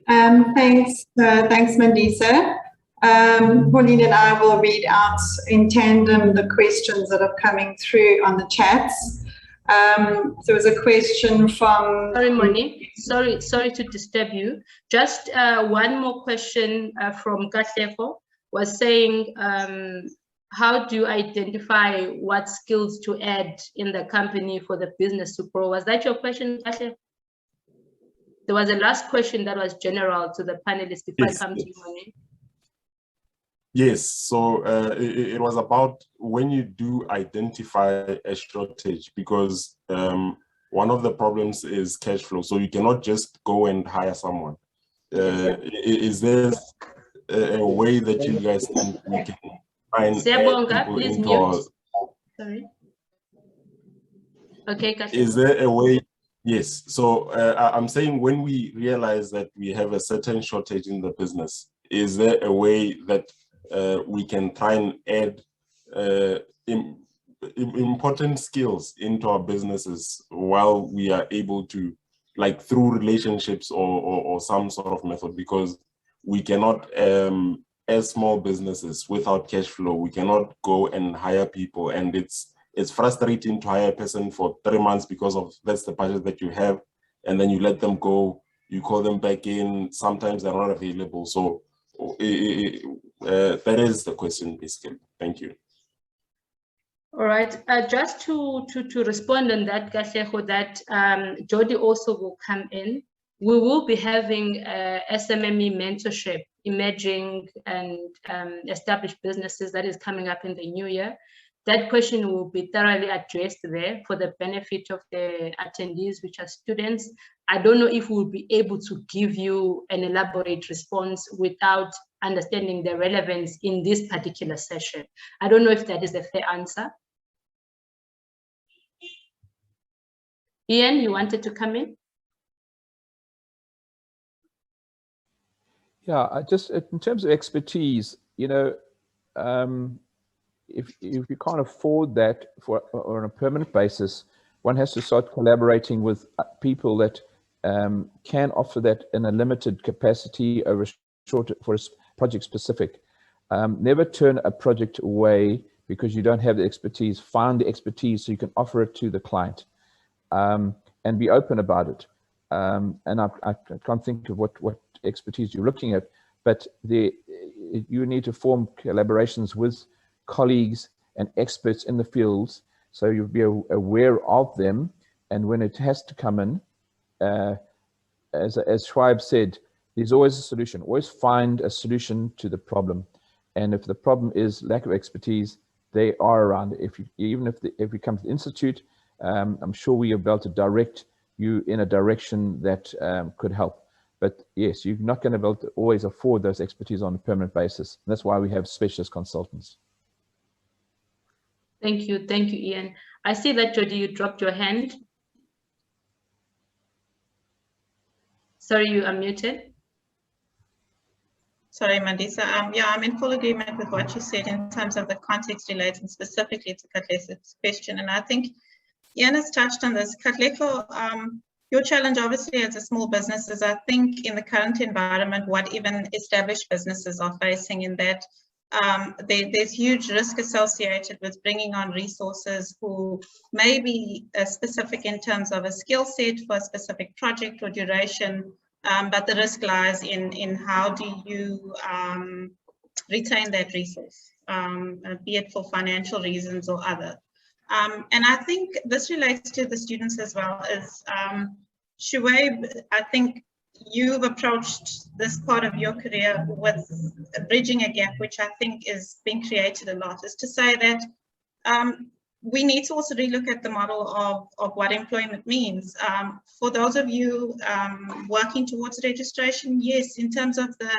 Thanks, Mandisa. Pauline and I will read out in tandem the questions that are coming through on the chats. There was a question from... Sorry, Monique. Sorry to disturb you. Just one more question from Katlego was saying, how do you identify what skills to add in the company for the business to grow? Was that your question, Katlego? There was a last question that was general to the panelists before I come to you, Monique. Yes, so it was about when you do identify a shortage, because one of the problems is cash flow. So you cannot just go and hire someone. Is there a way that you guys think we can find people into our... Sorry. Okay, Katlego. Is there a way? Yes, so I'm saying when we realize that we have a certain shortage in the business, is there a way that we can try and add important skills into our businesses while we are able to, like through relationships or some sort of method? Because we cannot, as small businesses without cash flow, we cannot go and hire people, and it's frustrating to hire a person for 3 months because of that's the budget that you have, and then you let them go, you call them back in, sometimes they're not available. So that is the question, basically. Thank you. All right, just to respond on that, Katlego, that Jody also will come in. We will be having SMME mentorship, emerging and established businesses, that is coming up in the new year. That question will be thoroughly addressed there for the benefit of the attendees, which are students. I don't know if we'll be able to give you an elaborate response without understanding the relevance in this particular session. I don't know if that is a fair answer. Ian, you wanted to come in? Yeah, just in terms of expertise, you know, if you can't afford that on a permanent basis, one has to start collaborating with people that can offer that in a limited capacity over short for a project specific. Never turn a project away because you don't have the expertise. Find the expertise so you can offer it to the client, and be open about it. And I can't think of what expertise you're looking at, but you need to form collaborations with colleagues and experts in the fields, so you'll be aware of them. And when it has to come in, as Schweib said, there's always a solution. Always find a solution to the problem. And if the problem is lack of expertise, they are around. Even if we come to the institute, I'm sure we are able to direct you in a direction that could help. But yes, you're not going to be able to always afford those expertise on a permanent basis. And that's why we have specialist consultants. Thank you, Ian. I see that, Jody, you dropped your hand. Sorry, you are muted. Sorry, Mandisa. Yeah, I'm in full agreement with what you said in terms of the context relating specifically to Katlego's question. And I think Ian has touched on this. Katlego, your challenge obviously as a small business is, I think, in the current environment, what even established businesses are facing, in that there's huge risk associated with bringing on resources who may be specific in terms of a skill set for a specific project or duration, but the risk lies in how do you retain that resource, be it for financial reasons or other. And I think this relates to the students as well. As Shuaib, I think you've approached this part of your career with bridging a gap, which I think is being created a lot, is to say that we need to also relook at the model of what employment means. For those of you working towards registration, yes, in terms of the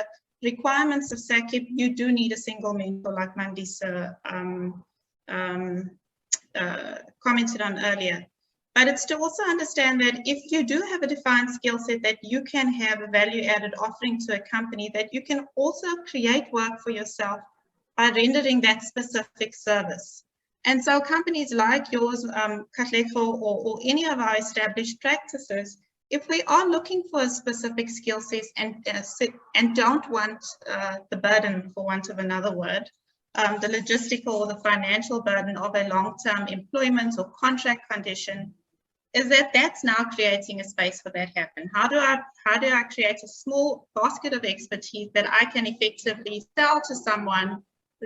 requirements of SACIP, you do need a single mentor like Mandisa commented on earlier. But it's to also understand that if you do have a defined skill set, that you can have a value-added offering to a company, that you can also create work for yourself by rendering that specific service. And so companies like yours, Katlego, or any of our established practices, if we are looking for a specific skill set and don't want the burden, for want of another word, the logistical or the financial burden of a long-term employment or contract condition, is that's now creating a space for that happen. How do I create a small basket of expertise that I can effectively sell to someone,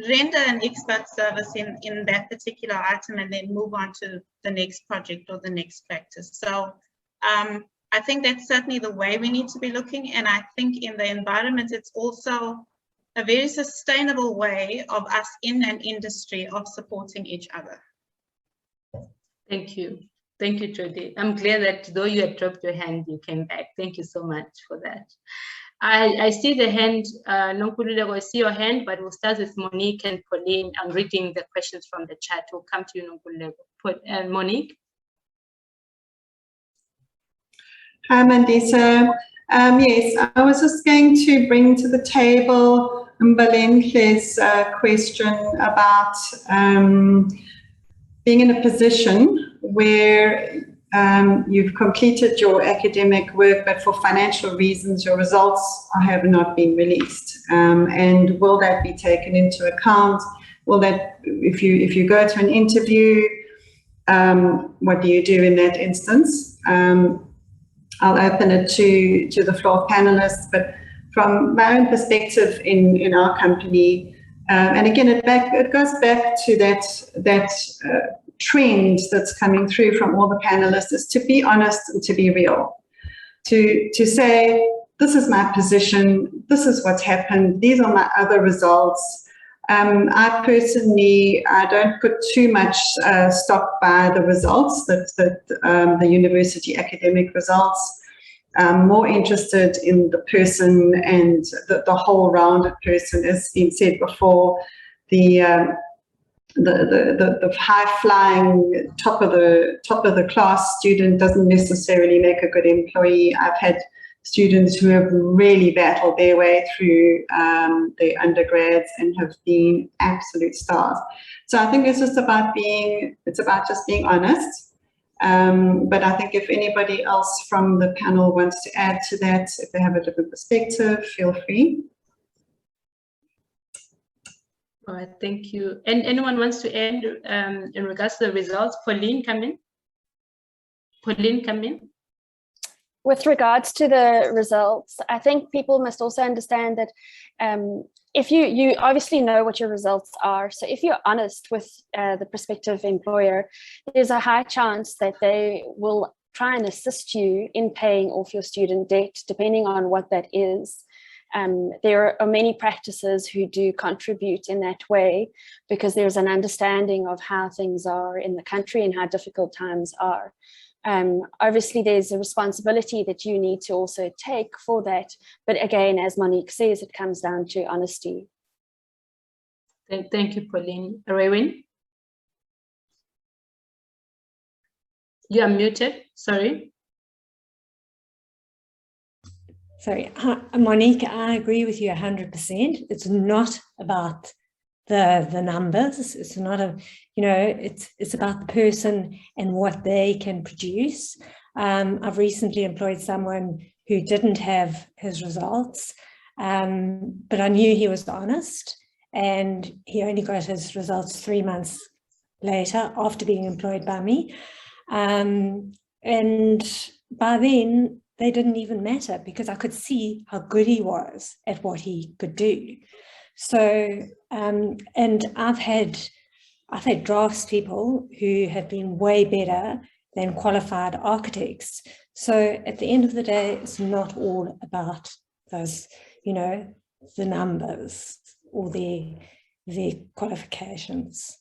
render an expert service in that particular item, and then move on to the next project or the next practice? So I think that's certainly the way we need to be looking. And I think in the environment, it's also a very sustainable way of us in an industry of supporting each other. Thank you. Thank you, Jody. I'm glad that though you had dropped your hand, you came back. Thank you so much for that. I see the hand, Nonkululeko, I see your hand, but we'll start with Monique and Pauline. I'm reading the questions from the chat. We'll come to you, Nonkululeko. Monique. Hi, Mandisa. Yes, I was just going to bring to the table Mbalenke's question about being in a position where you've completed your academic work, but for financial reasons, your results have not been released. And will that be taken into account? Will that, if you go to an interview, what do you do in that instance? I'll open it to the floor panelists, but from my own perspective in our company, and again, it goes back to that trend that's coming through from all the panelists, is to be honest and to be real, to say, this is my position, this is what's happened, these are my other results. I personally, I don't put too much stock by the results, the university academic results. I'm more interested in the person and the whole rounded person. As been said before, the high-flying top of the class student doesn't necessarily make a good employee. I've had students who have really battled their way through their undergrads and have been absolute stars. So I think it's just about just being honest. But I think if anybody else from the panel wants to add to that, if they have a different perspective, feel free. All right, thank you. And anyone wants to add in regards to the results? Pauline, come in. Pauline, come in. With regards to the results, I think people must also understand that if you obviously know what your results are, so if you're honest with the prospective employer, there's a high chance that they will try and assist you in paying off your student debt, depending on what that is. There are many practices who do contribute in that way because there's an understanding of how things are in the country and how difficult times are. Obviously, there's a responsibility that you need to also take for that. But again, as Monique says, it comes down to honesty. Thank you, Pauline. Rewin? You are muted, sorry. Sorry, Monique, I agree with you 100%. It's not about the numbers. It's not it's about the person and what they can produce. I've recently employed someone who didn't have his results, but I knew he was honest, and he only got his results 3 months later after being employed by me. And by then they didn't even matter because I could see how good he was at what he could do. So, and I've had draftspeople who have been way better than qualified architects. So at the end of the day, it's not all about those, the numbers or their qualifications.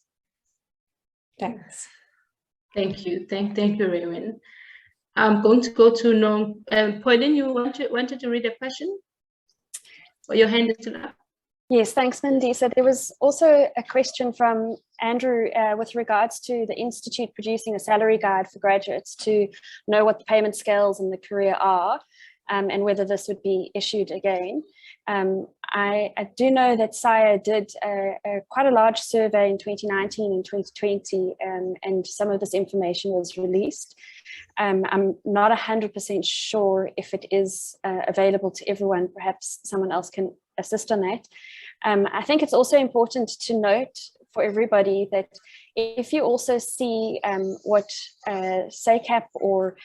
Thanks. Thank you. Thank you, Raymond. I'm going to go to Pauline, you wanted to read a question? Or your hand is still up? Yes, thanks, Mindy. So there was also a question from Andrew with regards to the Institute producing a salary guide for graduates to know what the payment scales in the career are, and whether this would be issued again. I do know that Saia did quite a large survey in 2019 and 2020, and some of this information was released. I'm not 100% sure if it is available to everyone. Perhaps someone else can assist on that. I think it's also important to note for everybody that if you also see what SACAP or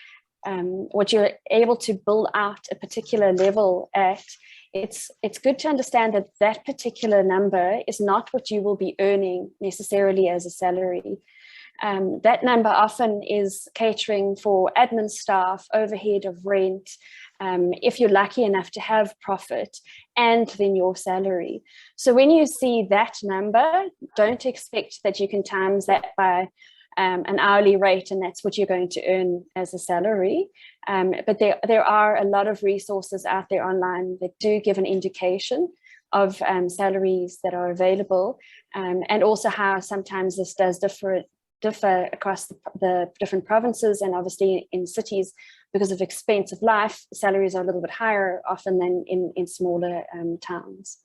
what you're able to build out a particular level at, it's good to understand that that particular number is not what you will be earning necessarily as a salary. That number often is catering for admin staff, overhead of rent, if you're lucky enough to have profit, and then your salary. So when you see that number, don't expect that you can times that by an hourly rate and that's what you're going to earn as a salary. But there are a lot of resources out there online that do give an indication of salaries that are available, and also how sometimes this does differ across the different provinces, and obviously in cities, because of expense of life, salaries are a little bit higher often than in smaller towns.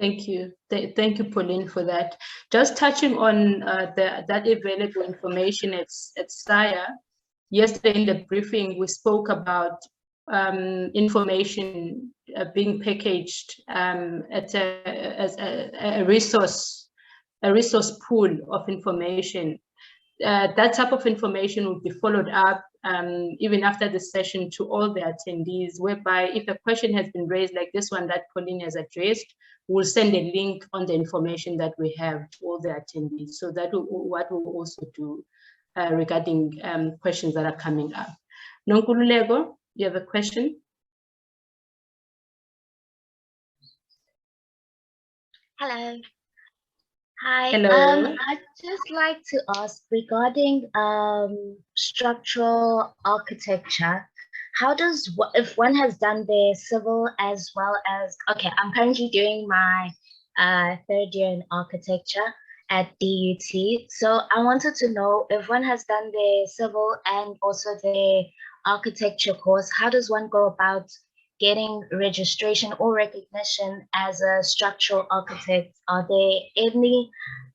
Thank you. Thank you, Pauline, for that. Just touching on that available information at Saia. Yesterday in the briefing, we spoke about information being packaged as a resource pool of information. That type of information will be followed up even after the session to all the attendees, whereby if a question has been raised like this one that Pauline has addressed, we'll send a link on the information that we have to all the attendees. So that what we'll also do regarding questions that are coming up. Nonkululeko, you have a question? Hello. Hi. Hello. I'd just like to ask regarding structural architecture. How does, if one has done their civil as well as, okay, I'm currently doing my third year in architecture at DUT. So I wanted to know if one has done their civil and also the architecture course, how does one go about getting registration or recognition as a structural architect? Are there any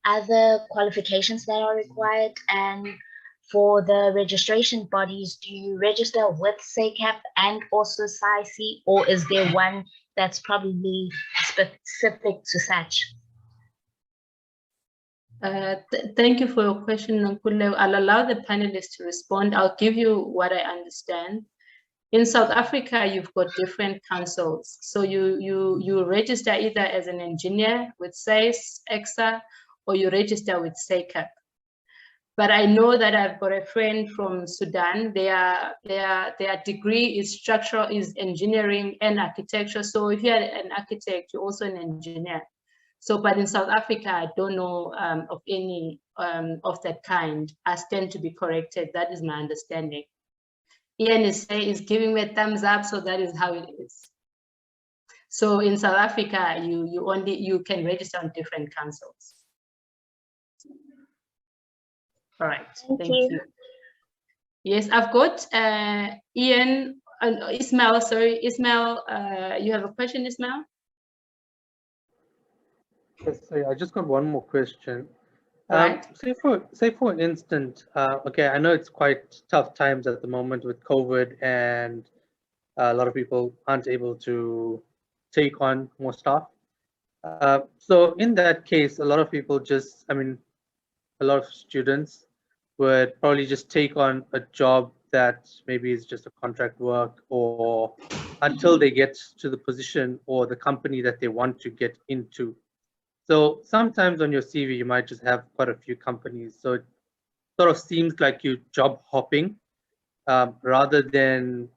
other qualifications that are required? And for the registration bodies, do you register with SACAP and also SAIC, or is there one that's probably specific to such? Thank you for your question, Nankule. I'll allow the panelists to respond. I'll give you what I understand. In South Africa, you've got different councils. So you register either as an engineer with SAIS, EXA, or you register with SACAP. But I know that I've got a friend from Sudan. Their degree is structural, is engineering and architecture. So if you're an architect, you're also an engineer. So, but in South Africa, I don't know of any of that kind. I stand to be corrected. That is my understanding. Ian is giving me a thumbs up, so that is how it is. So in South Africa, you can register on different councils. All right, thank you. Yes, I've got Ian and Ismail. Sorry, Ismail, you have a question, Ismail? Yes, I just got one more question. Right. Say for instance, okay, I know it's quite tough times at the moment with COVID, and a lot of people aren't able to take on more staff. So in that case, a lot of people just, I mean, a lot of students would probably just take on a job that maybe is just a contract work, or until they get to the position or the company that they want to get into. So sometimes on your CV, you might just have quite a few companies. So it sort of seems like you're job hopping rather than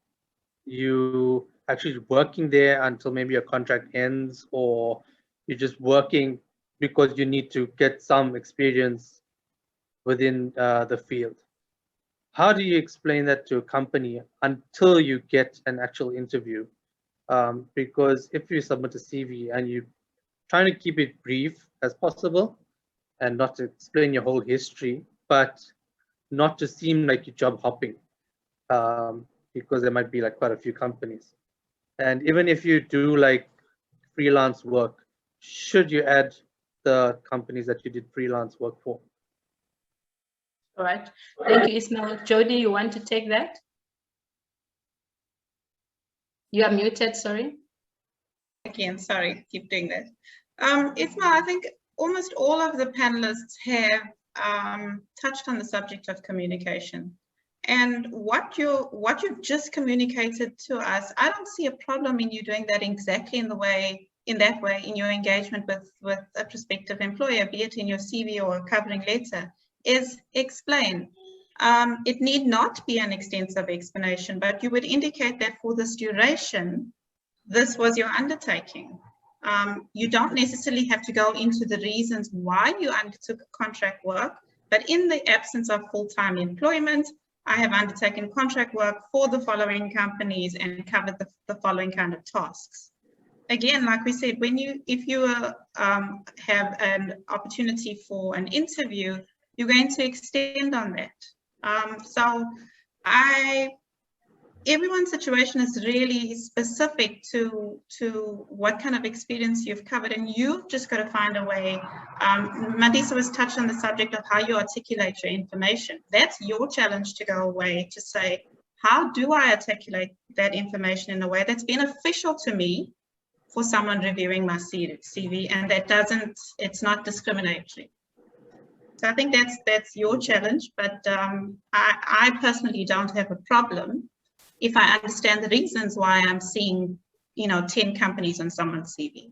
you actually working there until maybe your contract ends, or you're just working because you need to get some experience within the field. How do you explain that to a company until you get an actual interview? Because if you submit a CV and you're trying to keep it brief as possible and not to explain your whole history, but not to seem like you're job hopping, because there might be like quite a few companies. And even if you do like freelance work, should you add the companies that you did freelance work for? All right, thank you, Ismail. Jody, you want to take that? You are muted, sorry. Again, sorry, keep doing that. Ismail, I think almost all of the panelists have touched on the subject of communication. And what you've just communicated to us, I don't see a problem in you doing that exactly in that way in your engagement with a prospective employer, be it in your CV or a covering letter, is explain. It need not be an extensive explanation, but you would indicate that for this duration, this was your undertaking. You don't necessarily have to go into the reasons why you undertook contract work, but in the absence of full-time employment, I have undertaken contract work for the following companies and covered the following kind of tasks. Again, like we said, if you have an opportunity for an interview, you're going to extend on that. So everyone's situation is really specific to what kind of experience you've covered, and you've just got to find a way. Mandisa was touched on the subject of how you articulate your information. That's your challenge to go away to say, how do I articulate that information in a way that's beneficial to me for someone reviewing my CV, and it's not discriminatory. So I think that's your challenge, but I personally don't have a problem if I understand the reasons why I'm seeing, 10 companies on someone's CV.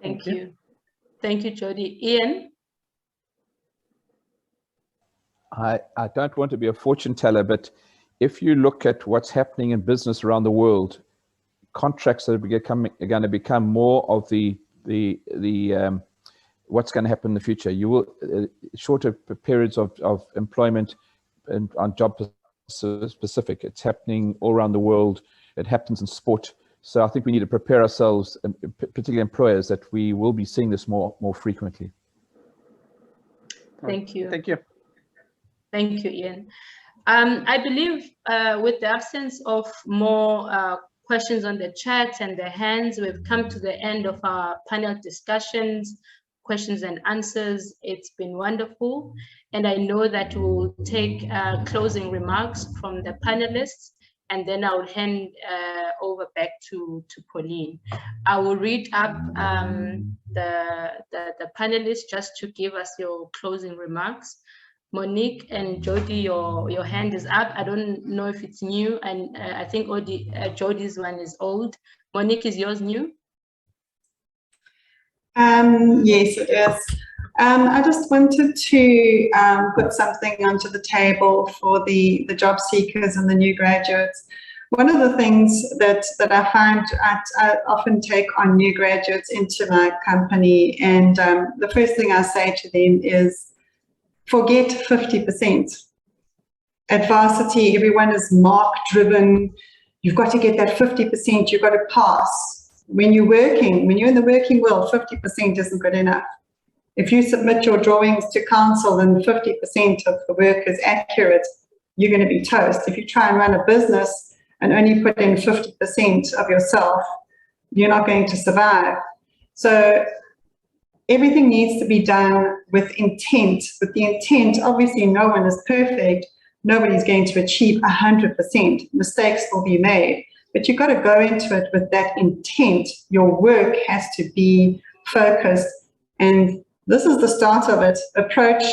Thank you. Thank you, Jody. Ian? I don't want to be a fortune teller, but if you look at what's happening in business around the world, contracts are going to become more of the what's going to happen in the future. You will shorter periods of employment and on job specific. It's happening all around the world. It happens in sport. So I think we need to prepare ourselves, particularly employers, that we will be seeing this more frequently. Thank you. Thank you. Thank you, Ian. I believe with the absence of more questions on the chat and the hands, we've come to the end of our panel discussions, questions and answers. It's been wonderful. And I know that we'll take closing remarks from the panelists, and then I will hand over back to Pauline. I will read up the panelists just to give us your closing remarks. Monique and Jody, your hand is up. I don't know if it's new, and I think Jody's one is old. Monique, is yours new? Yes, it is. I just wanted to put something onto the table for the job seekers and the new graduates. One of the things that I find I often take on new graduates into my company, and the first thing I say to them is, forget 50%. At varsity, everyone is mark driven. You've got to get that 50%, you've got to pass. When you're in the working world, 50% isn't good enough. If you submit your drawings to council and 50% of the work is accurate, you're going to be toast. If you try and run a business and only put in 50% of yourself, you're not going to survive. So everything needs to be done with intent. With the intent, obviously no one is perfect. Nobody's going to achieve 100%. Mistakes will be made. But you've got to go into it with that intent. Your work has to be focused. And this is the start of it. Approach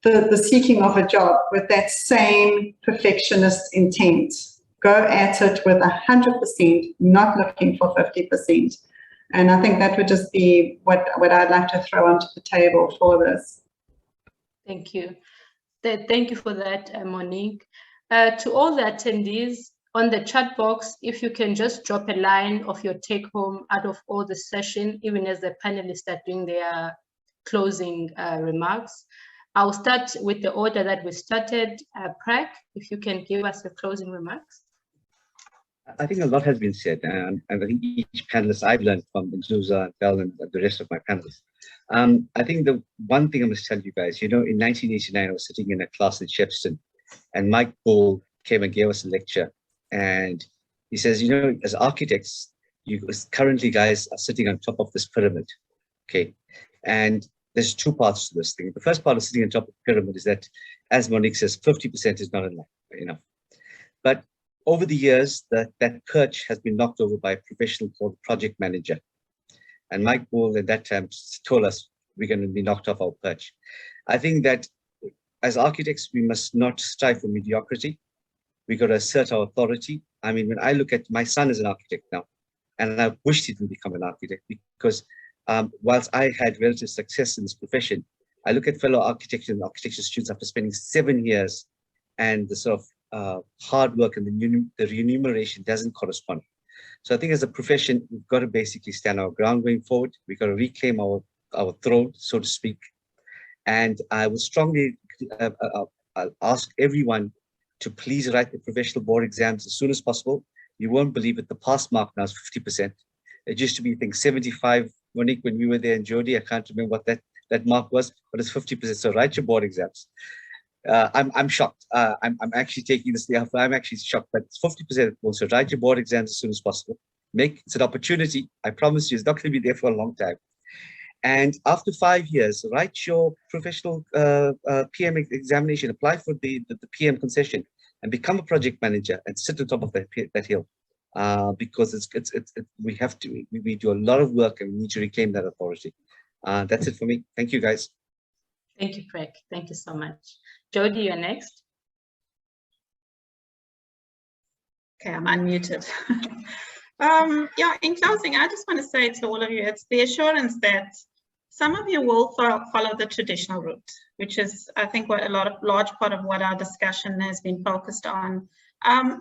the seeking of a job with that same perfectionist intent. Go at it with 100%, not looking for 50%. And I think that would just be what I'd like to throw onto the table for this. Thank you. Thank you for that, Monique. To all the attendees, on the chat box, if you can just drop a line of your take home out of all the session, even as the panelists are doing their closing remarks. I'll start with the order that we started. Prak, if you can give us your closing remarks. I think a lot has been said, and I think each panelist I've learned from Zuza, Bell, and the rest of my panelists. I think the one thing I must tell you guys, you know, in 1989, I was sitting in a class at Shepston, and Mike Bull came and gave us a lecture, and he says, you know, as architects, you currently guys are sitting on top of this pyramid, okay? And there's two parts to this thing. The first part of sitting on top of the pyramid is that, as Monique says, 50% is not enough. But over the years, that perch has been knocked over by a professional called project manager. And Mike Bull at that time told us we're going to be knocked off our perch. I think that as architects, we must not strive for mediocrity. We got to assert our authority. I mean, when I look at my son as an architect now, and I wished he didn't become an architect because whilst I had relative success in this profession, I look at fellow architects and architecture students after spending 7 years, and the sort of hard work and the remuneration doesn't correspond. So I think as a profession, we've got to basically stand our ground going forward. We've got to reclaim our throne, so to speak. And I would strongly ask everyone to please write the professional board exams as soon as possible. You won't believe it, the pass mark now is 50%. It used to be, I think, 75, Monique, when we were there in Jody. I can't remember what that mark was, but it's 50%. So write your board exams. I'm shocked. I'm actually taking this day off. I'm actually shocked, but it's 50%. Also, write your board exams as soon as possible. It's an opportunity. I promise you, it's not going to be there for a long time. And after 5 years, write your professional PM examination, apply for the PM concession, and become a project manager and sit on top of that hill. Because we do a lot of work and we need to reclaim that authority. That's it for me. Thank you, guys. Thank you, Craig. Thank you so much. Jody, you're next. Okay, I'm unmuted. Yeah, in closing, I just want to say to all of you, it's the assurance that some of you will follow the traditional route, which is, I think, what large part of what our discussion has been focused on.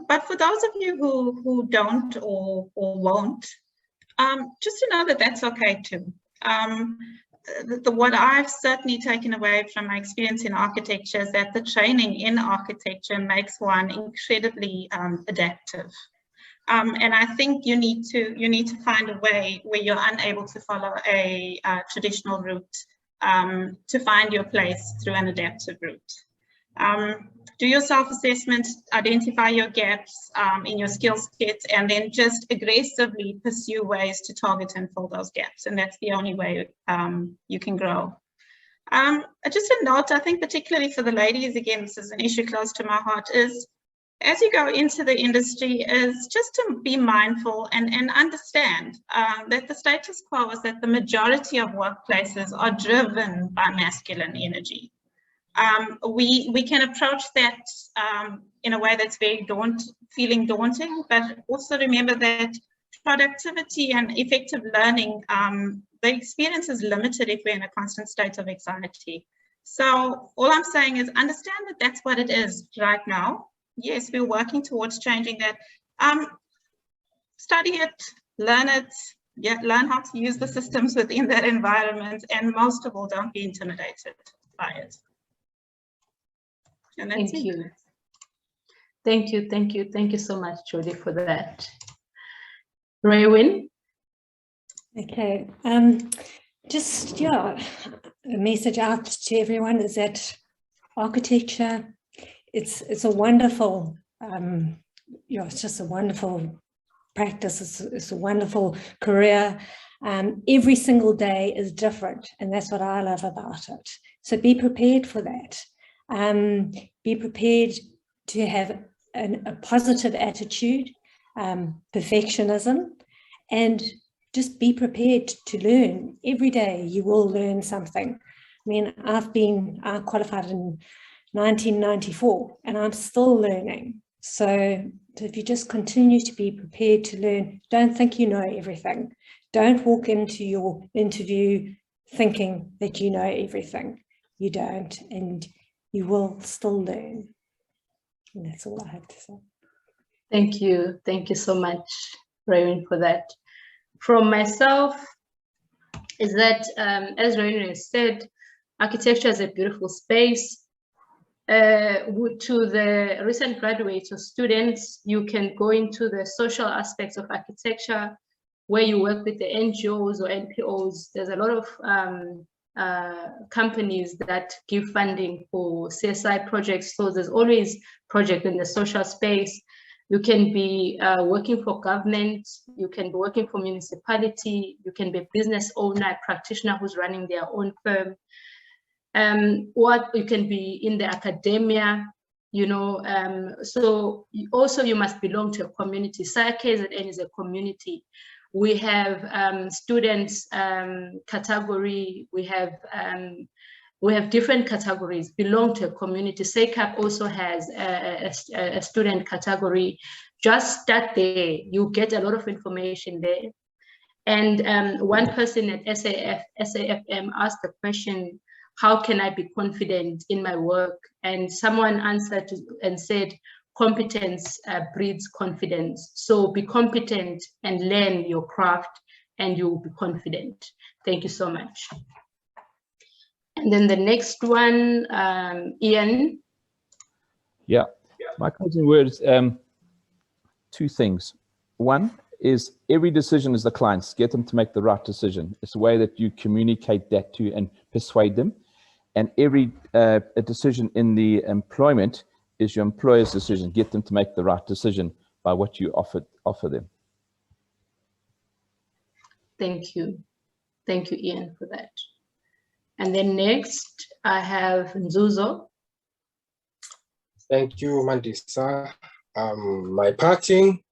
But for those of you who don't or won't, just to know that that's okay too. What I've certainly taken away from my experience in architecture is that the training in architecture makes one incredibly adaptive. And I think you need to find a way where you're unable to follow a traditional route to find your place through an adaptive route. Do your self-assessment, identify your gaps in your skill sets, and then just aggressively pursue ways to target and fill those gaps. And that's the only way you can grow. Just a note, I think particularly for the ladies, again, this is an issue close to my heart, is as you go into the industry is just to be mindful and understand that the status quo is that the majority of workplaces are driven by masculine energy. We can approach that in a way that's very feeling daunting, but also remember that productivity and effective learning, the experience is limited if we're in a constant state of anxiety. So all I'm saying is understand that that's what it is right now. Yes, we're working towards changing that. Study it, learn it, learn how to use the systems within that environment, and most of all, don't be intimidated by it. And that's Thank you. Thank you, thank you, thank you so much, Jody, for that. Raywin? Okay, just, yeah, a message out to everyone is that architecture, it's a wonderful, it's just a wonderful practice. It's a wonderful career. Every single day is different, and that's what I love about it. So be prepared for that. Be prepared to have a positive attitude, perfectionism, and just be prepared to learn. Every day you will learn something. I mean, I qualified in 1994 and I'm still learning. So if you just continue to be prepared to learn, don't think you know everything. Don't walk into your interview thinking that you know everything. You don't, and you will still learn. And that's all I have to say. Thank you so much, Raywin, for that. From myself, is that, as Readiness said, architecture is a beautiful space. To the recent graduates or students, you can go into the social aspects of architecture, where you work with the NGOs or NPOs. There's a lot of companies that give funding for CSI projects. So there's always project in the social space. You can be working for government, you can be working for municipality, you can be a business owner, a practitioner who's running their own firm. What you can be in the academia, you know, so also you must belong to a community. Saia Kzn is a community. We have students category, we have different categories, belong to a community. SACAP also has a student category. Just start there, you get a lot of information there. And one person at SAFM asked the question, how can I be confident in my work? And someone answered and said, competence breeds confidence. So be competent and learn your craft and you'll be confident. Thank you so much. And then the next one, Ian. Yeah, my closing words, two things. One is every decision is the client's. Get them to make the right decision. It's a way that you communicate that to and persuade them. And every a decision in the employment is your employer's decision. Get them to make the right decision by what you offer them. Thank you. Thank you, Ian, for that. And then next, I have Nzuzo. Thank you, Mandisa. My parting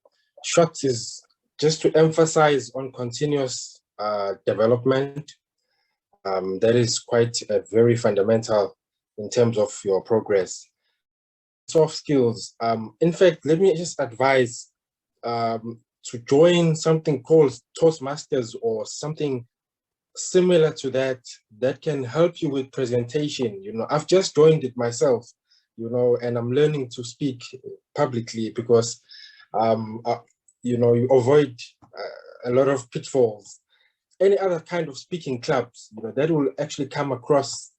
shot is just to emphasize on continuous development. That is quite very fundamental in terms of your progress. Soft skills. In fact, let me just advise to join something called Toastmasters or something similar to that, that can help you with presentation. You know, I've just joined it myself, you know, and I'm learning to speak publicly because, you know, you avoid a lot of pitfalls. Any other kind of speaking clubs, you know, that will actually come across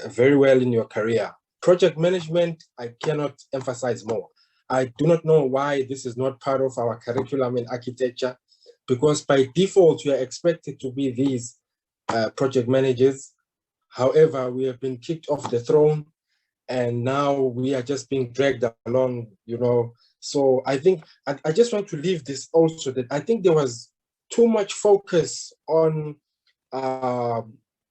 very well in your career. Project management, I cannot emphasize more. I do not know why this is not part of our curriculum in architecture, because by default, you are expected to be these project managers. However, we have been kicked off the throne and now we are just being dragged along, you know. So I think, I just want to leave this also, that I think there was too much focus on,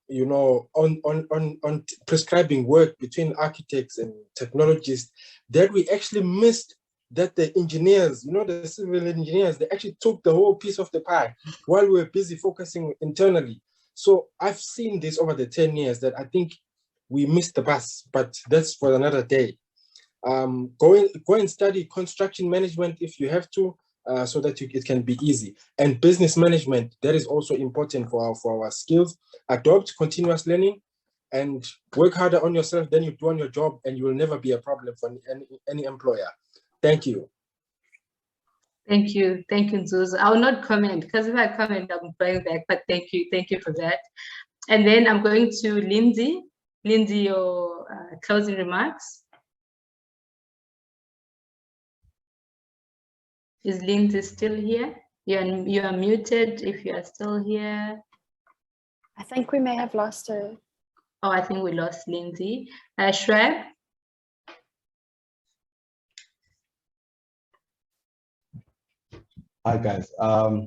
you know, on prescribing work between architects and technologists, that we actually missed that the engineers, you know, the civil engineers, they actually took the whole piece of the pie while we were busy focusing internally. So I've seen this over the 10 years that I think we missed the bus, but that's for another day. Go and study construction management if you have to, so that it can be easy. And business management, that is also important for our skills. Adopt continuous learning and work harder on yourself than you do on your job, and you will never be a problem for any employer. Thank you. Thank you, Nzuzo. I will not comment, because if I comment, I'm going back, but thank you for that. And then I'm going to Lindsay. Lindsay, your closing remarks. Is Lindsay still here? You are muted if you are still here. I think we may have lost her. Oh, I think we lost Lindsay. Shreb? Hi guys.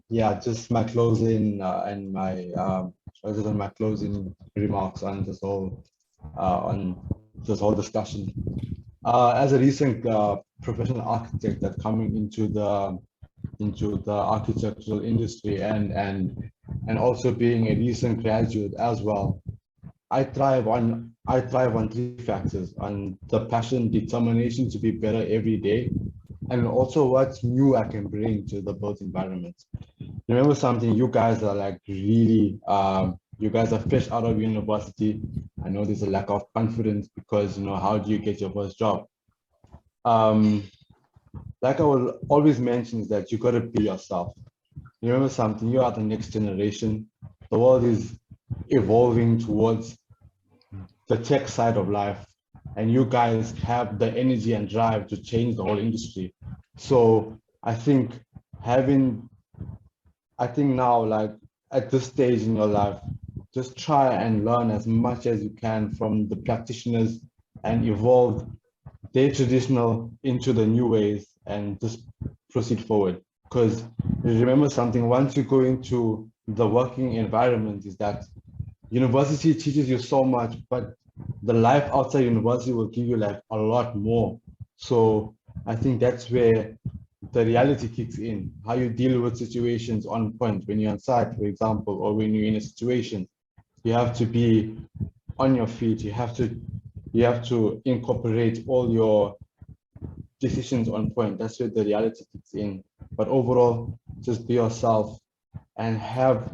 Yeah, just my closing and my my closing remarks on this whole discussion. As a recent professional architect that's coming into the architectural industry and also being a recent graduate as well, I thrive on three factors: on the passion, determination to be better every day, and also what's new I can bring to the built environment. Remember something, you guys are like really, you guys are fresh out of university. I know there's a lack of confidence because, you know, how do you get your first job? Like I will always mention is that you got to be yourself. Remember something, you are the next generation. the world is evolving towards the tech side of life, and you guys have the energy and drive to change the whole industry. So I think now, like at this stage in your life, just try and learn as much as you can from the practitioners and evolve their traditional into the new ways and just proceed forward. Because remember something, once you go into the working environment, is that university teaches you so much, but the life outside university will give you like a lot more. So I think that's where the reality kicks in, how you deal with situations on point. When you're on site, for example, or when you're in a situation, you have to be on your feet. You have to incorporate all your decisions on point. That's where the reality kicks in. But overall, just be yourself and have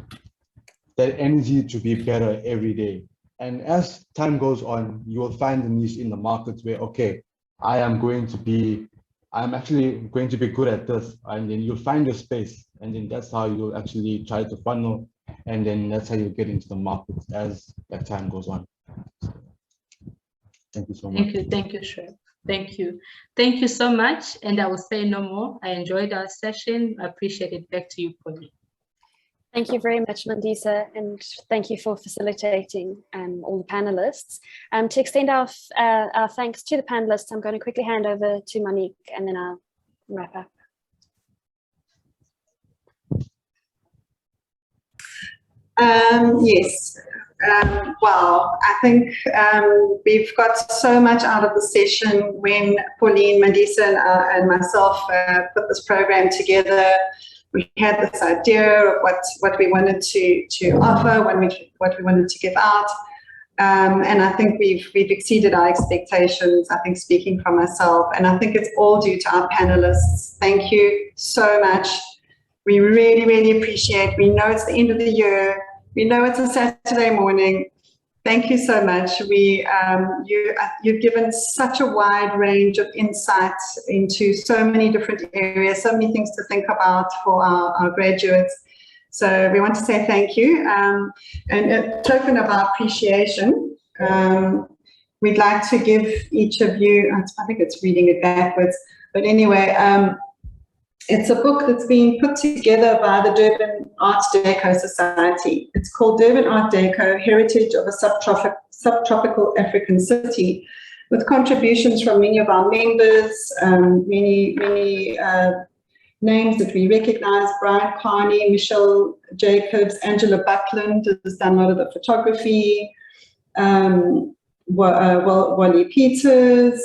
that energy to be better every day. And as time goes on, you will find the niche in the markets where, okay, I'm actually going to be good at this. And then you'll find your space. And then that's how you'll actually try to funnel. And then that's how you get into the markets as that time goes on. Thank you so much. Thank you, Shrek. Thank you. Thank you so much. And I will say no more. I enjoyed our session. I appreciate it. Back to you, Pauline. Thank you very much, Mandisa, and thank you for facilitating all the panelists. To extend our thanks to the panelists, I'm going to quickly hand over to Monique and then I'll wrap up. Yes. Well, I think we've got so much out of the session when Pauline, Mandisa, and myself put this program together. We had this idea of what we wanted to offer, what we wanted to give out, and I think we've exceeded our expectations. I think, speaking for myself, and I think it's all due to our panelists. Thank you so much. We really, really appreciate. We know it's the end of the year. We know it's a Saturday morning. Thank you so much. You've given such a wide range of insights into so many different areas, so many things to think about for our graduates. So we want to say thank you. And a token of our appreciation, we'd like to give each of you, I think it's reading it backwards, but anyway, it's a book that's been put together by the Durban Art Deco Society. It's called Durban Art Deco, Heritage of a Subtropical African City, with contributions from many of our members, many names that we recognize: Brian Carney, Michelle Jacobs, Angela Buckland has done a lot of the photography, Wally Peters,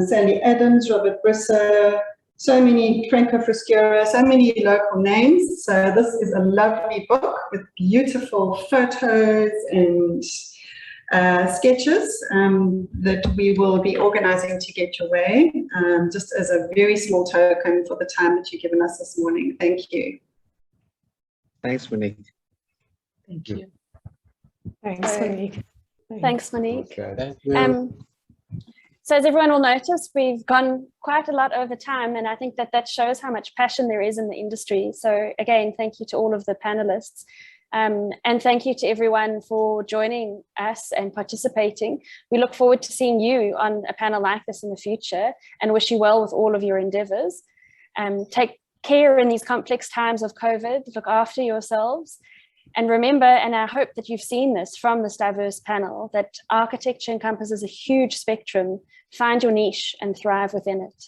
Sally Adams, Robert Brisser, so many, Franco Frescura, so many local names. So this is a lovely book with beautiful photos and sketches that we will be organizing to get your way, just as a very small token for the time that you've given us this morning. Thank you. Thanks, Monique. Thank you. Thanks, Monique. Thanks, Monique. Thank you. So as everyone will notice, we've gone quite a lot over time, and I think that shows how much passion there is in the industry. So again, thank you to all of the panelists, and thank you to everyone for joining us and participating. We look forward to seeing you on a panel like this in the future and wish you well with all of your endeavors. Take care in these complex times of COVID, look after yourselves. And remember, and I hope that you've seen this from this diverse panel, that architecture encompasses a huge spectrum. Find your niche and thrive within it.